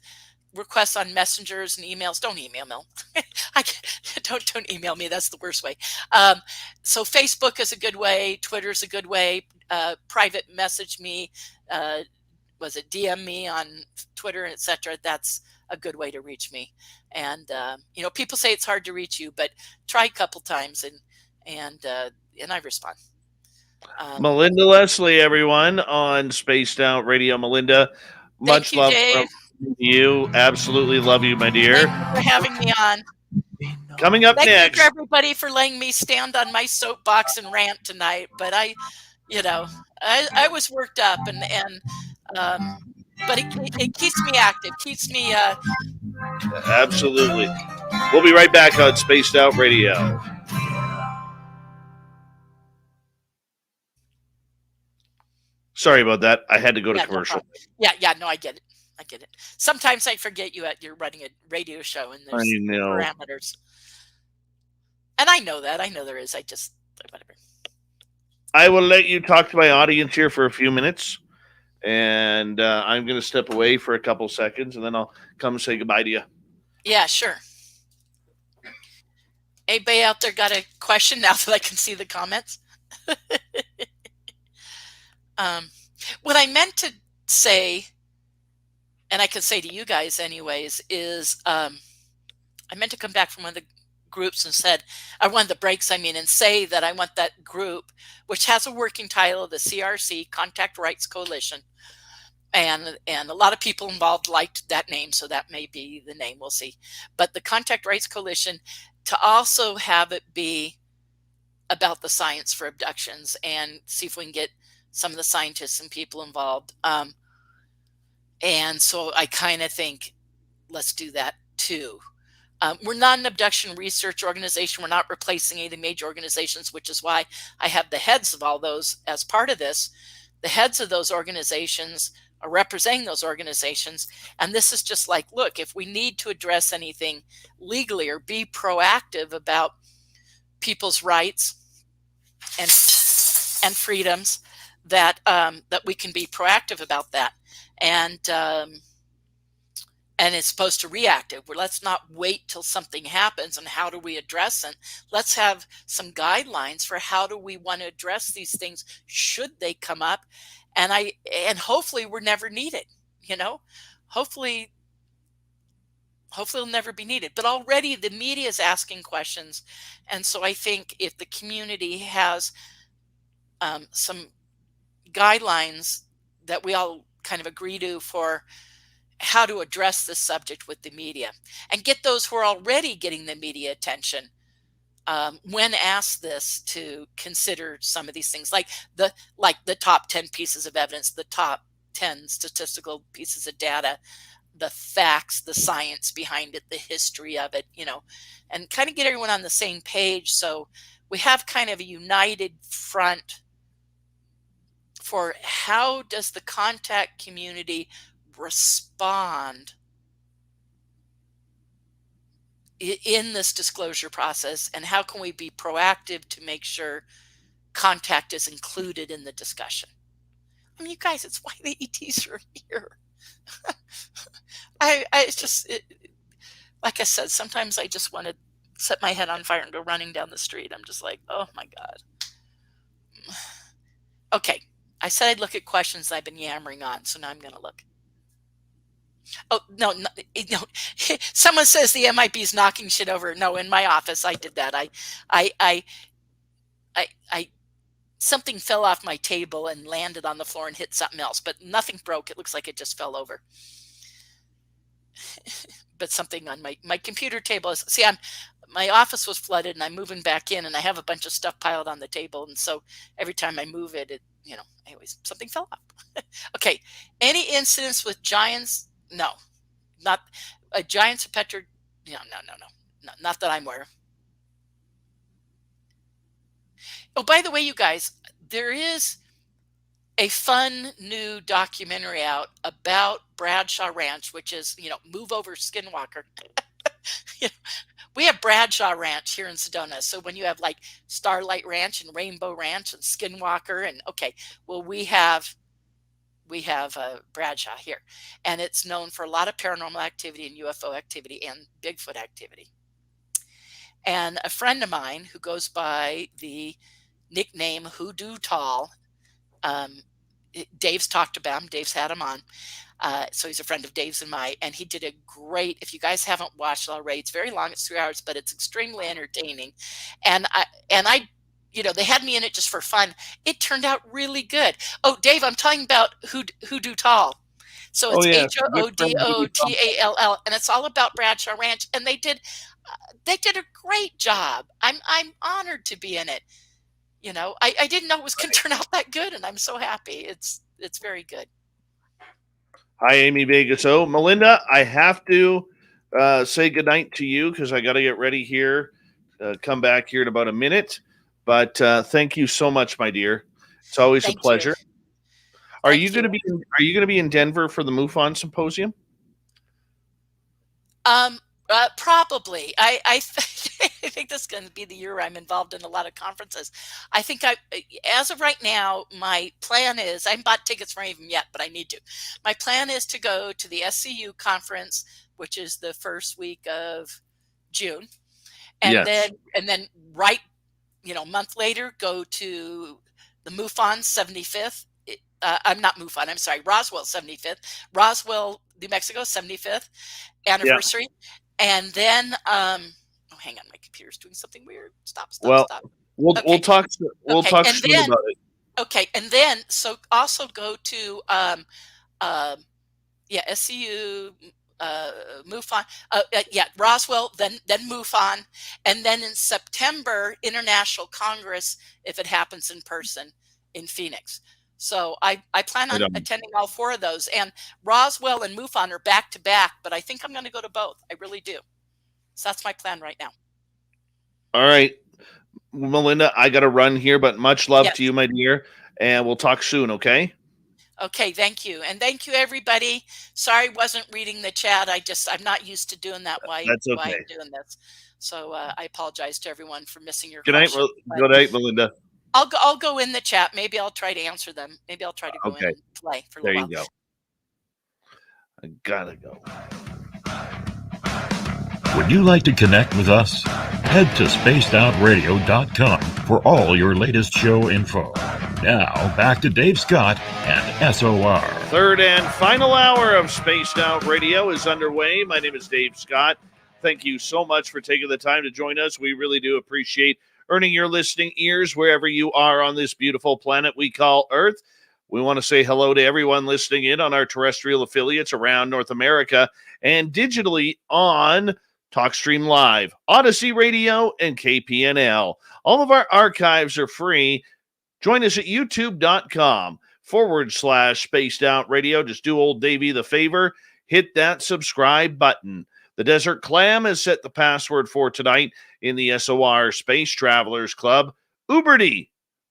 requests on messengers and emails. Don't email me. Don't email me. That's the worst way. So Facebook is a good way. Twitter is a good way. Private message me. DM me on Twitter, etc. That's a good way to reach me. And people say it's hard to reach you, but try a couple times and I respond. Melinda Leslie, everyone, on Spaced Out Radio. Melinda, much love from you. Absolutely love you, my dear. Thank you for having me on. Coming up next. Thank you for everybody for letting me stand on my soapbox and rant tonight. But I was worked up but it keeps me active, keeps me. Absolutely. We'll be right back on Spaced Out Radio. Sorry about that. I had to go to Yeah, no commercial. problem. Yeah, no, I get it. I get it. Sometimes I forget you're running a radio show and I there's know. parameters. And I know that. I know there is. I just whatever. I will let you talk to my audience here for a few minutes, and I'm going to step away for a couple seconds, and then I'll come say goodbye to you. Yeah, sure. Anybody out there got a question now that I can see the comments? What I meant to say, and I can say to you guys anyways, is I meant to come back from one of the groups and said, I wanted the breaks, and say that I want that group, which has a working title, the CRC, Contact Rights Coalition. And a lot of people involved liked that name, so that may be the name, we'll see. But the Contact Rights Coalition, to also have it be about the science for abductions and see if we can get some of the scientists and people involved. And so I kind of think, let's do that too. We're not an abduction research organization. We're not replacing any of the major organizations, which is why I have the heads of all those as part of this. The heads of those organizations are representing those organizations. And this is just like, look, if we need to address anything legally or be proactive about people's rights and freedoms, that we can be proactive about that. And it's supposed to reactive. Well, let's not wait till something happens and how do we address it. Let's have some guidelines for how do we want to address these things should they come up. And hopefully we're never needed, hopefully it'll never be needed. But already the media is asking questions. And so I think if the community has some guidelines that we all kind of agree to for how to address this subject with the media, and get those who are already getting the media attention when asked this to consider some of these things, like the top 10 pieces of evidence, the top 10 statistical pieces of data, the facts, the science behind it, the history of it, and kind of get everyone on the same page. So we have kind of a united front for how does the contact community respond in this disclosure process, and how can we be proactive to make sure contact is included in the discussion. You guys, it's why the ETs are here. It's just, like I said, sometimes I just want to set my head on fire and go running down the street. I'm just like, oh my God. Okay, I said I'd look at questions I've been yammering on, so now I'm going to look. Oh, no. Someone says the MIB is knocking shit over. No, in my office, I did that. I something fell off my table and landed on the floor and hit something else, but nothing broke. It looks like it just fell over. But something on my computer table is, my office was flooded and I'm moving back in and I have a bunch of stuff piled on the table. And so every time I move it, anyways, something fell off. Okay. Any incidents with giants? No, not a giants or petro. No, not that I'm aware of. Oh, by the way, you guys, there is a fun new documentary out about Bradshaw Ranch, which is, move over Skinwalker. We have Bradshaw Ranch here in Sedona. So when you have like Starlight Ranch and Rainbow Ranch and Skinwalker, and we have Bradshaw here, and it's known for a lot of paranormal activity and UFO activity and Bigfoot activity. And a friend of mine who goes by the nickname Hoodoo Tall, Dave's talked about him. Dave's had him on. So he's a friend of Dave's and mine, and he did a great, if you guys haven't watched it already, it's very long, it's 3 hours, but it's extremely entertaining. And I they had me in it just for fun. It turned out really good. Oh, Dave, I'm talking about Hoodoo Tall. So it's HOODOTALL, and it's all about Bradshaw Ranch. And they did a great job. I'm honored to be in it. I didn't know it was going to turn out that good, and I'm so happy. It's very good. Hi, Amy Vegas. Oh, Melinda, I have to say goodnight to you because I got to get ready here. Come back here in about a minute. But thank you so much, my dear. It's always a pleasure. Are Thank you going to you. be in Denver for the MUFON symposium? Probably. I I think this is going to be the year I'm involved in a lot of conferences. I think as of right now, my plan is I haven't bought tickets for any of them yet, but I need to. My plan is to go to the SCU conference, which is the first week of June, and Yes. then right, a month later, go to the MUFON 75th. I'm not MUFON. I'm sorry, Roswell 75th, Roswell, New Mexico 75th Yeah. anniversary. And then, oh, hang on, my computer's doing something weird. Stop. Well, we'll Okay. talk And soon then, about it. okay, and then so also go to SCU, MUFON, Roswell, then MUFON, and then in September, International Congress, if it happens in person in Phoenix. So I plan on attending all four of those. And Roswell and MUFON are back to back, but I think I'm going to go to both. I really do. So that's my plan right now. All right, Melinda, I got to run here, but much love Yes. to you, my dear, and we'll talk soon, okay? Okay, thank you. And thank you, everybody. Sorry I wasn't reading the chat. I'm not used to doing that while That's okay. I'm doing this. So I apologize to everyone for missing your Good night, question. good night, Melinda. I'll go in the chat. Maybe I'll try to answer them. Maybe I'll try to go in and play for a little while. There you go. I gotta go. Would you like to connect with us? Head to spacedoutradio.com for all your latest show info. Now, back to Dave Scott and SOR. Third and final hour of Spaced Out Radio is underway. My name is Dave Scott. Thank you so much for taking the time to join us. We really do appreciate earning your listening ears wherever you are on this beautiful planet we call Earth. We want to say hello to everyone listening in on our terrestrial affiliates around North America and digitally on TalkStream Live, Odyssey Radio, and KPNL. All of our archives are free. Join us at youtube.com/Spaced Out Radio. Just do old Davey the favor. Hit that subscribe button. The Desert Clam has set the password for tonight in the SOR Space Travelers Club. Uberty.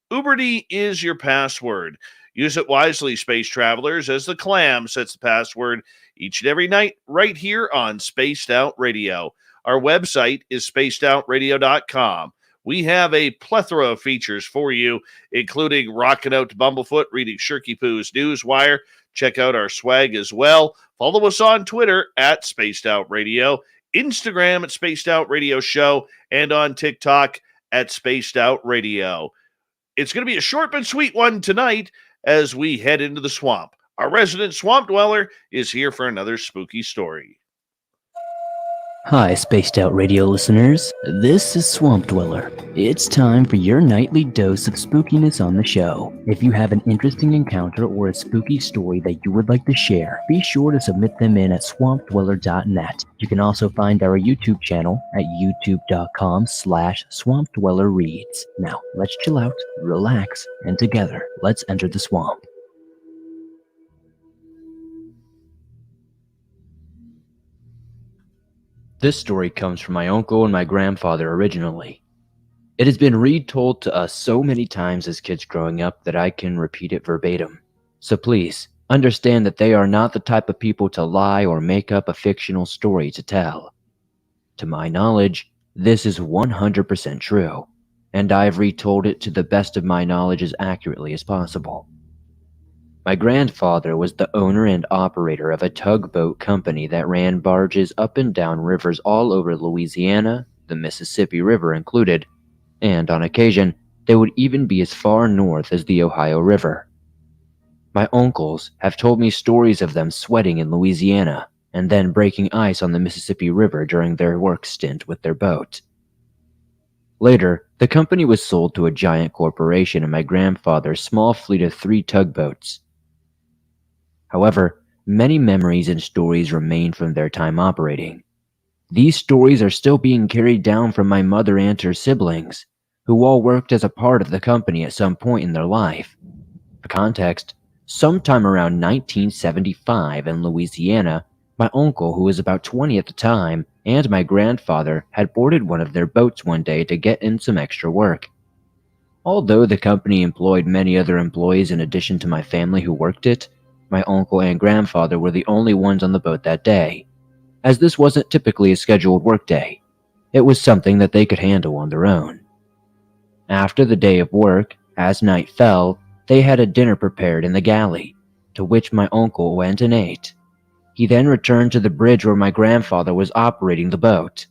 Uberty is your password. Use it wisely, Space Travelers, as the Clam sets the password each and every night right here on Spaced Out Radio. Our website is spacedoutradio.com. We have a plethora of features for you, including rocking out to Bumblefoot, reading Sherpy Poo's Newswire. Check out our swag as well. Follow us on Twitter at Spaced Out Radio, Instagram at Spaced Out Radio Show, and on TikTok at Spaced Out Radio. It's going to be a short but sweet one tonight as we head into the swamp. Our resident swamp dweller is here for another spooky story. Hi, Spaced Out Radio listeners. This is Swamp Dweller. It's time for your nightly dose of spookiness on the show. If you have an interesting encounter or a spooky story that you would like to share, be sure to submit them in at swampdweller.net. You can also find our YouTube channel at youtube.com/swampdwellerreads. Now, let's chill out, relax, and together, let's enter the swamp. This story comes from my uncle and my grandfather originally. It has been retold to us so many times as kids growing up that I can repeat it verbatim. So please, understand that they are not the type of people to lie or make up a fictional story to tell. To my knowledge, this is 100% true, and I've retold it to the best of my knowledge as accurately as possible. My grandfather was the owner and operator of a tugboat company that ran barges up and down rivers all over Louisiana, the Mississippi River included, and on occasion, they would even be as far north as the Ohio River. My uncles have told me stories of them sweating in Louisiana and then breaking ice on the Mississippi River during their work stint with their boat. Later, the company was sold to a giant corporation and my grandfather's small fleet of 3 tugboats. However, many memories and stories remain from their time operating. These stories are still being carried down from my mother and her siblings, who all worked as a part of the company at some point in their life. For context, sometime around 1975 in Louisiana, my uncle, who was about 20 at the time, and my grandfather had boarded one of their boats one day to get in some extra work. Although the company employed many other employees in addition to my family who worked it, my uncle and grandfather were the only ones on the boat that day, as this wasn't typically a scheduled workday. It was something that they could handle on their own. After the day of work, as night fell, they had a dinner prepared in the galley, to which my uncle went and ate. He then returned to the bridge where my grandfather was operating the boat.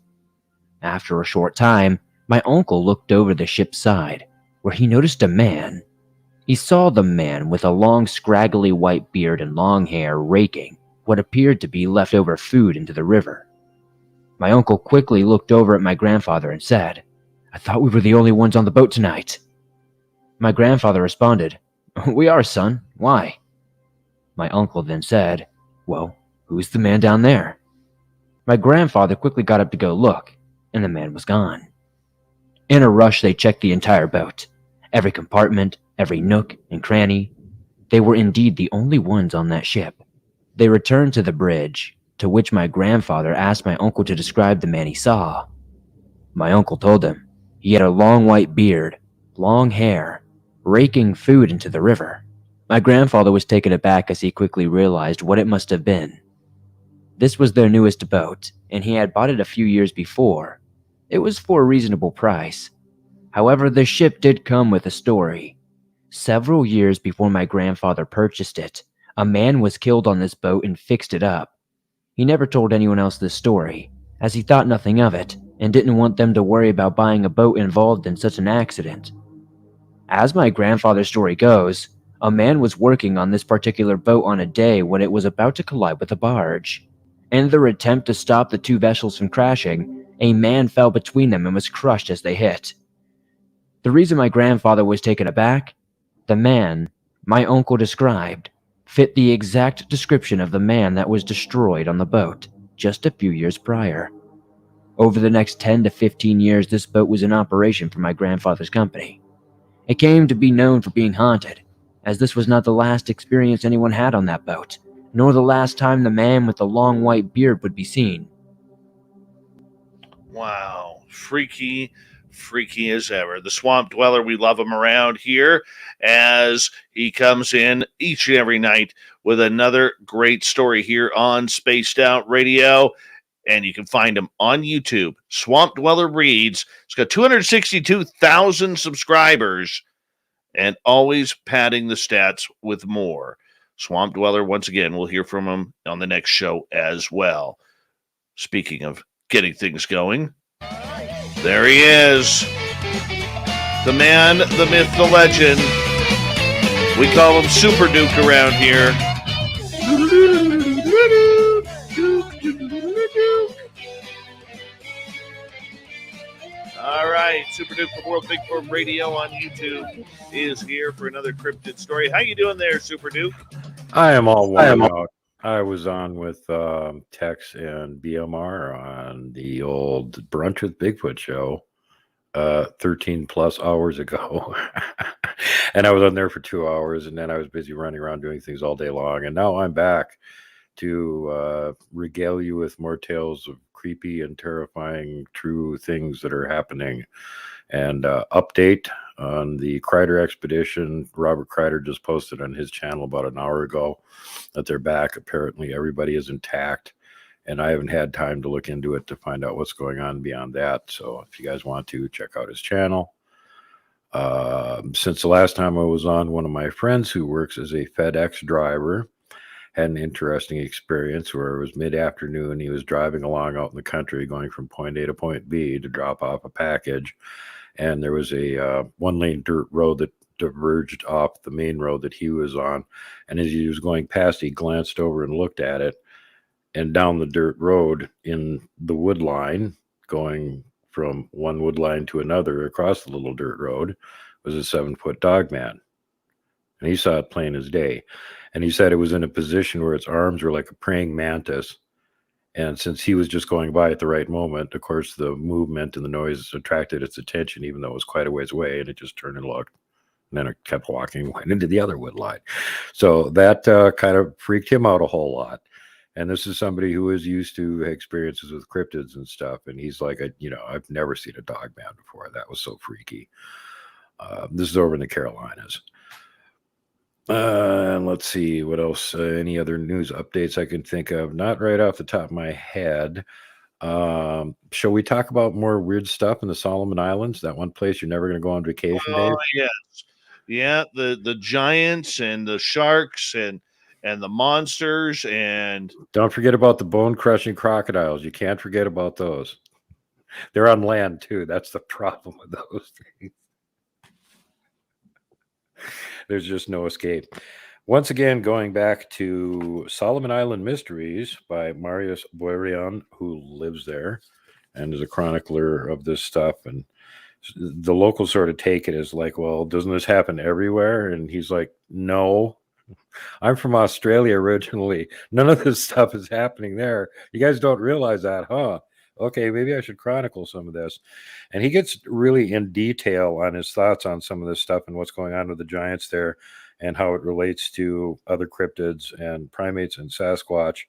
After a short time, my uncle looked over the ship's side, where he noticed a man. He saw the man with a long, scraggly white beard and long hair raking what appeared to be leftover food into the river. My uncle quickly looked over at my grandfather and said, "I thought we were the only ones on the boat tonight." My grandfather responded, "We are, son. Why?" My uncle then said, "Well, who's the man down there?" My grandfather quickly got up to go look, and the man was gone. In a rush, they checked the entire boat, every compartment, every nook and cranny. They were indeed the only ones on that ship. They returned to the bridge, to which my grandfather asked my uncle to describe the man he saw. My uncle told him he had a long white beard, long hair, raking food into the river. My grandfather was taken aback as he quickly realized what it must have been. This was their newest boat, and he had bought it a few years before. It was for a reasonable price. However, the ship did come with a story. Several years before my grandfather purchased it, a man was killed on this boat and fixed it up. He never told anyone else this story, as he thought nothing of it and didn't want them to worry about buying a boat involved in such an accident. As my grandfather's story goes, a man was working on this particular boat on a day when it was about to collide with a barge. In their attempt to stop the two vessels from crashing, a man fell between them and was crushed as they hit. The reason my grandfather was taken aback? The man my uncle described fit the exact description of the man that was destroyed on the boat just a few years prior. Over the next 10 to 15 years, this boat was in operation for my grandfather's company. It came to be known for being haunted, as this was not the last experience anyone had on that boat, nor the last time the man with the long white beard would be seen. Wow. Freaky as ever. The Swamp Dweller, we love him around here as he comes in each and every night with another great story here on Spaced Out Radio. And you can find him on YouTube. Swamp Dweller Reads. He's got 262,000 subscribers and always padding the stats with more. Swamp Dweller, once again, we'll hear from him on the next show as well. Speaking of getting things going, there he is. The man, the myth, the legend. We call him Super Duke around here. All right, Super Duke from World Bigfoot Radio on YouTube is here for another cryptid story. How you doing there, Super Duke? I am all worn out. I was on with Tex and BMR on the old Brunch with Bigfoot show 13 plus hours ago. And I was on there for 2 hours, and then I was busy running around doing things all day long. And now I'm back to regale you with more tales of creepy and terrifying true things that are happening. And update on the Kreider expedition. Robert Kreider just posted on his channel about an hour ago that they're back. Apparently everybody is intact, and I haven't had time to look into it to find out what's going on beyond that. So if you guys want to, check out his channel. Since the last time I was on, one of my friends who works as a FedEx driver had an interesting experience where it was mid-afternoon. He was driving along out in the country going from point A to point B to drop off a package, and there was a one-lane dirt road that diverged off the main road that he was on. And as he was going past, he glanced over and looked at it, and down the dirt road in the wood line, going from one wood line to another across the little dirt road, was a 7-foot dog man. And he saw it plain as day. And he said it was in a position where its arms were like a praying mantis. And since he was just going by at the right moment, of course, the movement and the noise attracted its attention, even though it was quite a ways away, and it just turned and looked. And then it kept walking, went into the other wood line. So that kind of freaked him out a whole lot. And this is somebody who is used to experiences with cryptids and stuff. And he's like, I've never seen a dog man before. That was so freaky. This is over in the Carolinas. And let's see what else. Any other news updates I can think of? Not right off the top of my head. Shall we talk about more weird stuff in the Solomon Islands? That one place you're never going to go on vacation, Dave? Oh yes, yeah. The giants and the sharks and the monsters and Don't forget about the bone-crushing crocodiles. You can't forget about those. They're on land too. That's the problem with those things. There's just no escape. Once again, going back to Solomon Island Mysteries by Marius Boerian, who lives there and is a chronicler of this stuff. And the locals sort of take it as like, well, doesn't this happen everywhere? And he's like, no. I'm from Australia originally. None of this stuff is happening there. You guys don't realize that, huh? Okay, maybe I should chronicle some of this. And he gets really in detail on his thoughts on some of this stuff and what's going on with the giants there and how it relates to other cryptids and primates and Sasquatch.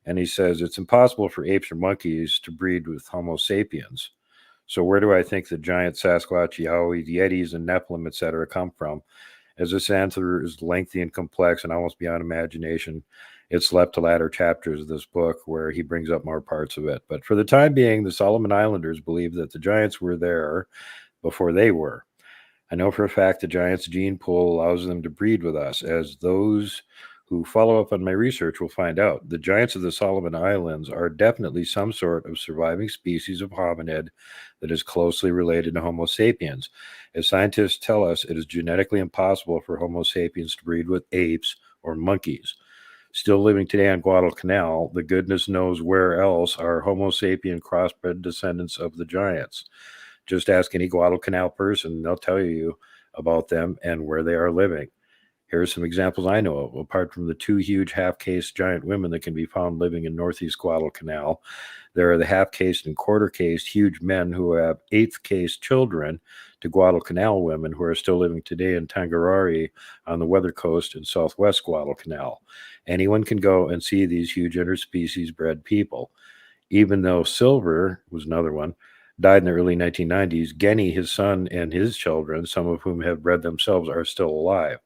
And he says it's impossible for apes or monkeys to breed with Homo sapiens. So where do I think the giant Sasquatch, Yowie, Yetis, and Nephilim, etc., come from? As this answer is lengthy and complex and almost beyond imagination, it's left to latter chapters of this book where he brings up more parts of it. But for the time being, the Solomon Islanders believe that the giants were there before they were. I know for a fact the giants' gene pool allows them to breed with us, as those who follow up on my research will find out. The giants of the Solomon Islands are definitely some sort of surviving species of hominid that is closely related to Homo sapiens. As scientists tell us, it is genetically impossible for Homo sapiens to breed with apes or monkeys. Still living today on Guadalcanal, the goodness knows where else are Homo sapien crossbred descendants of the giants. Just ask any Guadalcanal person, they'll tell you about them and where they are living. Here are some examples I know of. Apart from the two huge half-cased giant women that can be found living in northeast Guadalcanal, there are the half-cased and quarter-cased huge men who have eighth-cased children to Guadalcanal women who are still living today in Tangarari on the weather coast in southwest Guadalcanal. Anyone can go and see these huge interspecies bred people. Even though Silver was another one, died in the early 1990s, Genny, his son, and his children, some of whom have bred themselves, are still alive.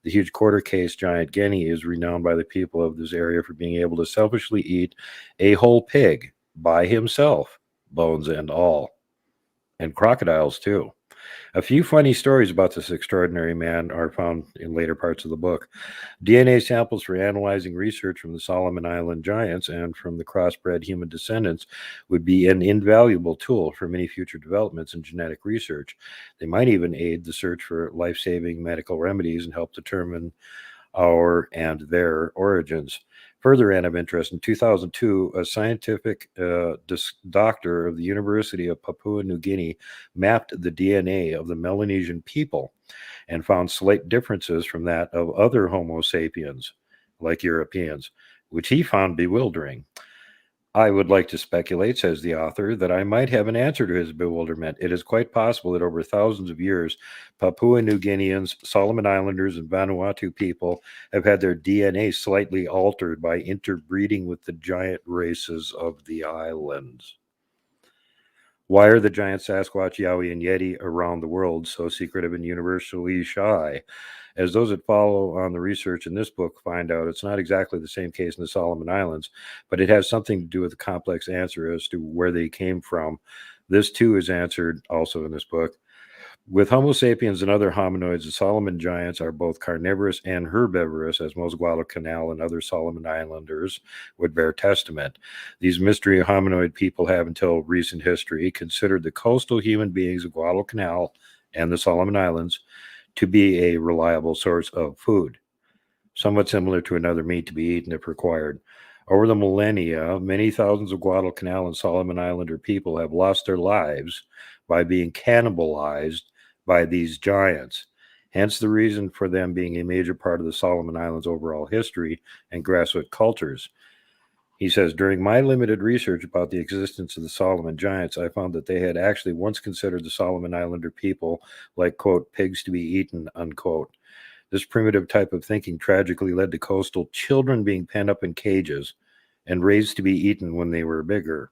The huge quarter-case giant Genny is renowned by the people of this area for being able to selfishly eat a whole pig by himself, bones and all. And crocodiles, too. A few funny stories about this extraordinary man are found in later parts of the book. DNA samples for analyzing research from the Solomon Island giants and from the crossbred human descendants would be an invaluable tool for many future developments in genetic research. They might even aid the search for life-saving medical remedies and help determine our and their origins. Further and of interest, in 2002, a scientific doctor of the University of Papua New Guinea mapped the DNA of the Melanesian people and found slight differences from that of other Homo sapiens, like Europeans, which he found bewildering. I would like to speculate, says the author, that I might have an answer to his bewilderment. It is quite possible that over thousands of years, Papua New Guineans, Solomon Islanders, and Vanuatu people have had their DNA slightly altered by interbreeding with the giant races of the islands. Why are the giant Sasquatch, Yowie, and Yeti around the world so secretive and universally shy? As those that follow on the research in this book find out, it's not exactly the same case in the Solomon Islands, but it has something to do with the complex answer as to where they came from. This, too, is answered also in this book. With Homo sapiens and other hominoids, the Solomon giants are both carnivorous and herbivorous, as most Guadalcanal and other Solomon Islanders would bear testament. These mystery hominoid people have, until recent history, considered the coastal human beings of Guadalcanal and the Solomon Islands to be a reliable source of food, somewhat similar to another meat to be eaten if required. Over the millennia, many thousands of Guadalcanal and Solomon Islander people have lost their lives by being cannibalized by these giants. Hence the reason for them being a major part of the Solomon Islands' overall history and grassroots cultures. He says, during my limited research about the existence of the Solomon giants, I found that they had actually once considered the Solomon Islander people like, quote, pigs to be eaten, unquote. This primitive type of thinking tragically led to coastal children being penned up in cages and raised to be eaten when they were bigger.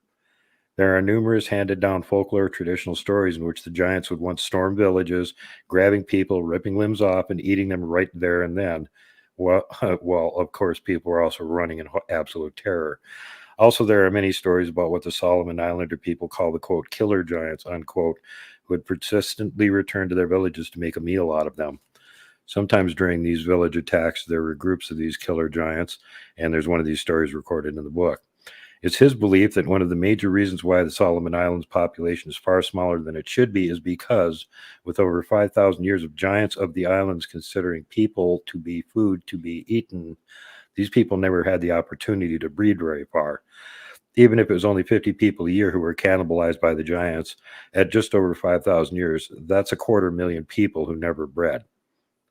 There are numerous handed down folklore traditional stories in which the giants would once storm villages, grabbing people, ripping limbs off, and eating them right there and then. Well, well, of course, people were also running in absolute terror. Also, there are many stories about what the Solomon Islander people call the quote killer giants, unquote, who would persistently return to their villages to make a meal out of them. Sometimes during these village attacks, there were groups of these killer giants, and there's one of these stories recorded in the book. It's his belief that one of the major reasons why the Solomon Islands population is far smaller than it should be is because, with over 5,000 years of giants of the islands considering people to be food to be eaten, these people never had the opportunity to breed very far. Even if it was only 50 people a year who were cannibalized by the giants, at just over 5,000 years, that's 250,000 people who never bred.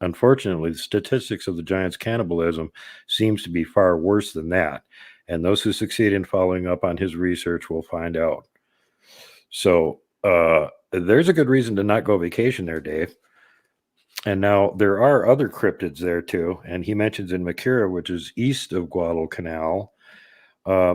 Unfortunately, the statistics of the giants' cannibalism seems to be far worse than that, and those who succeed in following up on his research will find out. So there's a good reason to not go vacation there, Dave. And now there are other cryptids there too, and he mentions in Makura, which is east of Guadalcanal,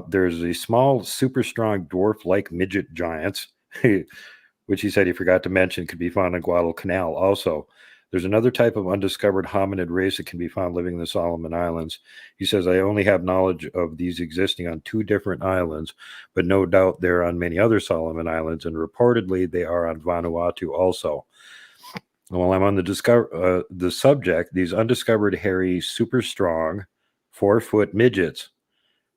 there's a small, super strong dwarf-like midget giants, which he said he forgot to mention could be found in Guadalcanal also. There's another type of undiscovered hominid race that can be found living in the Solomon Islands. He says, I only have knowledge of these existing on 2 different islands, but no doubt they're on many other Solomon Islands, and reportedly they are on Vanuatu also. And while I'm on the subject, these undiscovered hairy, super strong, 4-foot midgets.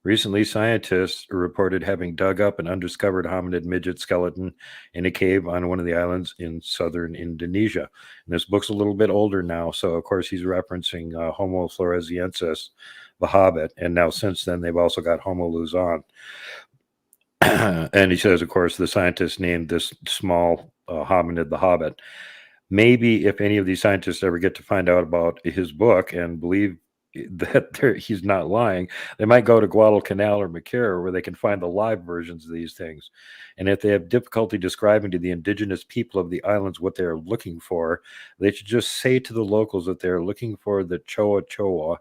Recently, scientists reported having dug up an undiscovered hominid midget skeleton in a cave on one of the islands in southern Indonesia. And this book's a little bit older now, so of course he's referencing Homo floresiensis, the Hobbit, and now since then they've also got Homo luzon. And he says, of course, the scientists named this small hominid the Hobbit. Maybe if any of these scientists ever get to find out about his book and believe that he's not lying, they might go to Guadalcanal or Makura where they can find the live versions of these things. And if they have difficulty describing to the indigenous people of the islands what they're looking for, they should just say to the locals that they're looking for the Choa Choa,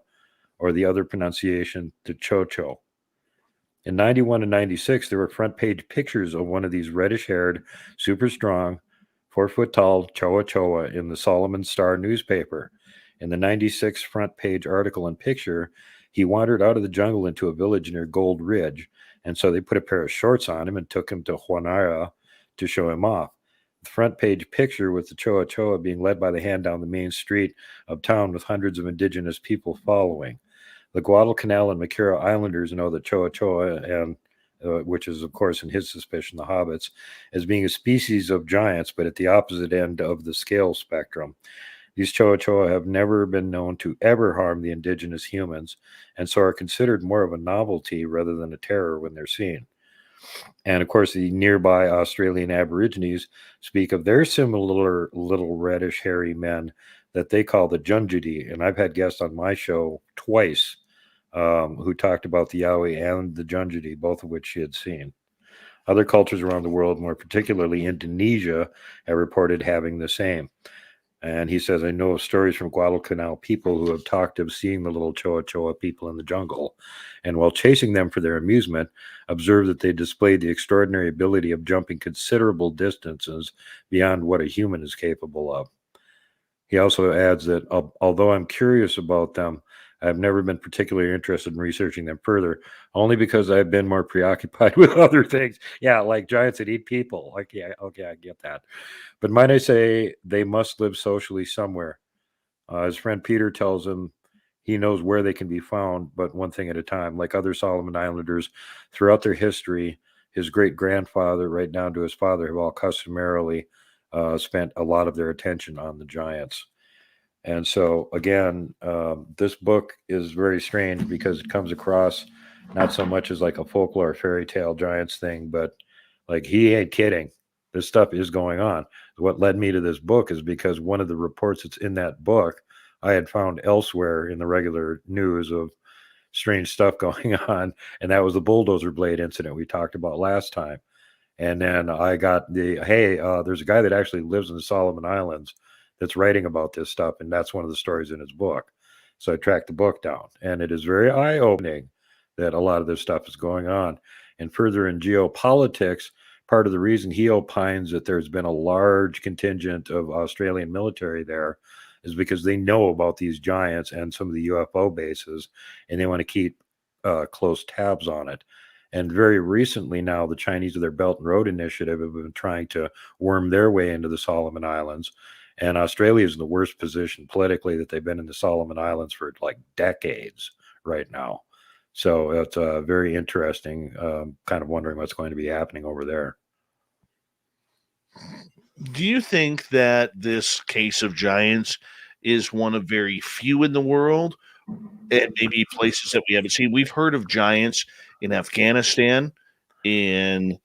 or the other pronunciation, the Chocho. In 91 and 96, there were front page pictures of one of these reddish-haired, super strong, 4-foot tall Choa Choa in the Solomon Star newspaper. In the 96 front page article and picture, he wandered out of the jungle into a village near Gold Ridge, and so they put a pair of shorts on him and took him to Juanara to show him off. The front page picture with the Choa Choa being led by the hand down the main street of town with hundreds of indigenous people following. The Guadalcanal and Makura Islanders know the Choa Choa, and which is, of course, in his suspicion, the hobbits, as being a species of giants, but at the opposite end of the scale spectrum. These Choa Choa have never been known to ever harm the indigenous humans, and so are considered more of a novelty rather than a terror when they're seen. And of course, the nearby Australian Aborigines speak of their similar little reddish hairy men that they call the Junjidi. And I've had guests on my show twice who talked about the Yowie and the Junjidi, both of which she had seen. Other cultures around the world, more particularly Indonesia, have reported having the same. And he says, I know of stories from Guadalcanal people who have talked of seeing the little Choa Choa people in the jungle, and while chasing them for their amusement, observed that they displayed the extraordinary ability of jumping considerable distances beyond what a human is capable of. He also adds that although I'm curious about them, I've never been particularly interested in researching them further, only because I've been more preoccupied with other things. Yeah, like giants that eat people. Like, yeah, okay, I get that. But might I say, they must live socially somewhere. His friend Peter tells him he knows where they can be found, but one thing at a time. Like other Solomon Islanders, throughout their history, his great-grandfather, right down to his father, have all customarily spent a lot of their attention on the giants. And so, again, this book is very strange because it comes across not so much as like a folklore fairy tale giants thing, but like he ain't kidding. This stuff is going on. What led me to this book is because one of the reports that's in that book I had found elsewhere in the regular news of strange stuff going on, and that was the bulldozer blade incident we talked about last time. And then I got there's a guy that actually lives in the Solomon Islands that's writing about this stuff, and that's one of the stories in his book. So I tracked the book down, and it is very eye-opening that a lot of this stuff is going on. And further in geopolitics, part of the reason he opines that there's been a large contingent of Australian military there is because they know about these giants and some of the UFO bases, and they want to keep close tabs on it. And very recently now, the Chinese with their Belt and Road Initiative have been trying to worm their way into the Solomon Islands. And Australia is in the worst position politically that they've been in the Solomon Islands for like decades right now. So it's very interesting, kind of wondering what's going to be happening over there. Do you think that this case of giants is one of very few in the world, and maybe places that we haven't seen? We've heard of giants in Afghanistan, in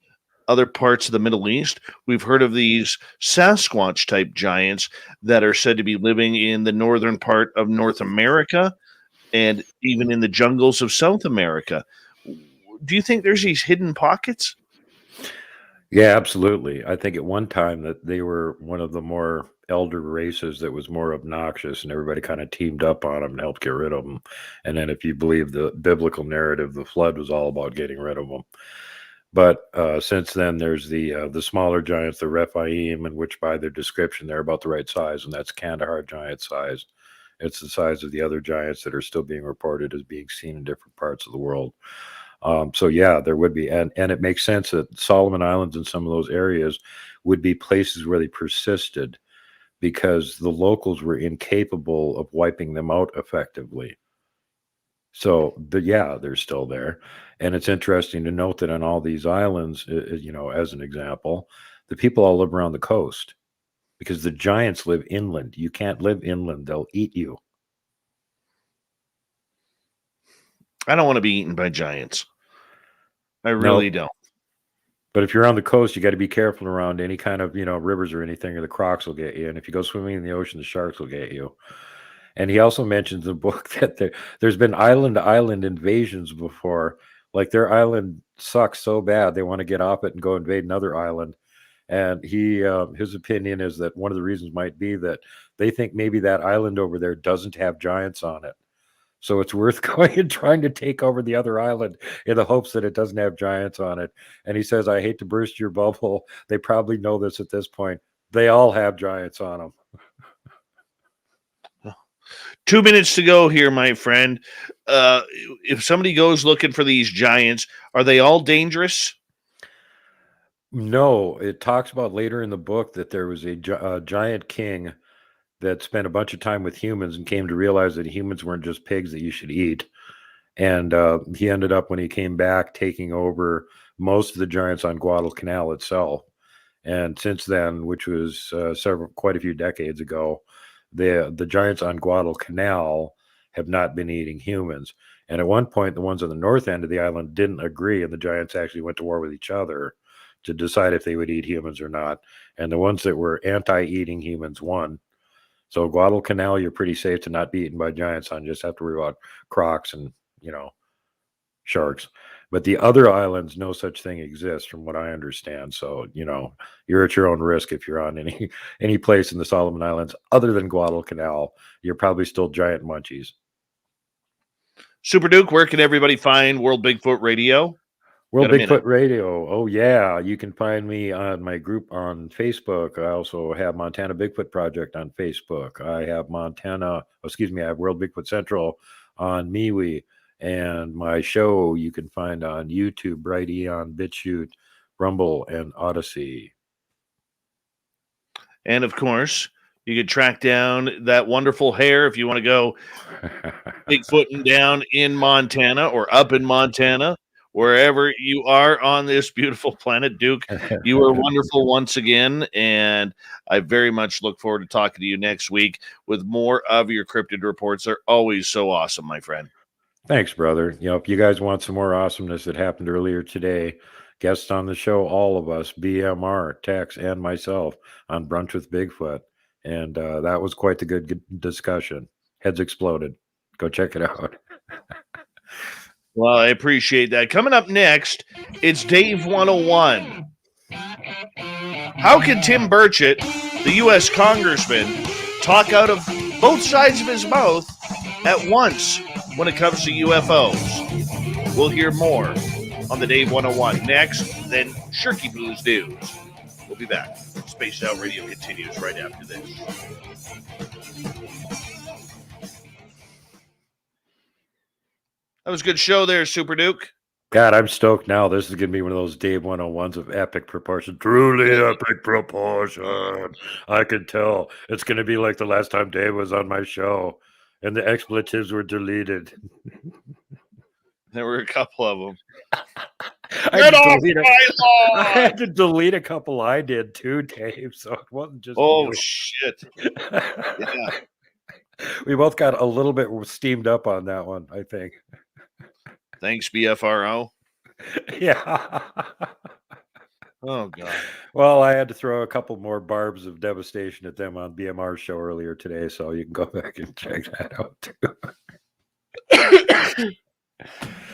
other parts of the Middle East. We've heard of these Sasquatch type giants that are said to be living in the northern part of North America and even in the jungles of South America. Do you think there's these hidden pockets? Yeah, absolutely. I think at one time that they were one of the more elder races that was more obnoxious, and everybody kind of teamed up on them and helped get rid of them. And then if you believe the biblical narrative, the flood was all about getting rid of them. But since then, there's the smaller giants, the Rephaim, and which by their description, they're about the right size, and that's Kandahar giant size. It's the size of the other giants that are still being reported as being seen in different parts of the world. So yeah, there would be, and it makes sense that Solomon Islands and some of those areas would be places where they persisted because the locals were incapable of wiping them out effectively. So they're still there. And it's interesting to note that on all these islands, as an example, the people all live around the coast because the giants live inland. You can't live inland. They'll eat you. I don't want to be eaten by giants. I really don't. But if you're on the coast, you got to be careful around any kind of, rivers or anything, or the crocs will get you. And if you go swimming in the ocean, the sharks will get you. And he also mentions in the book that there's been island-to-island invasions before. Like their island sucks so bad, they want to get off it and go invade another island. And his opinion is that one of the reasons might be that they think maybe that island over there doesn't have giants on it. So it's worth going and trying to take over the other island in the hopes that it doesn't have giants on it. And he says, I hate to burst your bubble. They probably know this at this point. They all have giants on them. 2 minutes to go here, my friend. If somebody goes looking for these giants, are they all dangerous? No, it talks about later in the book that there was a giant king that spent a bunch of time with humans and came to realize that humans weren't just pigs that you should eat. And he ended up, when he came back, taking over most of the giants on Guadalcanal itself. And since then, which was quite a few decades ago, the giants on Guadalcanal have not been eating humans. And at one point, the ones on the north end of the island didn't agree, and the giants actually went to war with each other to decide if they would eat humans or not. And the ones that were anti-eating humans won. So Guadalcanal, you're pretty safe to not be eaten by giants on. Just have to worry about crocs and, sharks. But the other islands, no such thing exists from what I understand. So, you're at your own risk if you're on any place in the Solomon Islands other than Guadalcanal. You're probably still giant munchies. Super Duke, where can everybody find World Bigfoot Radio? World Bigfoot Radio. Oh, yeah. You can find me on my group on Facebook. I also have Montana Bigfoot Project on Facebook. I have I have World Bigfoot Central on MeWe. And my show you can find on YouTube, Bright Eon, BitChute, Rumble, and Odyssey. And, of course, you can track down that wonderful hair if you want to go Bigfooting down in Montana or up in Montana. Wherever you are on this beautiful planet, Duke, you are wonderful once again, and I very much look forward to talking to you next week with more of your cryptid reports. They're always so awesome, my friend. Thanks, brother. If you guys want some more awesomeness that happened earlier today, guests on the show, all of us, BMR, Tex, and myself on Brunch with Bigfoot, and that was quite the good discussion. Heads exploded. Go check it out. Well, I appreciate that. Coming up next, it's Dave 101. How can Tim Burchett, the U.S. Congressman, talk out of both sides of his mouth at once when it comes to UFOs? We'll hear more on the Dave 101. Next, then Sherpy Poo's news. We'll be back. Spaced Out Radio continues right after this. That was a good show there, Super Duke. God, I'm stoked now. This is going to be one of those Dave 101s of epic proportion. Truly epic proportion. I can tell. It's going to be like the last time Dave was on my show and the expletives were deleted. There were a couple of them. I had to delete a couple I did too, Dave. So it wasn't just. Oh, you. shit. Yeah. We both got a little bit steamed up on that one, I think. Thanks, BFRO. Yeah. Oh, God. Well, I had to throw a couple more barbs of devastation at them on BMR's show earlier today, so you can go back and check that out too.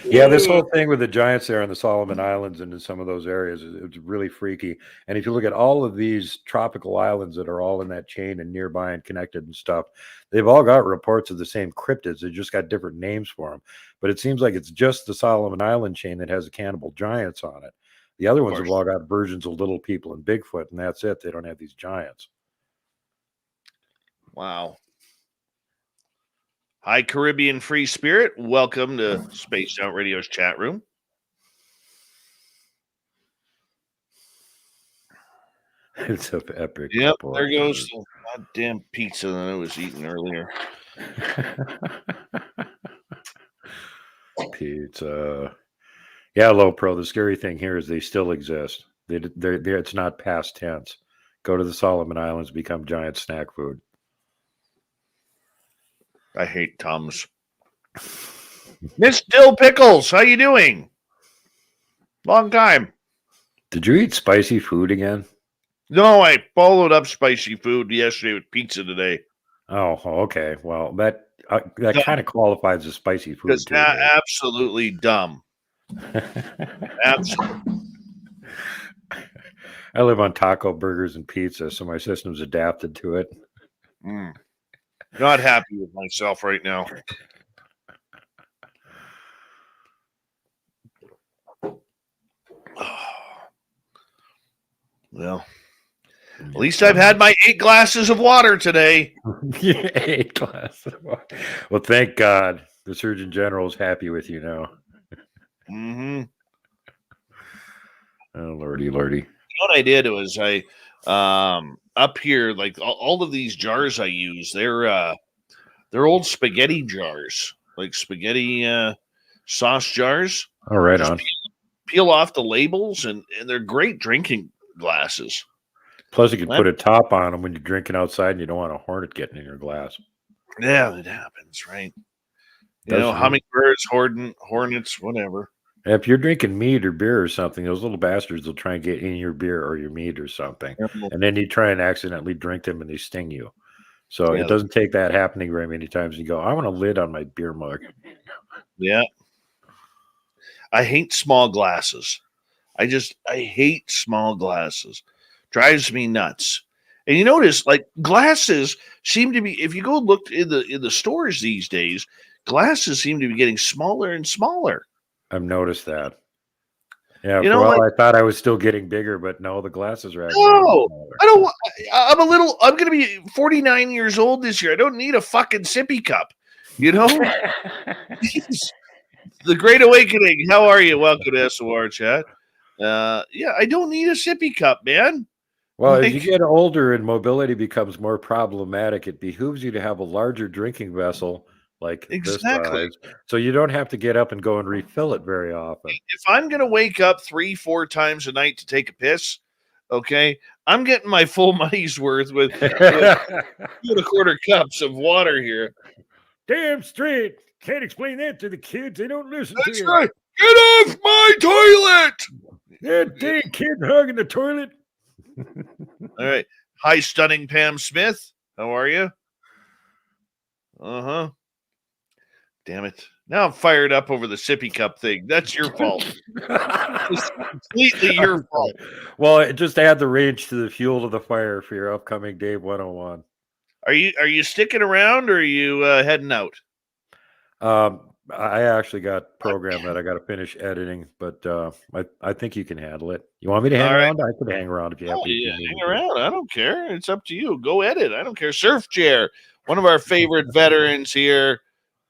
Yeah, this whole thing with the giants there on the Solomon Islands and in some of those areas, it's really freaky. And if you look at all of these tropical islands that are all in that chain and nearby and connected and stuff, they've all got reports of the same cryptids. They just got different names for them. But it seems like it's just the Solomon Island chain that has the cannibal giants on it. The other ones have all got versions of little people and Bigfoot, and that's it. They don't have these giants. Wow. Hi, Caribbean Free Spirit. Welcome to Spaced Out Radio's chat room. It's an epic. Yep, there goes the goddamn pizza that I was eating earlier. Pizza. Yeah, Low Pro. The scary thing here is they still exist. They're it's not past tense. Go to the Solomon Islands, become giant snack food. I hate Tums. Miss Dill Pickles, how you doing? Long time. Did you eat spicy food again? No, I followed up spicy food yesterday with pizza today. Oh, okay. Well, that kind of qualifies as spicy food. It's absolutely dumb. Absolutely. I live on taco, burgers, and pizza, so my system's adapted to it. Not happy with myself right now. Well, at least I've had my 8 glasses of water today. 8 glasses of water. Well, thank God. The Surgeon General is happy with you now. Mm-hmm. Oh, lordy, lordy. What I did was I up here, like all of these jars I use, they're old spaghetti jars, like spaghetti sauce jars. All right, on. Peel off the labels, and they're great drinking glasses. Plus, you can put a top on them when you're drinking outside and you don't want a hornet getting in your glass. Yeah, it happens, right? You know, hummingbirds, hornets, whatever. If you're drinking mead or beer or something, those little bastards will try and get in your beer or your mead or something. And then you try and accidentally drink them and they sting you. So it doesn't take that happening very many times. You go, I want a lid on my beer mug. Yeah. I hate small glasses. I hate small glasses. Drives me nuts. And you notice, like, glasses seem to be, if you go look in the stores these days, glasses seem to be getting smaller and smaller. I've noticed that. Yeah, for a while I thought I was still getting bigger, but no, the glasses are actually smaller. I'm going to be 49 years old this year. I don't need a fucking sippy cup, you know? The Great Awakening. How are you? Welcome to SOR chat. Yeah, I don't need a sippy cup, man. Well, as you get older and mobility becomes more problematic, it behooves you to have a larger drinking vessel like this size, so you don't have to get up and go and refill it very often. If I'm going to wake up 3-4 times a night to take a piss, okay, I'm getting my full money's worth with 2.25 cups of water here. Damn straight. Can't explain that to the kids. They don't listen to you. That's right. Get off my toilet! That dang kid hogging the toilet. All right. Hi, Stunning Pam Smith. How are you? Uh-huh. Damn it. Now I'm fired up over the sippy cup thing. That's your fault. It's completely your fault. Well, it just add the rage to the fuel to the fire for your upcoming Dave 101. Are you sticking around or are you heading out? I actually got program that I got to finish editing, but I think you can handle it. You want me to hang All right. around? I could hang around if you have Oh, if you yeah, need me hang to. around. I don't care. It's up to you. Go edit. I don't care. Surf Chair, one of our favorite veterans here.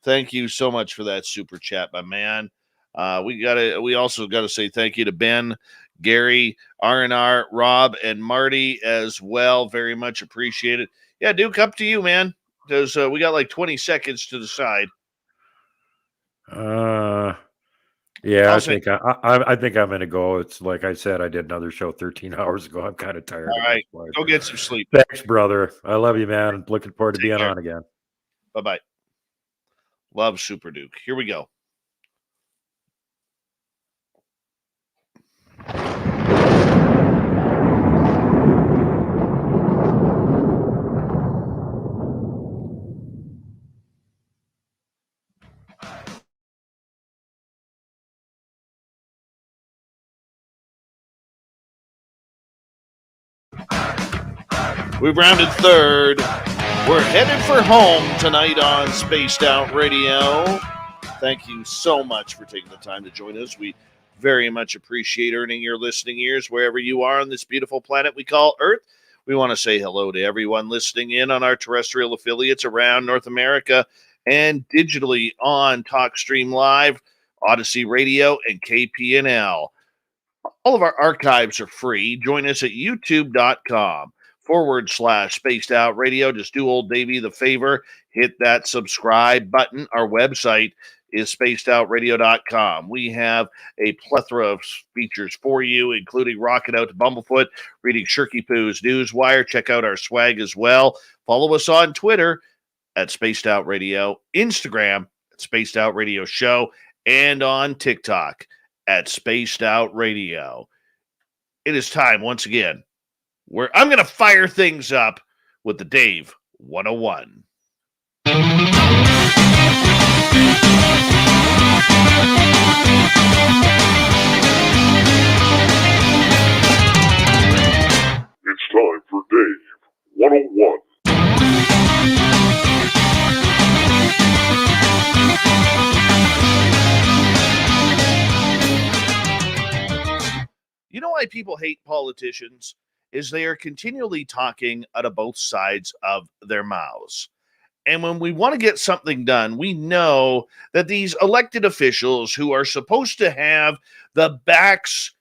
Thank you so much for that super chat, my man. We also gotta say thank you to Ben, Gary, R&R, Rob, and Marty as well. Very much appreciated. Yeah, Duke, up to you, man. Because we got like 20 seconds to decide. Yeah, I'll I say, think I think I'm gonna go. It's like I said, I did another show 13 hours ago. I'm kind of tired all of right, this place. go get some sleep. Thanks, brother. I love you, man. Looking forward to Take being care. on again. Bye-bye. Love Super Duke. Here we go. We've rounded third. We're headed for home tonight on Spaced Out Radio. Thank you so much for taking the time to join us. We very much appreciate earning your listening ears wherever you are on this beautiful planet we call Earth. We want to say hello to everyone listening in on our terrestrial affiliates around North America and digitally on TalkStream Live, Odyssey Radio, and KPNL. All of our archives are free. Join us at youtube.com/spaced out radio. Just do old Davey the favor, hit that subscribe button. Our website is spacedoutradio.com. We have a plethora of features for you, including rocking out to Bumblefoot, reading Sherpy Poo's Newswire. Check out our swag as well. Follow us on Twitter at Spaced Out Radio, Instagram at Spaced Out Radio Show, and on TikTok at Spaced Out Radio. It is time once again where I'm going to fire things up with the Dave 101. It's time for Dave 101. You know why people hate politicians? Is they are continually talking out of both sides of their mouths. And when we want to get something done, we know that these elected officials who are supposed to have the backs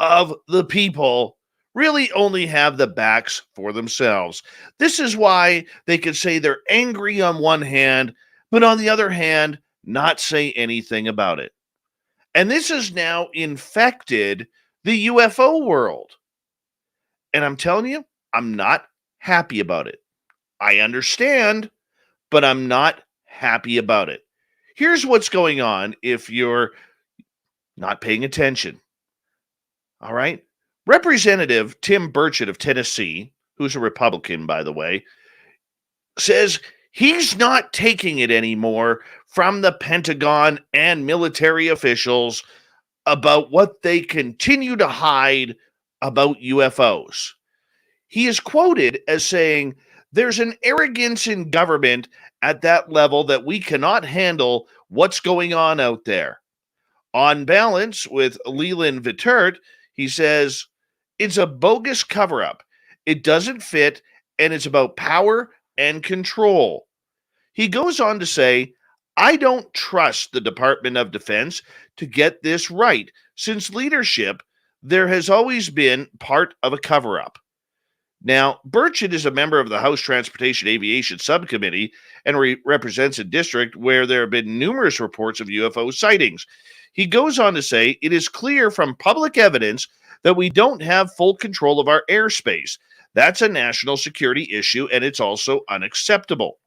of the people really only have the backs for themselves. This is why they can say they're angry on one hand, but on the other hand, not say anything about it. And this has now infected the UFO world. And I'm telling you, I'm not happy about it. I understand, but I'm not happy about it. Here's what's going on if you're not paying attention. All right. Representative Tim Burchett of Tennessee, who's a Republican, by the way, says he's not taking it anymore from the Pentagon and military officials about what they continue to hide about UFOs. He is quoted as saying, "There's an arrogance in government at that level that we cannot handle what's going on out there." On balance with Leland Vittert, he says, "It's a bogus cover-up. It doesn't fit, and it's about power and control." He goes on to say, "I don't trust the Department of Defense to get this right. Since leadership, there has always been part of a cover-up." Now, Burchett is a member of the House Transportation Aviation Subcommittee and represents a district where there have been numerous reports of UFO sightings. He goes on to say, "It is clear from public evidence that we don't have full control of our airspace. That's a national security issue, and it's also unacceptable."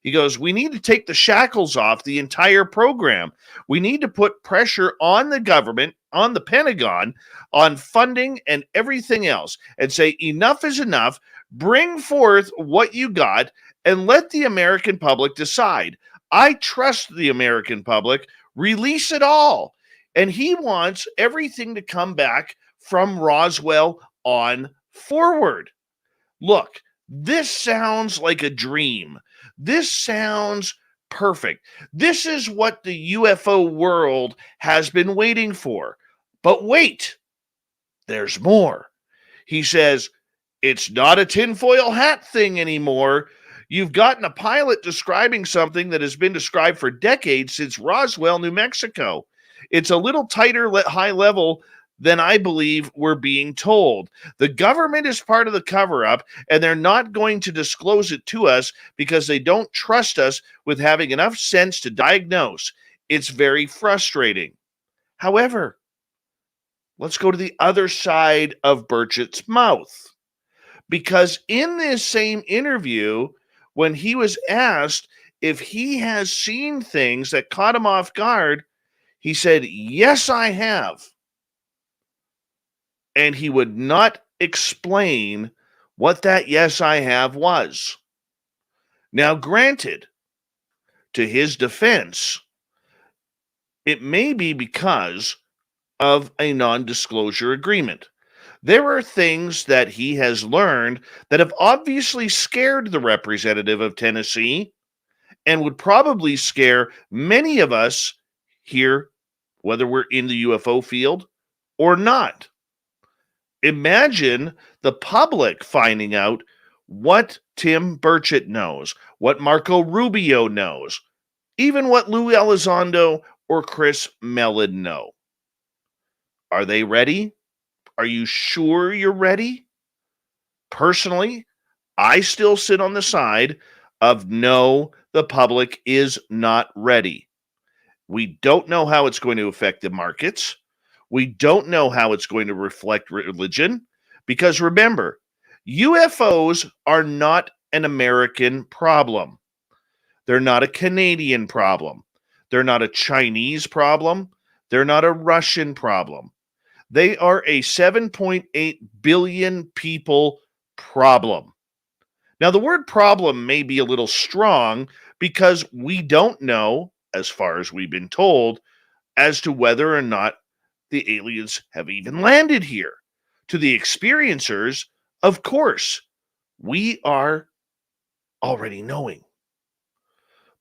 He goes, "We need to take the shackles off the entire program. We need to put pressure on the government, on the Pentagon, on funding and everything else, and say enough is enough. Bring forth what you got and let the American public decide. I trust the American public. Release it all." And he wants everything to come back from Roswell on forward. Look, this sounds like a dream. This sounds Perfect. This is what the UFO world has been waiting for. But wait, there's more. He says, it's not a tinfoil hat thing anymore. You've gotten a pilot describing something that has been described for decades since Roswell, New Mexico. It's a little tighter, high level than I believe we're being told. The government is part of the cover-up, and they're not going to disclose it to us because they don't trust us with having enough sense to diagnose. It's very frustrating. However, let's go to the other side of Burchett's mouth. Because in this same interview, when he was asked if he has seen things that caught him off guard, he said, yes, I have. And he would not explain what that yes, I have was. Now, granted, to his defense, it may be because of a non-disclosure agreement. There are things that he has learned that have obviously scared the representative of Tennessee and would probably scare many of us here, whether we're in the UFO field or not. Imagine the public finding out what Tim Burchett knows, what Marco Rubio knows, even what Lou Elizondo or Chris Mellon know. Are they ready? Are you sure you're ready? Personally, I still sit on the side of no, the public is not ready. We don't know how it's going to affect the markets. We don't know how it's going to reflect religion. Because remember, UFOs are not an American problem. They're not a Canadian problem. They're not a Chinese problem. They're not a Russian problem. They are a 7.8 billion people problem. Now, the word problem may be a little strong because we don't know, as far as we've been told, as to whether or not the aliens have even landed here. To the experiencers, of course, we are already knowing.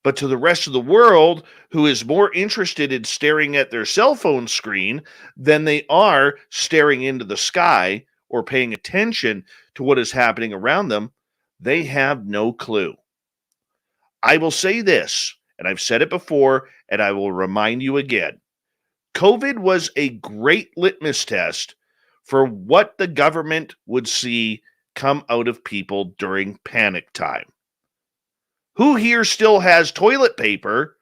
But to the rest of the world, who is more interested in staring at their cell phone screen than they are staring into the sky or paying attention to what is happening around them, they have no clue. I will say this, and I've said it before, and I will remind you again. COVID was a great litmus test for what the government would see come out of people during panic time. Who here still has toilet paper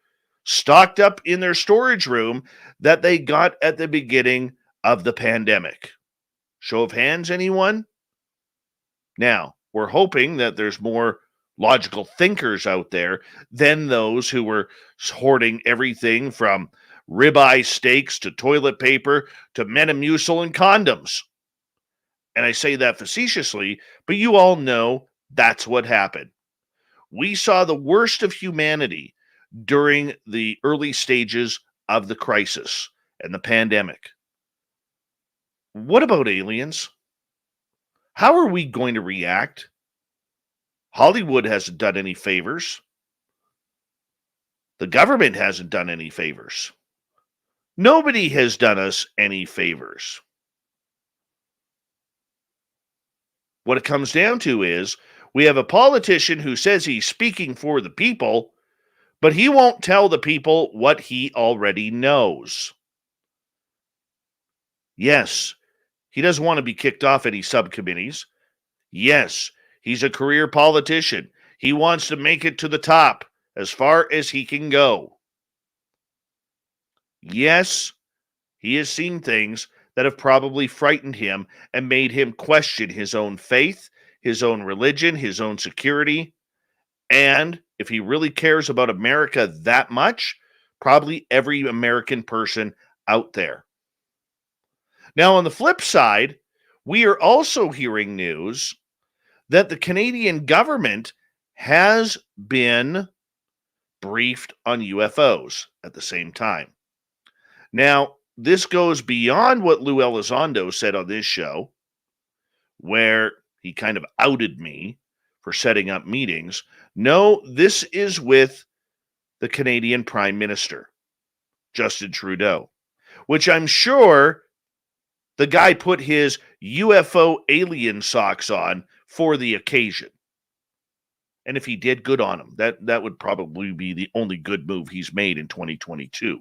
stocked up in their storage room that they got at the beginning of the pandemic? Show of hands, anyone? Now, we're hoping that there's more logical thinkers out there than those who were hoarding everything from ribeye steaks to toilet paper to Metamucil and condoms. And I say that facetiously, but you all know that's what happened. We saw the worst of humanity during the early stages of the crisis and the pandemic. What about aliens? How are we going to react? Hollywood hasn't done any favors. The government hasn't done any favors. Nobody has done us any favors. What it comes down to is we have a politician who says he's speaking for the people, but he won't tell the people what he already knows. Yes, he doesn't want to be kicked off any subcommittees. Yes, he's a career politician. He wants to make it to the top as far as he can go. Yes, he has seen things that have probably frightened him and made him question his own faith, his own religion, his own security. And if he really cares about America that much, probably every American person out there. Now, on the flip side, we are also hearing news that the Canadian government has been briefed on UFOs at the same time. Now, this goes beyond what Lou Elizondo said on this show, where he kind of outed me for setting up meetings. No, this is with the Canadian Prime Minister, Justin Trudeau, which I'm sure the guy put his UFO alien socks on for the occasion. And if he did, good on him. That would probably be the only good move he's made in 2022.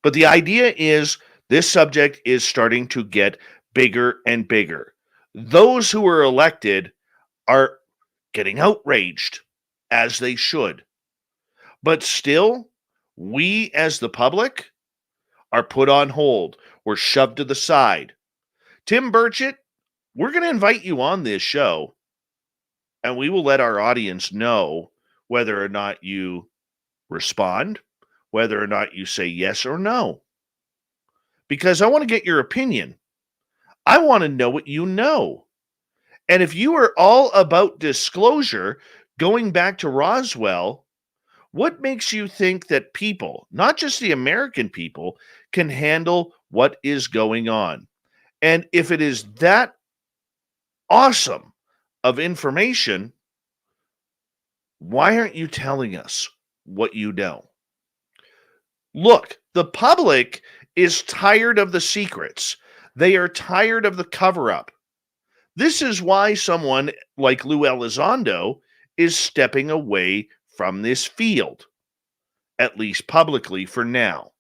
But the idea is this subject is starting to get bigger and bigger. Those who are elected are getting outraged, as they should. But still, we as the public are put on hold. We're shoved to the side. Tim Burchett, we're going to invite you on this show, and we will let our audience know whether or not you respond, whether or not you say yes or no. Because I want to get your opinion. I want to know what you know. And if you are all about disclosure, going back to Roswell, what makes you think that people, not just the American people, can handle what is going on? And if it is that awesome of information, why aren't you telling us what you know? Look, the public is tired of the secrets. They are tired of the cover-up. This is why someone like Lou Elizondo is stepping away from this field, at least publicly for now,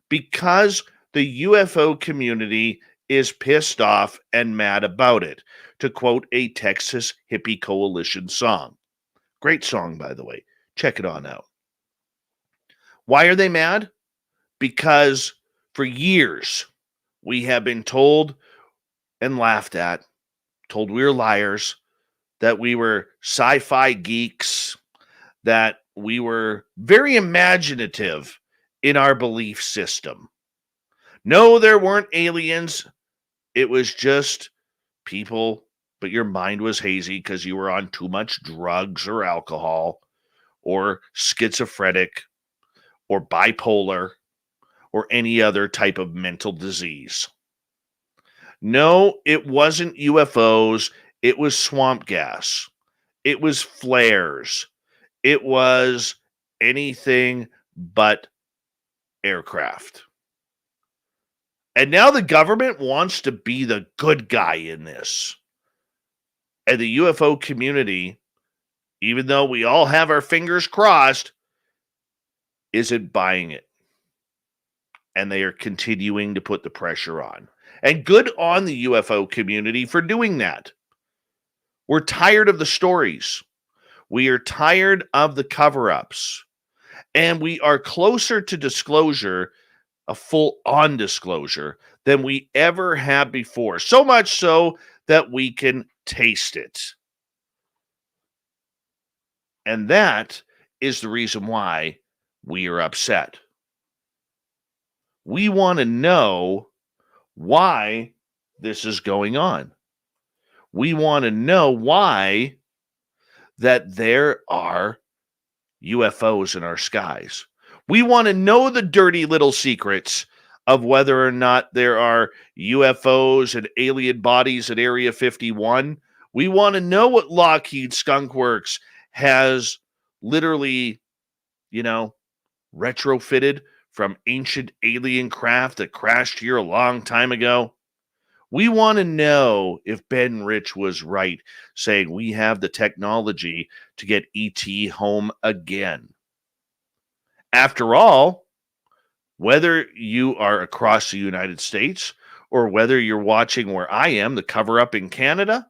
because the UFO community is pissed off and mad about it, to quote a Texas Hippie Coalition song. Great song, by the way. Check it on out. Why are they mad? Because for years we have been told and laughed at, told we were liars, that we were sci-fi geeks, that we were very imaginative in our belief system. No, there weren't aliens. It was just people, but your mind was hazy because you were on too much drugs or alcohol or schizophrenic or bipolar or any other type of mental disease. No, it wasn't UFOs. It was swamp gas. It was flares. It was anything but aircraft. And now the government wants to be the good guy in this. And the UFO community, even though we all have our fingers crossed, isn't buying it. And they are continuing to put the pressure on. And good on the UFO community for doing that. We're tired of the stories. We are tired of the cover-ups. And we are closer to disclosure, a full-on disclosure, than we ever have before. So much so that we can taste it. And that is the reason why we are upset. We want to know why this is going on. We want to know why that there are UFOs in our skies. We want to know the dirty little secrets of whether or not there are UFOs and alien bodies at Area 51. We want to know what Lockheed Skunk Works has literally, retrofitted from ancient alien craft that crashed here a long time ago. We want to know if Ben Rich was right, saying we have the technology to get ET home again. After all, whether you are across the United States or whether you're watching where I am, the cover-up in Canada,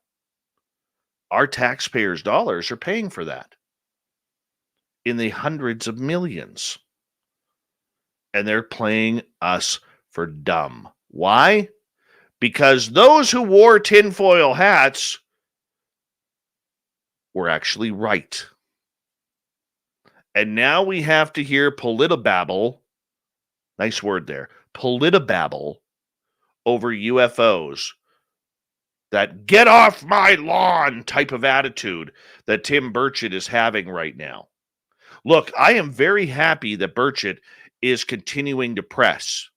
our taxpayers' dollars are paying for that in the hundreds of millions. And they're playing us for dumb. Why? Because those who wore tinfoil hats were actually right. And now we have to hear politibabble, nice word there, politibabble over UFOs, that get off my lawn type of attitude that Tim Burchett is having right now. Look, I am very happy that Burchett is continuing to press.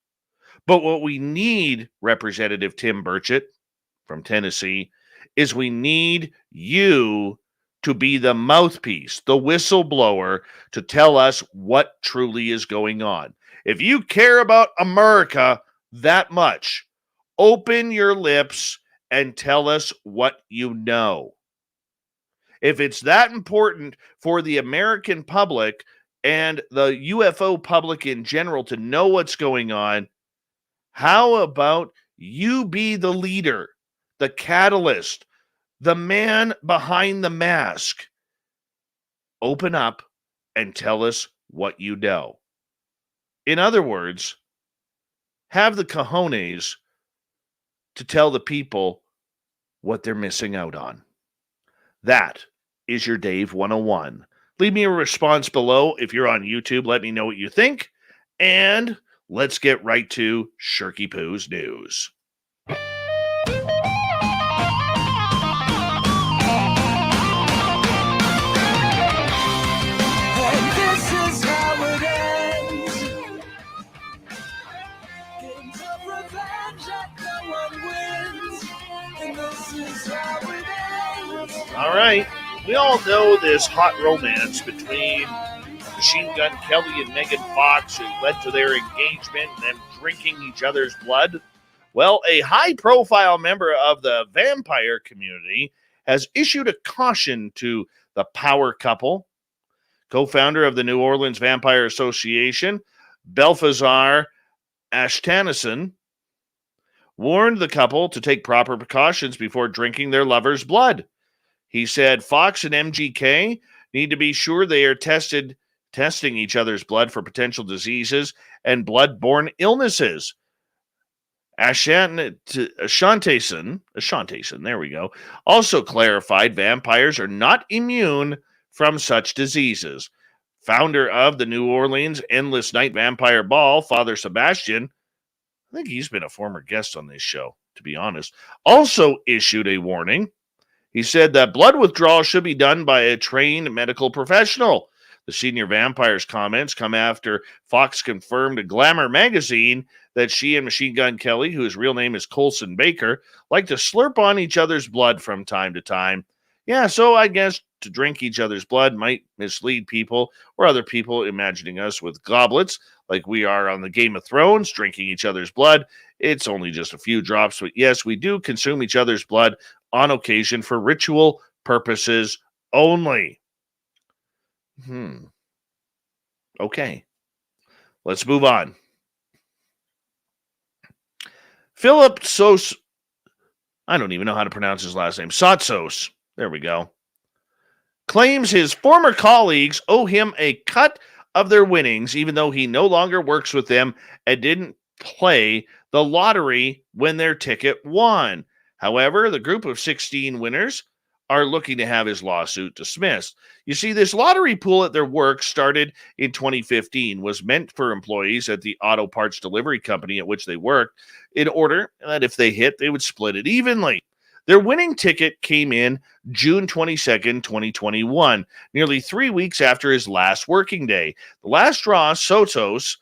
But what we need, Representative Tim Burchett from Tennessee, is we need you to be the mouthpiece, the whistleblower, to tell us what truly is going on. If you care about America that much, open your lips and tell us what you know. If it's that important for the American public and the UFO public in general to know what's going on, how about you be the leader, the catalyst, the man behind the mask? Open up and tell us what you know. In other words, have the cojones to tell the people what they're missing out on. That is your Dave 101. Leave me a response below. If you're on YouTube, let me know what you think. And let's get right to Sherpy Poo's news. All right. We all know this hot romance between Machine Gun Kelly and Megan Fox, who led to their engagement and them drinking each other's blood. Well, a high-profile member of the vampire community has issued a caution to the power couple. Co-founder of the New Orleans Vampire Association, Balthazar Ashtanison, warned the couple to take proper precautions before drinking their lover's blood. He said Fox and MGK need to be sure they are testing each other's blood for potential diseases and blood-borne illnesses. Ashantason, there we go, also clarified vampires are not immune from such diseases. Founder of the New Orleans Endless Night Vampire Ball, Father Sebastian, I think he's been a former guest on this show, to be honest, also issued a warning. He said that blood withdrawal should be done by a trained medical professional. The senior vampire's comments come after Fox confirmed to Glamour magazine that she and Machine Gun Kelly, whose real name is Colson Baker, like to slurp on each other's blood from time to time. Yeah, so I guess to drink each other's blood might mislead people or other people imagining us with goblets like we are on the Game of Thrones, drinking each other's blood. It's only just a few drops, but yes, we do consume each other's blood on occasion for ritual purposes only. Okay. Let's move on. Philip Sos, I don't even know how to pronounce his last name. Sotsos, there we go, claims his former colleagues owe him a cut of their winnings, even though he no longer works with them and didn't play the lottery when their ticket won. However, the group of 16 winners are looking to have his lawsuit dismissed. You see, this lottery pool at their work started in 2015, was meant for employees at the auto parts delivery company at which they worked, in order that if they hit, they would split it evenly. Their winning ticket came in June 22nd, 2021, nearly 3 weeks after his last working day. The last draw Sotos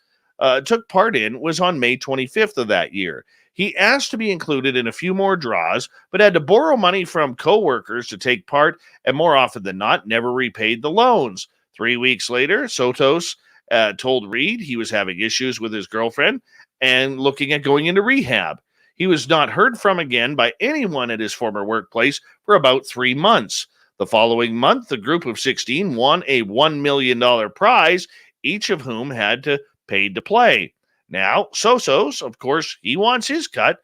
took part in was on May 25th of that year. He asked to be included in a few more draws, but had to borrow money from coworkers to take part, and more often than not, never repaid the loans. 3 weeks later, Sotos told Reed he was having issues with his girlfriend and looking at going into rehab. He was not heard from again by anyone at his former workplace for about 3 months. The following month, the group of 16 won a $1 million prize, each of whom had to pay to play. Now, Sosos, of course, he wants his cut,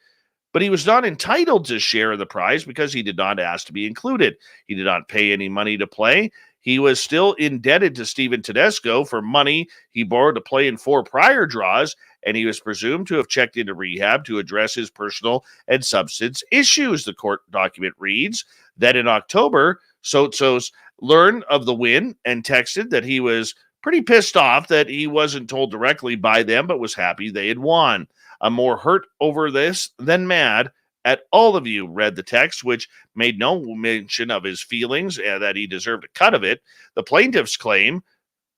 but he was not entitled to share of the prize because he did not ask to be included. He did not pay any money to play. He was still indebted to Steven Tedesco for money he borrowed to play in 4 prior draws, and he was presumed to have checked into rehab to address his personal and substance issues. The court document reads that in October, Sotos learned of the win and texted that he was pretty pissed off that he wasn't told directly by them, but was happy they had won. I'm more hurt over this than mad at all of you, read the text, which made no mention of his feelings and that he deserved a cut of it. The plaintiff's claim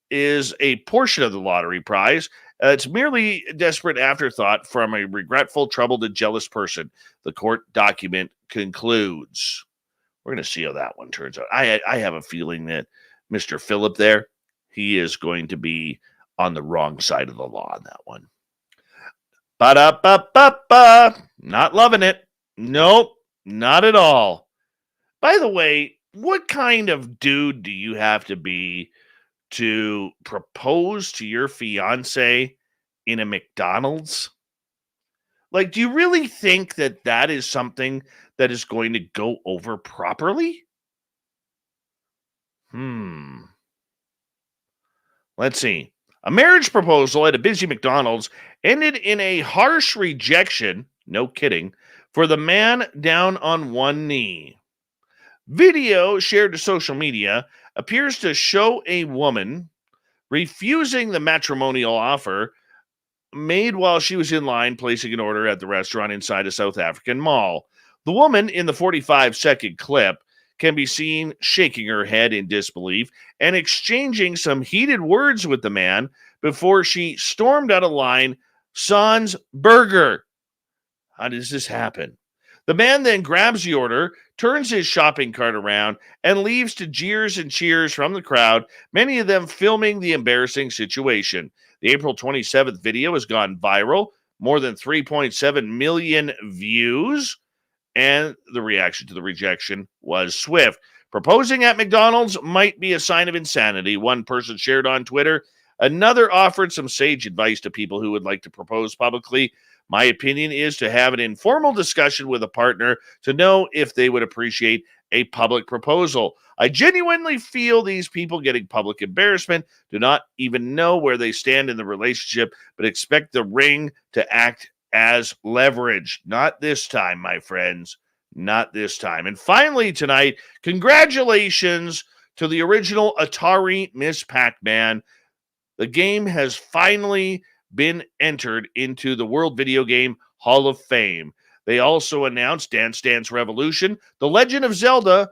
is a portion of the lottery prize. It's merely a desperate afterthought from a regretful, troubled, and jealous person, the court document concludes. we're going to see how that one turns out. I have a feeling that Mr. Phillip there, he is going to be on the wrong side of the law on that one. Ba-da-ba-ba-ba. Not loving it. Nope, not at all. By the way, what kind of dude do you have to be to propose to your fiance in a McDonald's? Like, do you really think that that is something that is going to go over properly? Let's see. A marriage proposal at a busy McDonald's ended in a harsh rejection, no kidding, for the man down on one knee. Video shared to social media appears to show a woman refusing the matrimonial offer made while she was in line placing an order at the restaurant inside a South African mall. The woman in the 45-second clip can be seen shaking her head in disbelief and exchanging some heated words with the man before she stormed out of line. Sans burger. How does this happen? The man then grabs the order, turns his shopping cart around, and leaves to jeers and cheers from the crowd, many of them filming the embarrassing situation. The April 27th video has gone viral, more than 3.7 million views, and the reaction to the rejection was swift. Proposing at McDonald's might be a sign of insanity, one person shared on Twitter. Another offered some sage advice to people who would like to propose publicly. My opinion is to have an informal discussion with a partner to know if they would appreciate a public proposal. I genuinely feel these people getting public embarrassment do not even know where they stand in the relationship, but expect the ring to act as leverage. Not this time, my friends. Not this time. And finally tonight, congratulations to the original Atari Miss Pac-Man. The game has finally been entered into the World Video Game Hall of Fame. They also announced Dance Dance Revolution, The Legend of Zelda,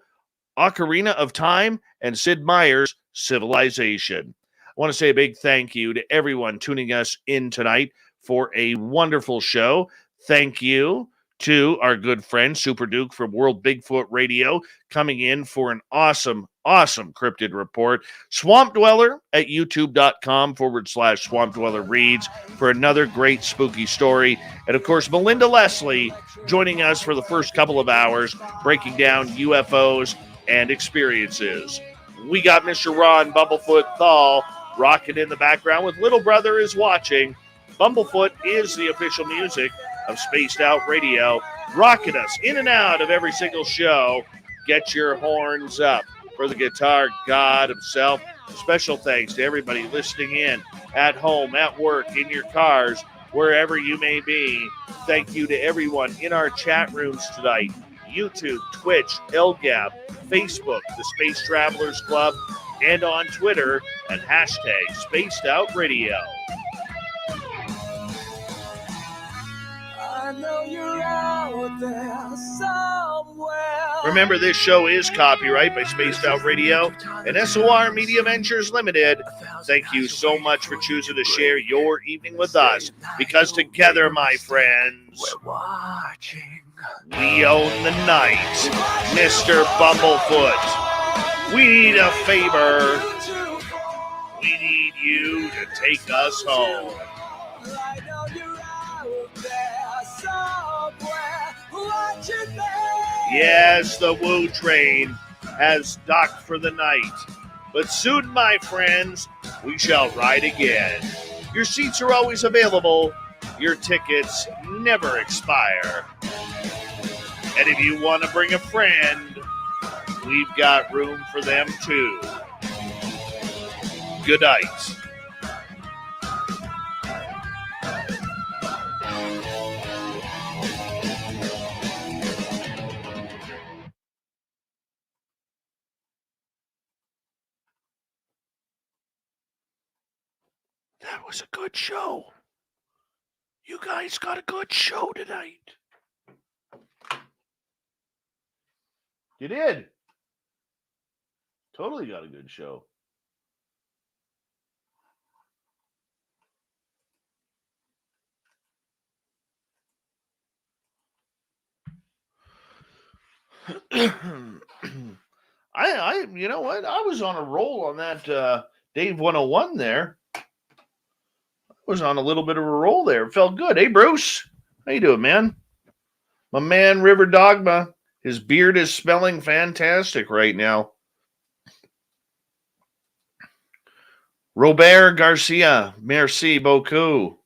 Ocarina of Time, and Sid Meier's Civilization. I want to say a big thank you to everyone tuning us in tonight for a wonderful show. Thank you to our good friend Super Duke from World Bigfoot Radio coming in for an awesome cryptid report. Swamp Dweller at youtube.com/Swamp Dweller Reads for another great spooky story. And of course, Melinda Leslie joining us for the first couple of hours, breaking down UFOs and experiences. We got Mr. Ron Bumblefoot Thal rocking in the background with Little Brother is Watching. Bumblefoot is the official music of Spaced Out Radio, rocking us in and out of every single show. Get your horns up for the guitar god himself. Special thanks to everybody listening in at home, at work, in your cars, wherever you may be. Thank you to everyone in our chat rooms tonight. YouTube, Twitch, LGAP, Facebook, the Space Travelers Club, and on Twitter at hashtag Spaced Out Radio. I know you're out there somewhere. Remember, this show is copyright by Spaced Out Radio and SOR Media Ventures Limited. Thank you so much for choosing to share your evening with us, because together, my friends, we're watching. We own the night, Mr. Bumblefoot. We need a favor. We need you to take us home. Yes, the Woo train has docked for the night. But soon, my friends, we shall ride again. Your seats are always available. Your tickets never expire. And if you want to bring a friend, we've got room for them too. Good night. That was a good show. You guys got a good show tonight. You did. Totally got a good show. You know what? I was on a roll on that Dave 101 there. I was on a little bit of a roll there. It felt good. Hey, Bruce. How you doing, man? My man, River Dogma. His beard is smelling fantastic right now. Robert Garcia. Merci beaucoup.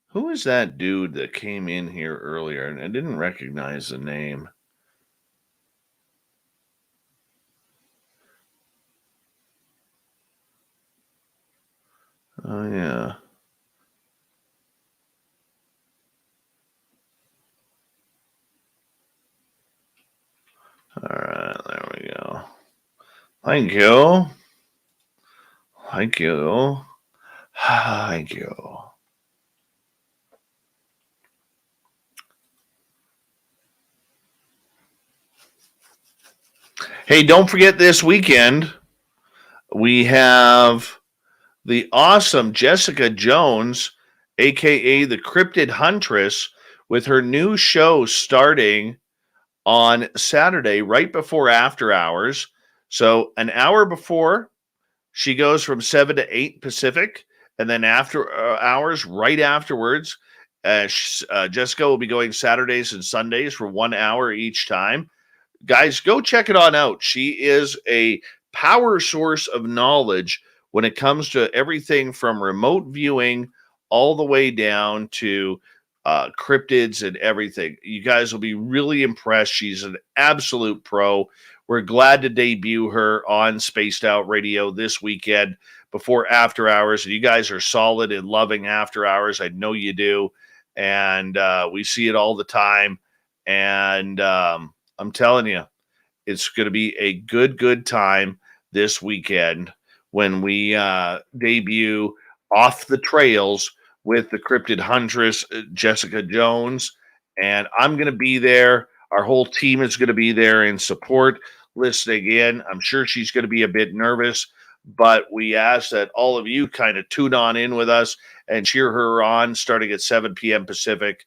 Who is that dude that came in here earlier? And I didn't recognize the name. Oh, yeah. All right, there we go. Thank you. Thank you. Thank you. Hey, don't forget this weekend, we have the awesome Jessica Jones, aka the Cryptid Huntress, with her new show starting on Saturday, right before after hours. So, an hour before, she goes from 7 to 8 Pacific, and then after hours, right afterwards, Jessica will be going Saturdays and Sundays for 1 hour each time. Guys, go check it on out. She is a power source of knowledge when it comes to everything from remote viewing all the way down to cryptids and everything. You guys will be really impressed. She's an absolute pro. We're glad to debut her on Spaced Out Radio this weekend before after hours. You guys are solid and loving after hours. I know you do. And we see it all the time. And I'm telling you, it's going to be a good time this weekend when we debut Off the Trails with the Cryptid Huntress, Jessica Jones. And I'm going to be there. Our whole team is going to be there in support, listening in. I'm sure she's going to be a bit nervous, but we ask that all of you kind of tune on in with us and cheer her on starting at 7 p.m. Pacific,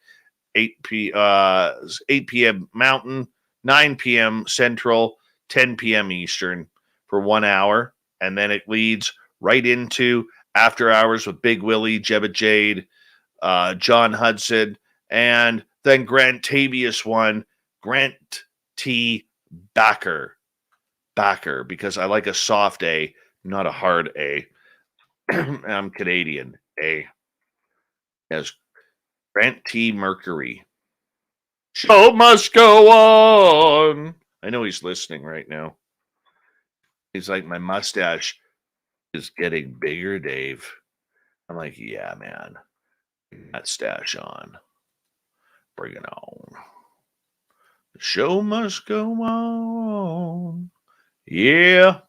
8 p.m. Mountain, 9 p.m. Central, 10 p.m. Eastern for 1 hour. And then it leads right into After Hours with Big Willie, Jebba Jade, John Hudson, and then Grant Tavius one, Grant T. Backer, because I like a soft A, not a hard A. I'm Canadian, A. As Grant T. Mercury. Show must go on. I know he's listening right now. He's like, my mustache is getting bigger, Dave. I'm like, yeah, man. Bring that stash on. Bring it on. The show must go on. Yeah.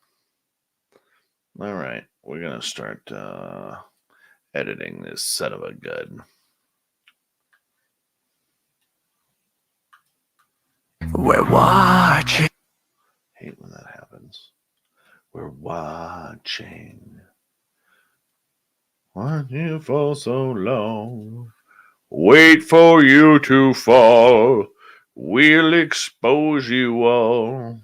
All right. We're going to start editing this son of a gun. We're watching. Hate when that happens. We're watching. Watch you for so long. Wait for you to fall. We'll expose you all.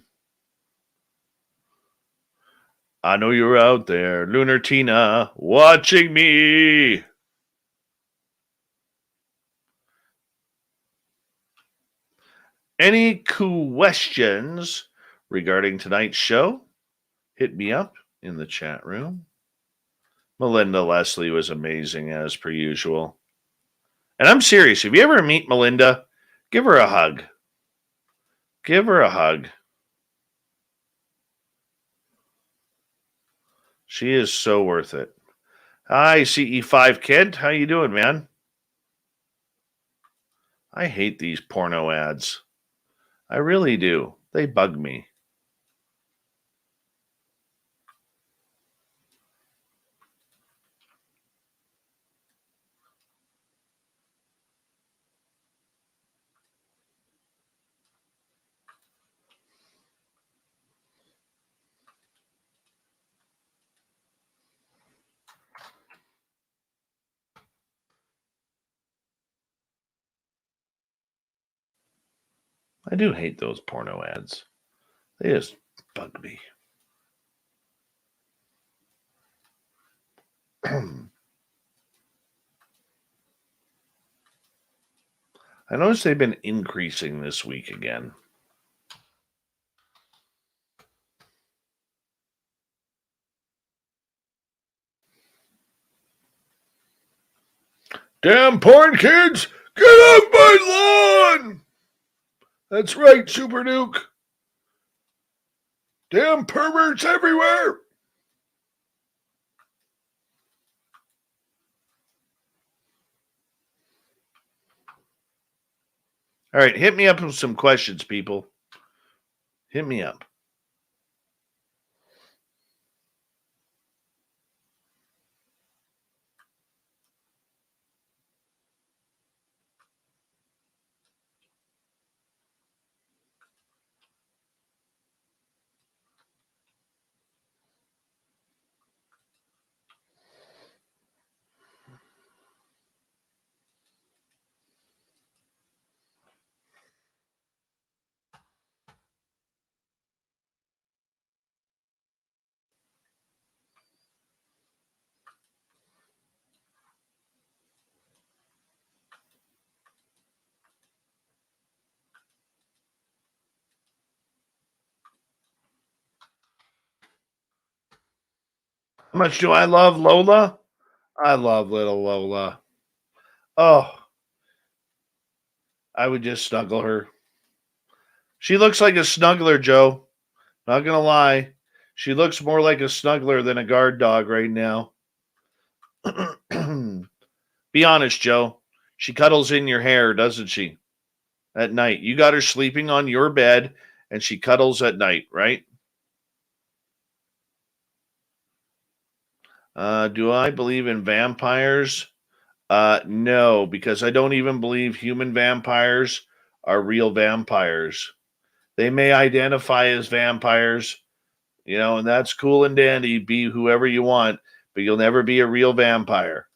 I know you're out there, Lunar Tina, watching me. Any questions regarding tonight's show? Hit me up in the chat room. Melinda Leslie was amazing as per usual. And I'm serious. If you ever meet Melinda, give her a hug. Give her a hug. She is so worth it. Hi, CE5 Kent. How you doing, man? I hate these porno ads. I really do. They bug me. I do hate those porno ads. They just bug me. I noticed they've been increasing this week again. Damn porn kids, get off my lawn! That's right, Super Duke. Damn perverts everywhere! All right, hit me up with some questions, people. Hit me up. How much do I love Lola? I love little Lola. Oh, I would just snuggle her. She looks like a snuggler, Joe. Not gonna lie. She looks more like a snuggler than a guard dog right now. Be honest, Joe. She cuddles in your hair, doesn't she? At night. You got her sleeping on your bed and she cuddles at night, right? Do I believe in vampires? No, because I don't even believe human vampires are real vampires. They may identify as vampires, and that's cool and dandy. Be whoever you want, but you'll never be a real vampire.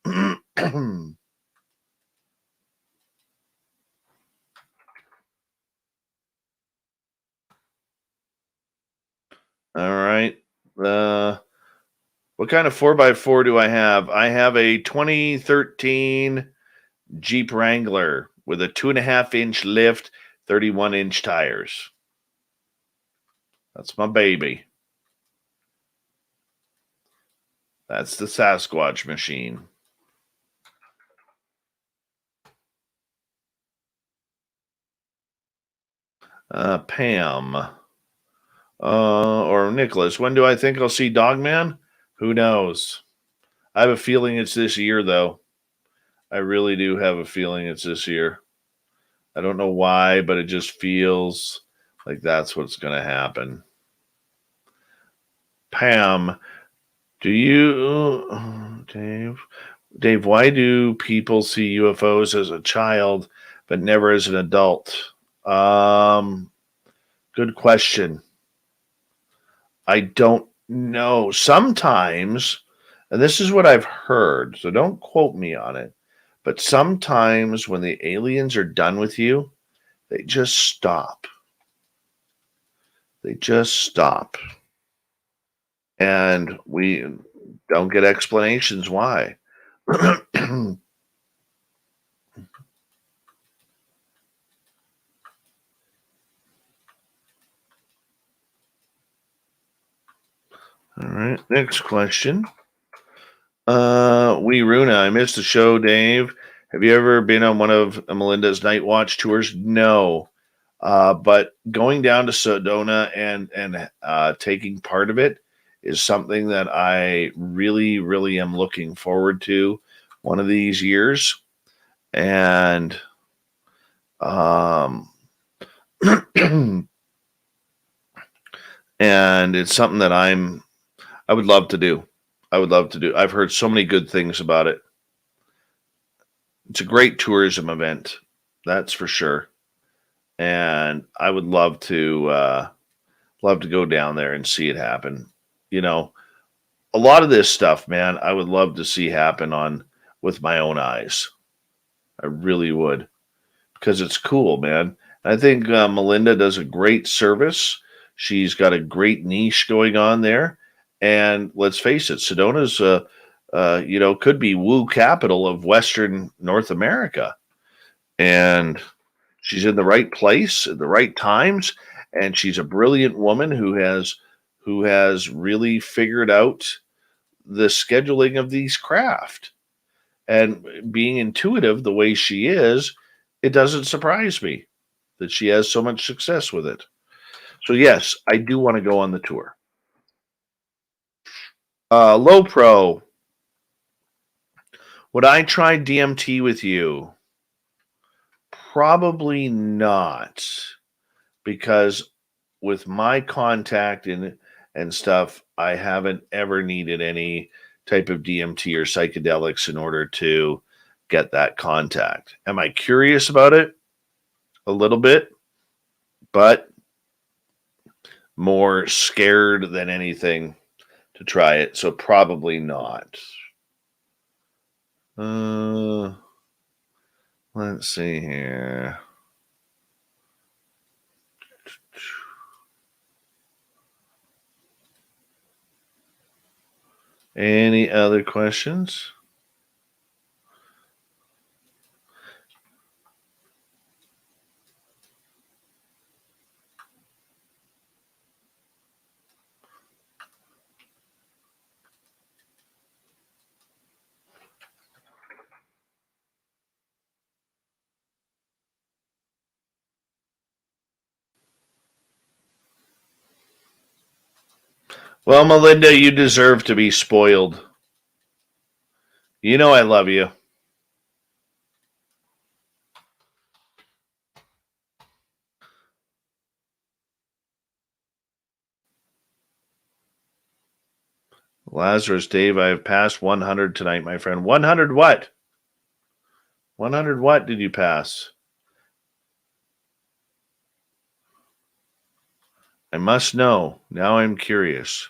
All right. What kind of 4x4 do I have? I have a 2013 Jeep Wrangler with a 2.5-inch lift, 31-inch tires. That's my baby. That's the Sasquatch machine. Pam. Or Nicholas. When do I think I'll see Dogman? Who knows? I have a feeling it's this year, though. I really do have a feeling it's this year. I don't know why, but it just feels like that's what's going to happen. Pam, Dave, why do people see UFOs as a child but never as an adult? Good question. I don't know. Sometimes, and this is what I've heard, so don't quote me on it, but sometimes when the aliens are done with you, they just stop. They just stop. And we don't get explanations why. All right, next question. Runa, I missed the show, Dave. Have you ever been on one of Melinda's night watch tours? No. But going down to Sedona and taking part of it is something that I really, really am looking forward to one of these years. And and it's something that I would love to do. I've heard so many good things about it. It's a great tourism event, that's for sure. And I would love to go down there and see it happen. A lot of this stuff, man, I would love to see happen with my own eyes. I really would, because it's cool, man. I think Melinda does a great service. She's got a great niche going on there. And let's face it, Sedona's, could be woo capital of Western North America. And she's in the right place at the right times. And she's a brilliant woman who has really figured out the scheduling of these craft. And being intuitive the way she is, it doesn't surprise me that she has so much success with it. So yes, I do want to go on the tour. Low Pro, would I try DMT with you? Probably not, because with my contact and stuff, I haven't ever needed any type of DMT or psychedelics in order to get that contact. Am I curious about it? A little bit, but more scared than anything to try it. So probably not. Let's see here. Any other questions? Well, Melinda, you deserve to be spoiled. You know I love you. Lazarus Dave, I have passed 100 tonight, my friend. 100 what? 100 what did you pass? I must know. Now I'm curious.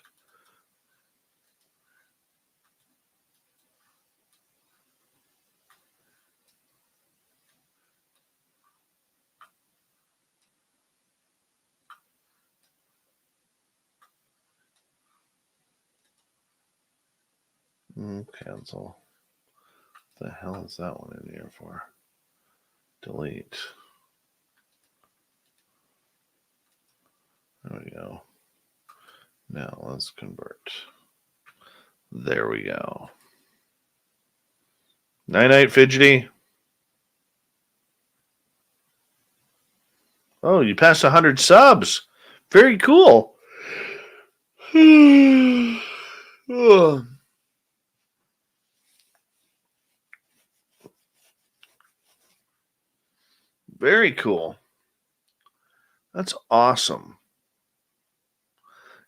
Cancel. What the hell is that one in here for? Delete. There we go. Now let's convert. There we go. Night, Fidgety. Oh, you passed 100 subs. Very cool. Oh. Very cool. That's awesome.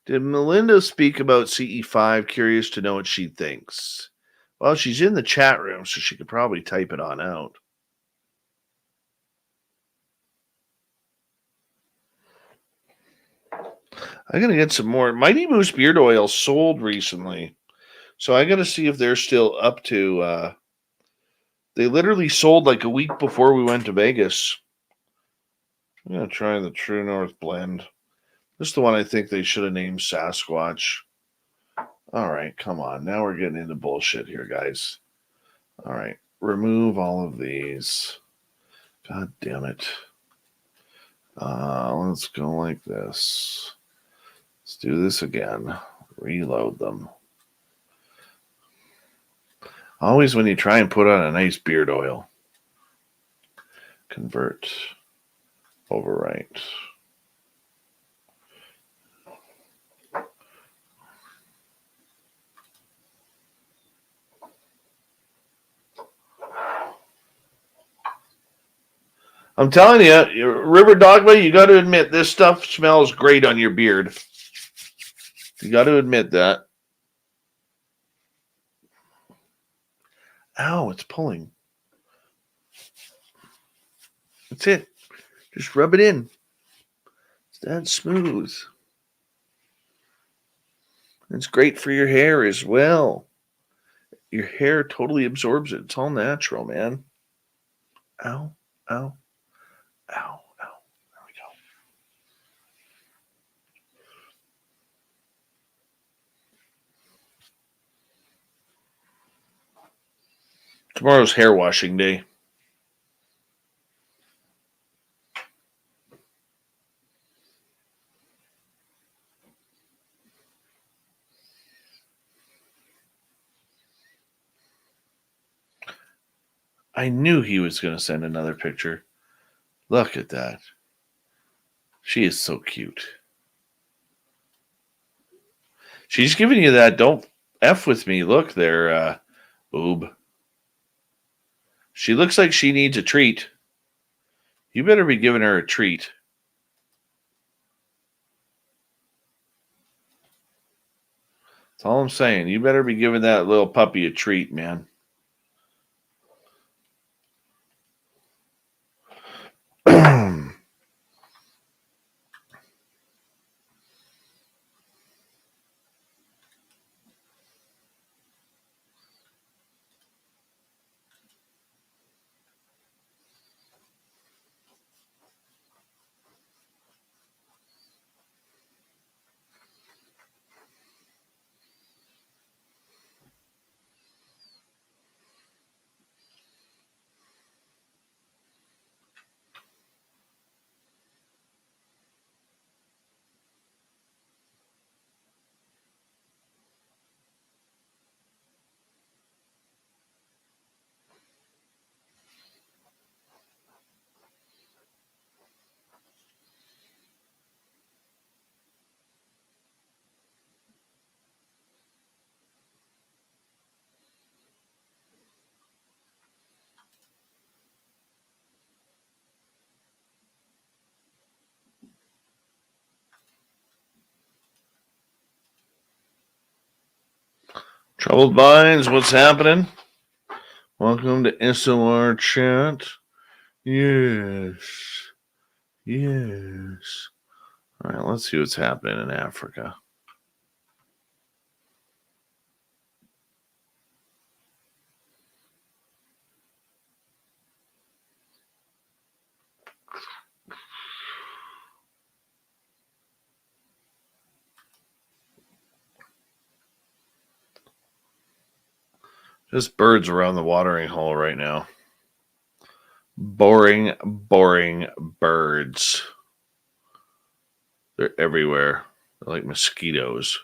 Did Melinda speak about CE5? Curious to know what she thinks. Well, she's in the chat room, so she could probably type it on out. I gotta get some more. Mighty Moose beard oil sold recently, so I gotta see if they're still up to. They literally sold like a week before we went to Vegas. I'm gonna try the True North blend. This is the one I think they should have named Sasquatch. All right, come on. Now we're getting into bullshit here, guys. All right, remove all of these. God damn it. Let's go like this. Let's do this again. Reload them. Always when you try and put on a nice beard oil. Convert. Overwrite. I'm telling you, River Dogma, you got to admit this stuff smells great on your beard. You got to admit that. Ow, it's pulling. That's it. Just rub it in. It's that smooth. It's great for your hair as well. Your hair totally absorbs it. It's all natural, man. Ow, ow, ow, ow. Tomorrow's hair washing day. I knew he was going to send another picture. Look at that. She is so cute. She's giving you that don't F with me look there, boob. She looks like she needs a treat. You better be giving her a treat. That's all I'm saying. You better be giving that little puppy a treat, man. Troubled minds, what's happening? Welcome to SOR chat. Yes. Yes. All right, let's see what's happening in Africa. Just birds around the watering hole right now. Boring birds. They're everywhere. They're like mosquitoes.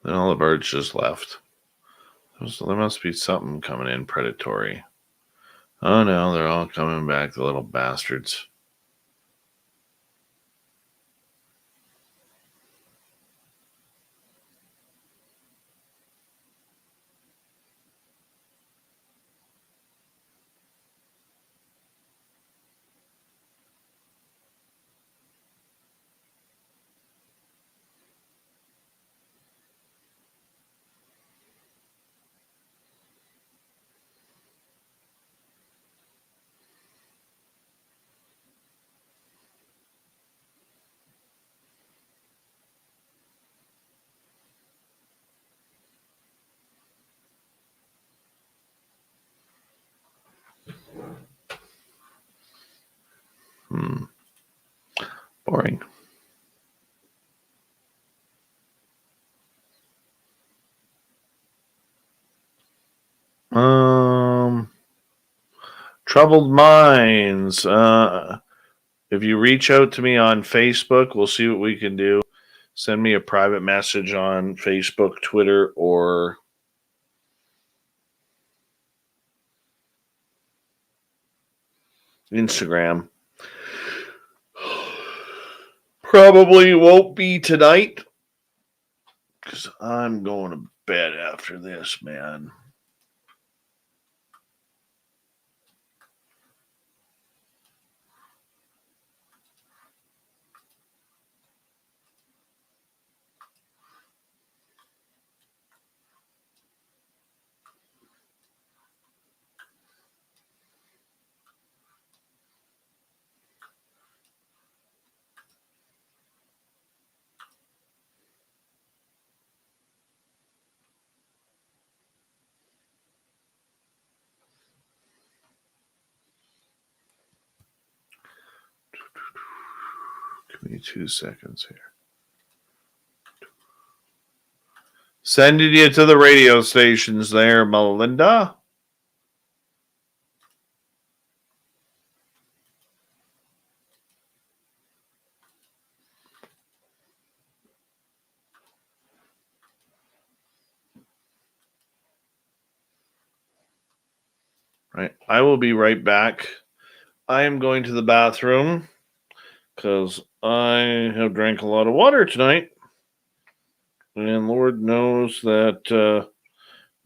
And all the birds just left. There must be something coming in predatory. Oh no, they're all coming back, the little bastards. Boring. Troubled minds. If you reach out to me on Facebook, we'll see what we can do. Send me a private message on Facebook, Twitter, or Instagram. Probably won't be tonight because I'm going to bed after this, man. Give me 2 seconds here. Sending you to the radio stations there, Melinda. Right. I will be right back. I am going to the bathroom because I have drank a lot of water tonight. And Lord knows that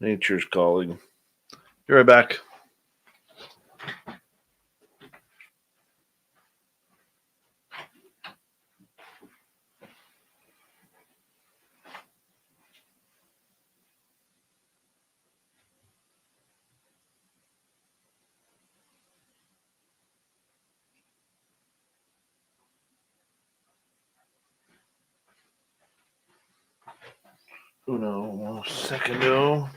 nature's calling. Be right back. Uno secondo.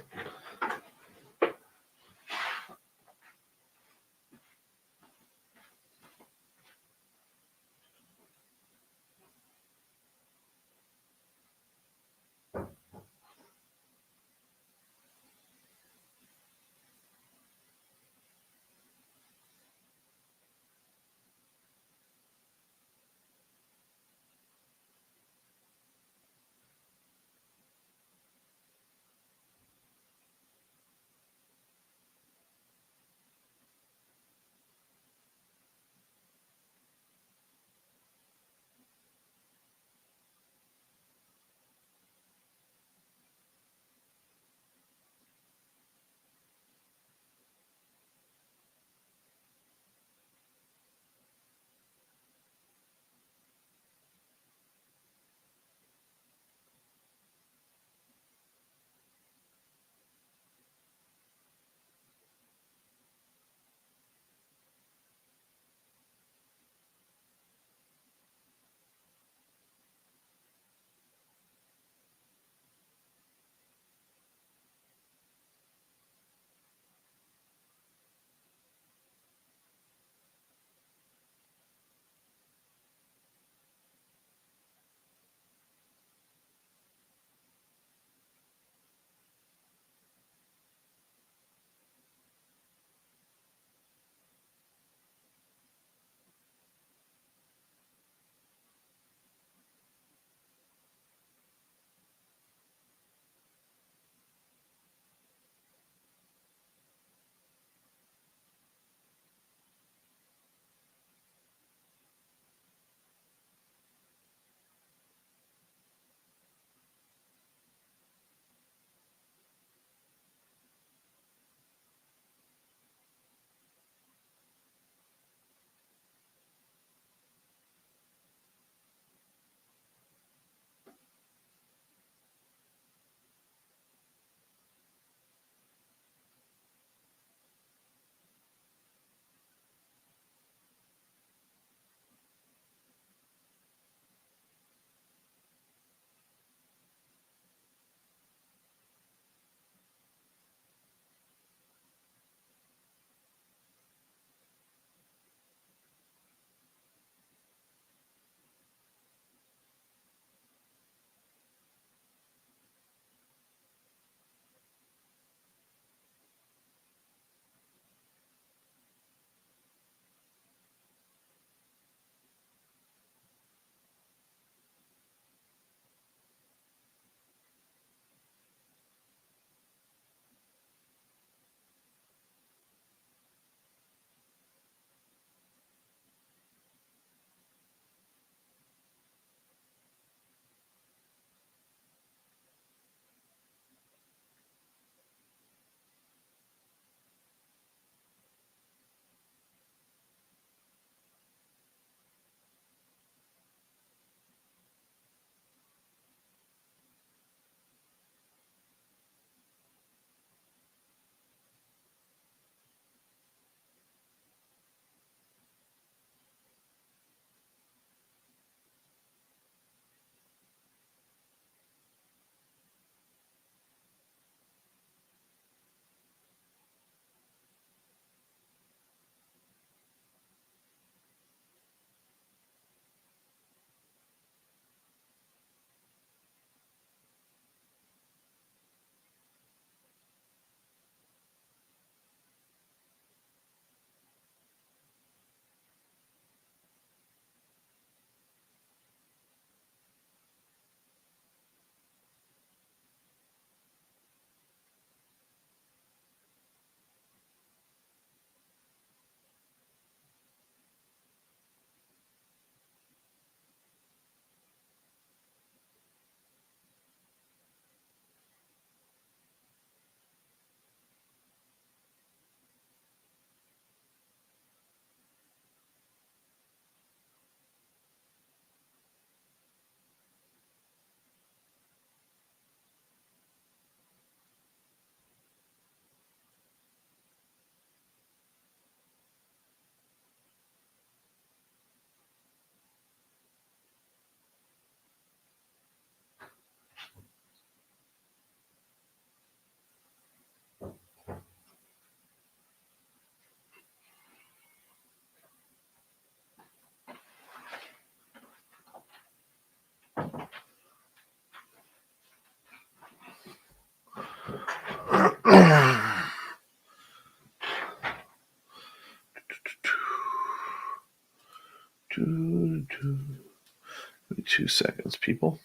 2 seconds, people.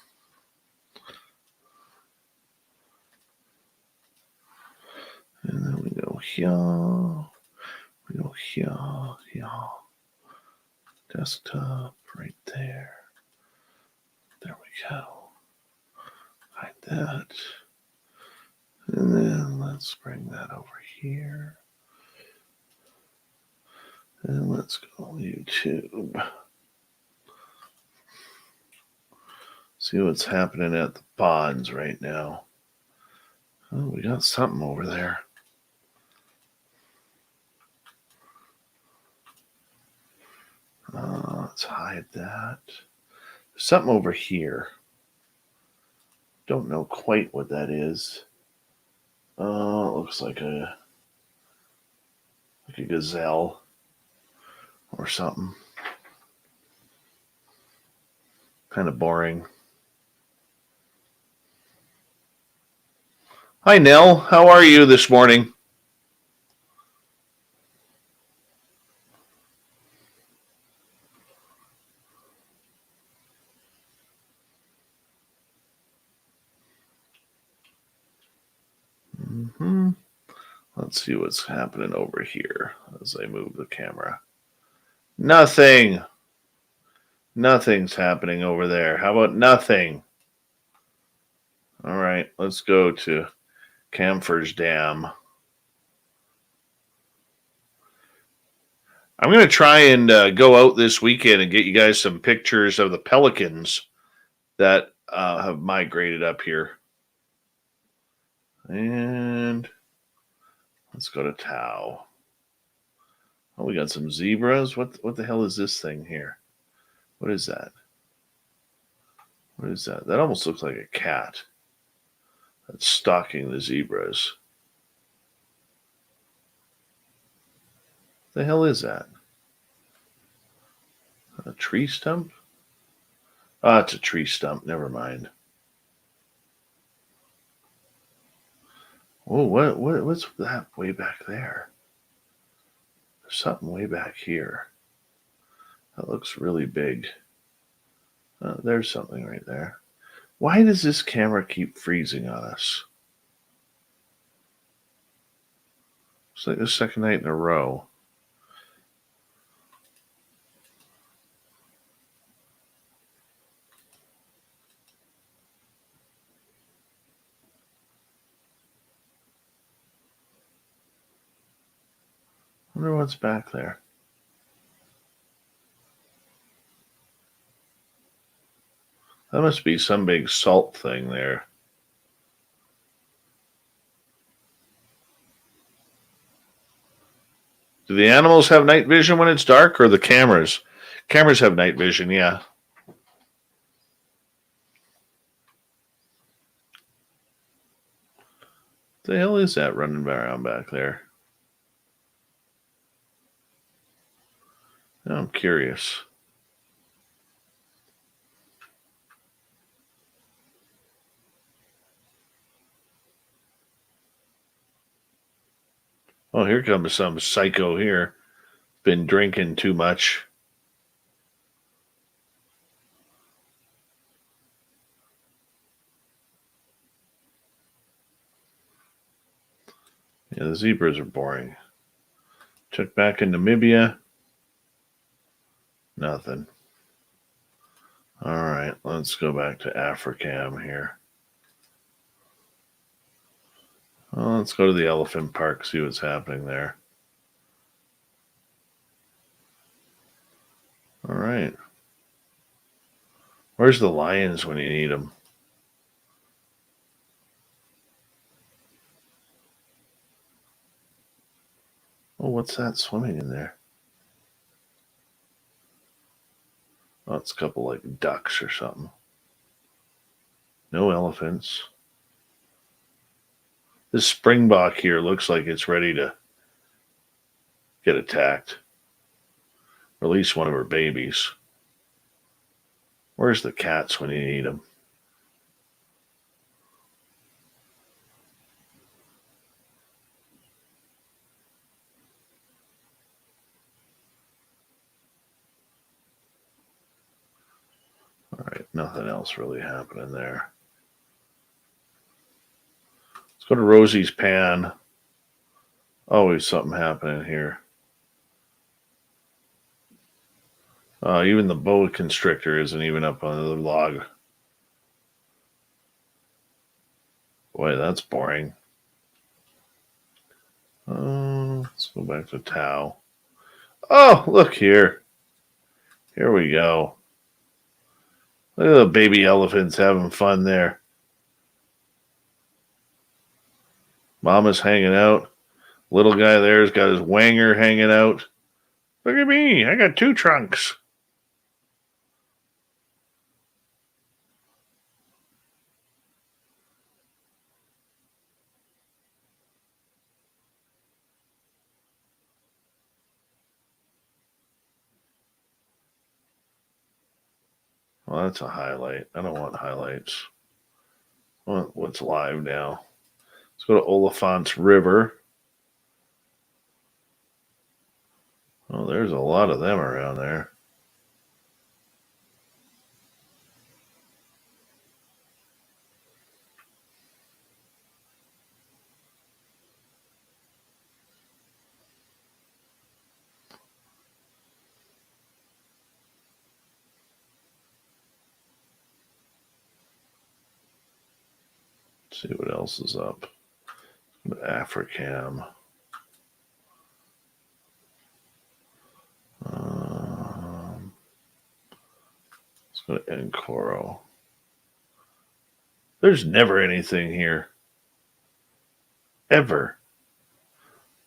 And then we go here. We go here, here. Desktop right there. There we go. Hide that. And then let's bring that over here. And let's go YouTube. See what's happening at the ponds right now. Oh, we got something over there. Let's hide that. There's something over here. Don't know quite what that is. It looks like a gazelle or something. Kind of boring. Hi, Nell. How are you this morning? Let's see what's happening over here as I move the camera. Nothing. Nothing's happening over there. How about nothing? All right, let's go to Camphor's Dam. I'm going to try and go out this weekend and get you guys some pictures of the pelicans that have migrated up here. And let's go to Tau. Oh, we got some zebras. What the hell is this thing here? What is that? What is that? That almost looks like a cat that's stalking the zebras. The hell is that? A tree stump? Ah, it's a tree stump. Never mind. Oh, what's that way back there? There's something way back here. That looks really big. There's something right there. Why does this camera keep freezing on us? It's like the second night in a row. I wonder what's back there. That must be some big salt thing there. Do the animals have night vision when it's dark, or the cameras? Cameras have night vision, yeah. What the hell is that running around back there? Now I'm curious. Oh, here comes some psycho here. Been drinking too much. Yeah, the zebras are boring. Check back in Namibia. Nothing. All right, let's go back to Africam here. Well, let's go to the elephant park, see what's happening there. All right. Where's the lions when you need them? Oh, what's that swimming in there? Oh, it's a couple like ducks or something. No elephants. This springbok here looks like it's ready to get attacked. Release one of her babies. Where's the cats when you need them? All right, Nothing else really happening there. Let's go to Rosie's Pan. Always something happening here. Even the boa constrictor isn't even up on the log. Boy, that's boring. Let's go back to Tau. Oh, look here. Here we go. Look at the baby elephants having fun there. Mama's hanging out. Little guy there's got his wanger hanging out. Look at me. I got 2 trunks. Well, that's a highlight. I don't want highlights. I want what's live now. Let's go to Oliphant's River. Oh, there's a lot of them around there. Let's see what else is up. Africam. Let's go to Encoro. There's never anything here. Ever.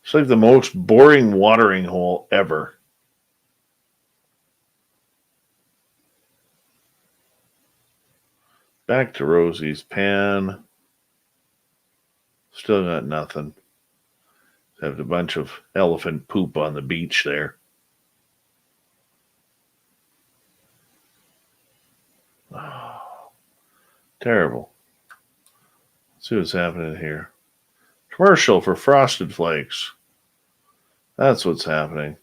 It's like the most boring watering hole ever. Back to Rosie's Pan. Still got nothing. Have a bunch of elephant poop on the beach there. Oh, terrible. Let's see what's happening here. Commercial for Frosted Flakes. That's what's happening.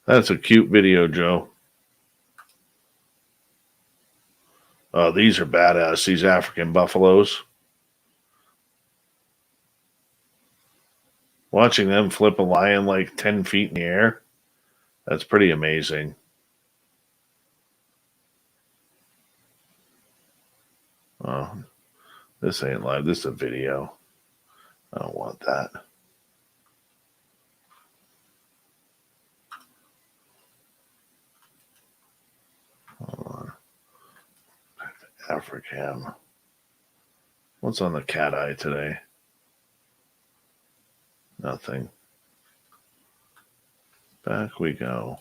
That's a cute video, Joe. Oh, these are badass, these African buffaloes. Watching them flip a lion like 10 feet in the air, that's pretty amazing. Oh, this ain't live. This is a video. I don't want that. Hold on. Back to Africam. What's on the cat eye today? Nothing. Back we go.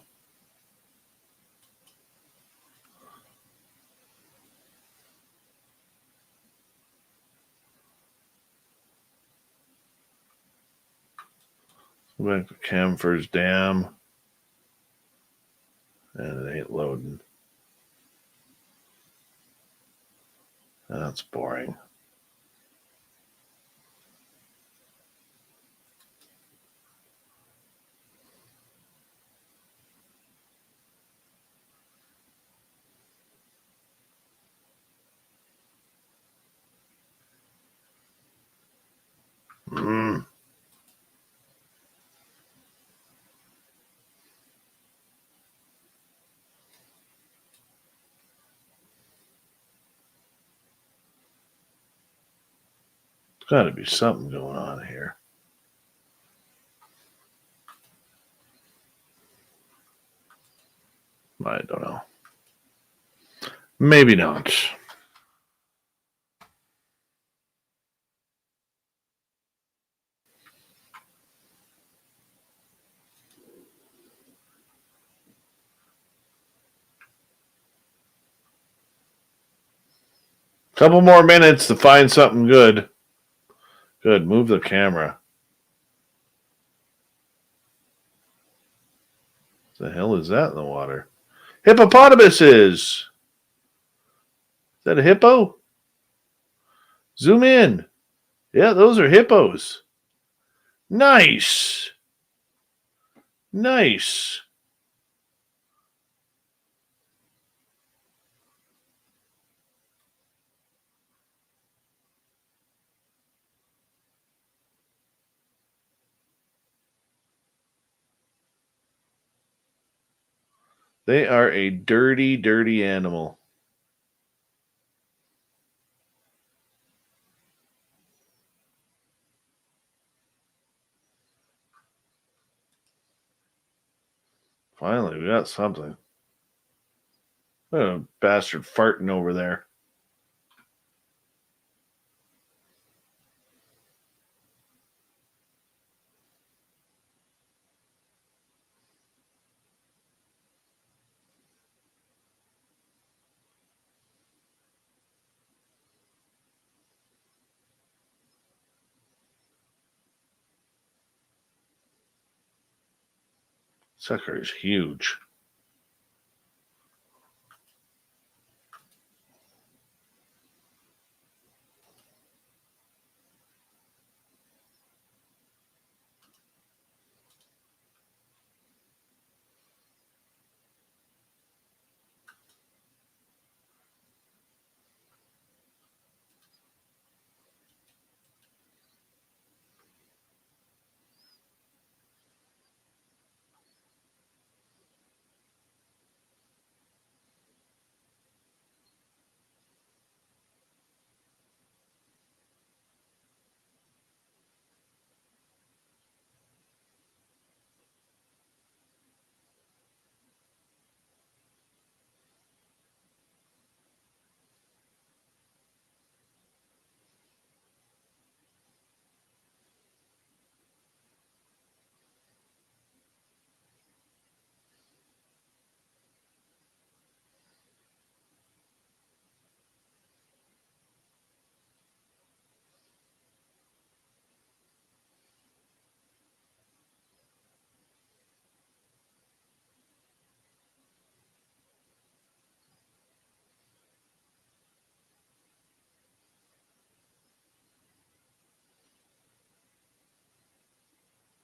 Back to Camphor's Dam. And it ain't loading. That's boring. Got to be something going on here. I don't know. Maybe not. Couple more minutes to find something good. Good. Move the camera. What the hell is that in the water? Hippopotamuses! that a hippo? Zoom in. Yeah, those are hippos. Nice. Nice. They are a dirty, dirty animal. Finally, we got something. Look at a bastard farting over there. Sucker is huge.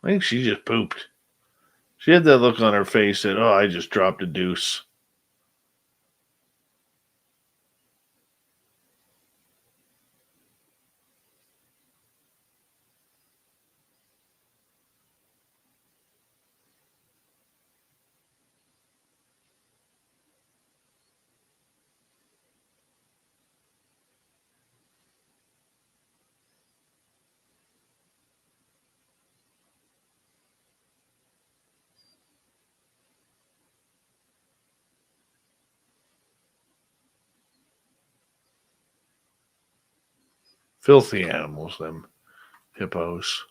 I think she just pooped. She had that look on her face that, oh, I just dropped a deuce. Filthy animals, them hippos.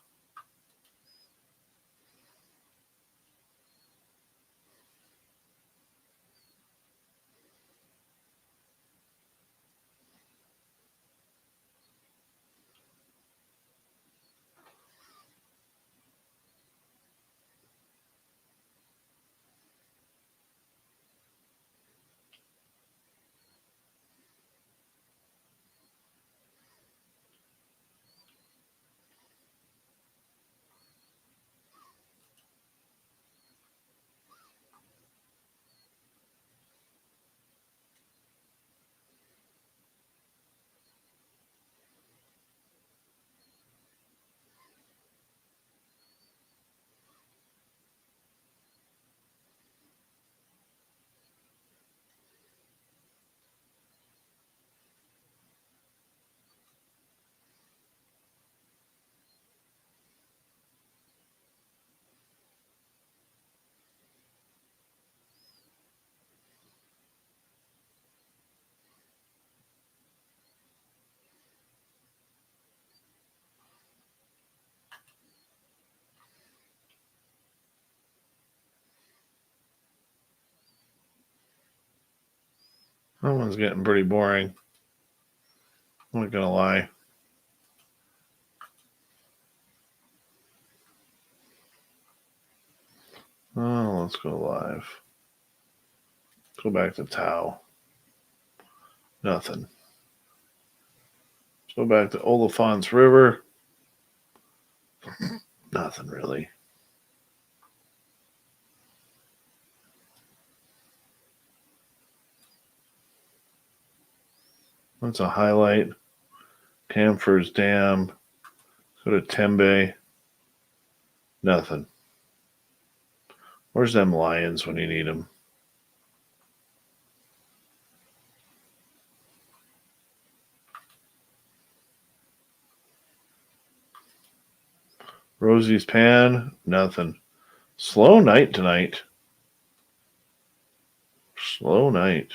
That one's getting pretty boring. I'm not gonna lie. Oh, let's go live. Let's go back to Tau. Nothing. Go back to Oliphant's River. Nothing really. That's a highlight. Camphor's Dam. Go to Tembe. Nothing. Where's them lions when you need them? Rosie's Pan. Nothing. Slow night tonight. Slow night.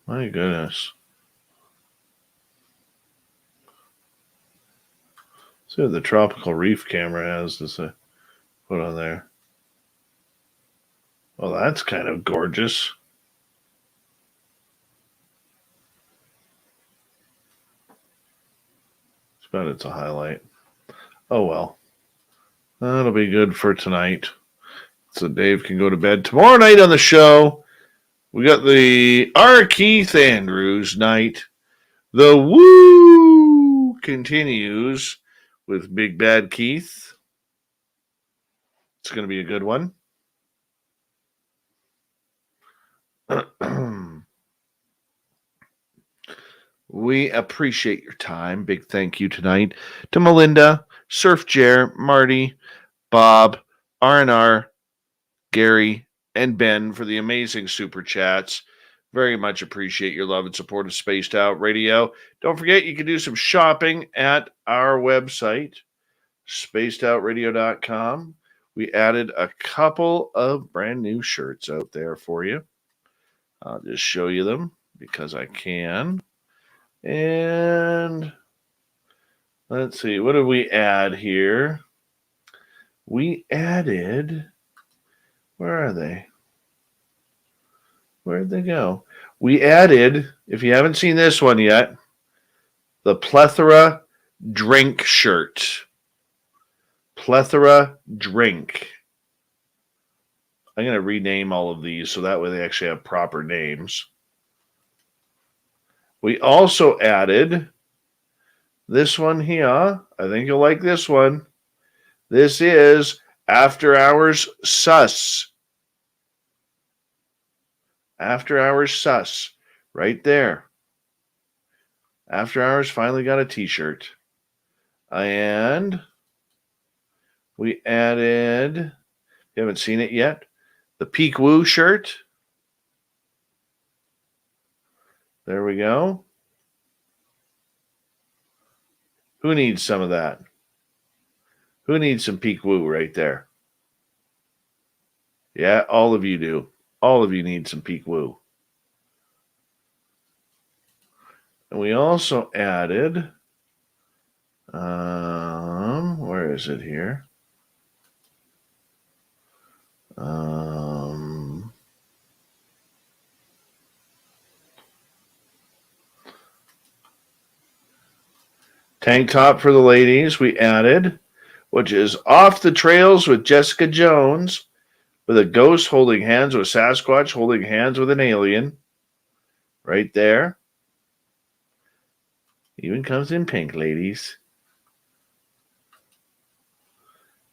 My goodness. See what the tropical reef camera has to put on there. Well, that's kind of gorgeous. It's about it's a highlight. Oh well. That'll be good for tonight. So Dave can go to bed. Tomorrow night on the show, we got the R. Keith Andrews night. The Woo continues with Big Bad Keith. It's going to be a good one. We appreciate your time. Big thank you tonight to Melinda, Surf Jer, Marty, Bob, R&R, Gary, and Ben for the amazing super chats. Very much appreciate your love and support of Spaced Out Radio. Don't forget, you can do some shopping at our website, spacedoutradio.com. We added a couple of brand new shirts out there for you. I'll just show you them because I can. And let's see, what did we add here? We added, where are they? Where'd they go? We added, if you haven't seen this one yet, the Plethora Drink shirt. Plethora Drink. I'm going to rename all of these so that way they actually have proper names. We also added this one here. I think you'll like this one. This is After Hours Sus. After Hours Sus. Right there. After Hours finally got a t-shirt. And we added, you haven't seen it yet, the Peak Woo shirt. There we go. Who needs some of that? Who needs some Peak Woo right there? Yeah, all of you do. All of you need some Peak Woo. And we also added, where is it here? Tank top for the ladies we added, which is Off the Trails with Jessica Jones, with a ghost holding hands with Sasquatch, holding hands with an alien. Right there. Even comes in pink, ladies.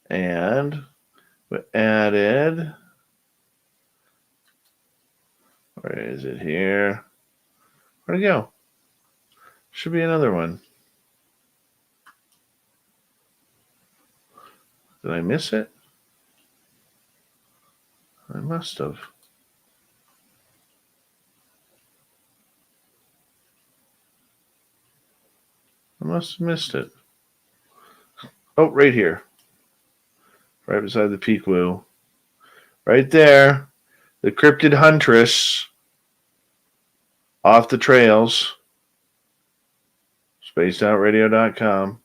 And we added, where is it here? Where'd it go? Should be another one. Did I miss it? I must have. I must have missed it. Oh, right here. Right beside the Peak Woo. Right there. The Cryptid Huntress. Off the Trails. SpacedOutRadio.com.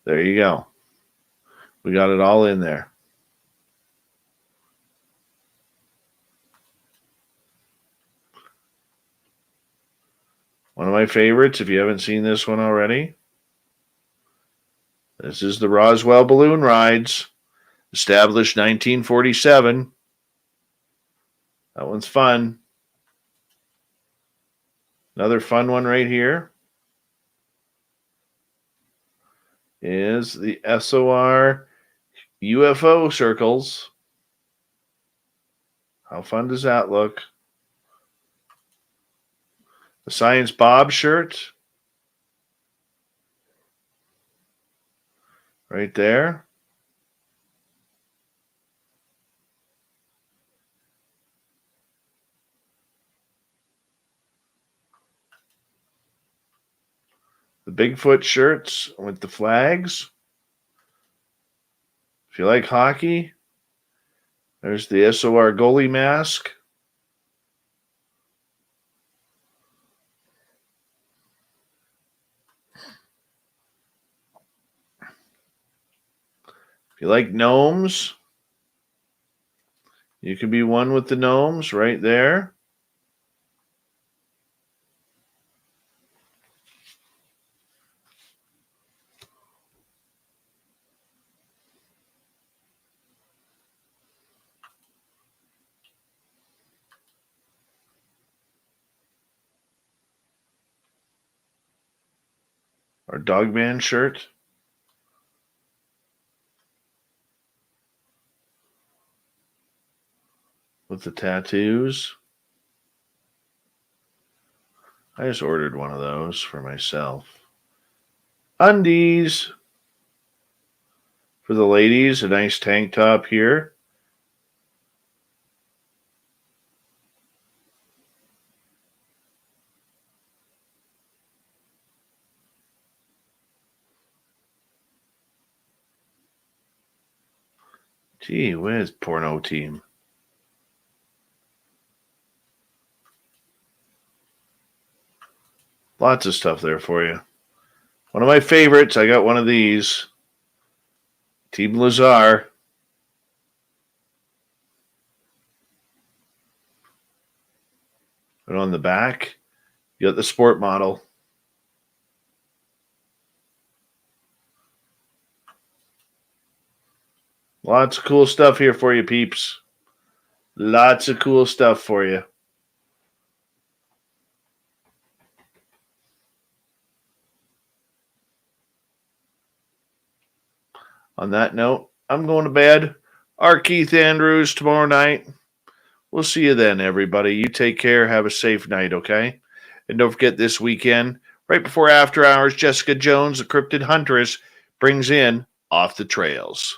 There you go. We got it all in there. One of my favorites, if you haven't seen this one already, This is the Roswell balloon rides, established 1947. That one's fun. Another fun one right here is the SOR UFO circles. How fun does that look? The Science Bob shirt. Right there. The Bigfoot shirts with the flags. If you like hockey, there's the SOR goalie mask. If you like gnomes, you can be one with the gnomes right there. Our Dogman shirt. With the tattoos. I just ordered one of those for myself. Undies. For the ladies, a nice tank top here. Gee whiz, porno team. Lots of stuff there for you. One of my favorites, I got one of these. Team Lazar. And on the back, you got the sport model. Lots of cool stuff here for you, peeps. Lots of cool stuff for you. On that note, I'm going to bed. Our Keith Andrews tomorrow night. We'll see you then, everybody. You take care. Have a safe night, okay? And don't forget this weekend, right before after hours, Jessica Jones, the Cryptid Huntress, brings in Off the Trails.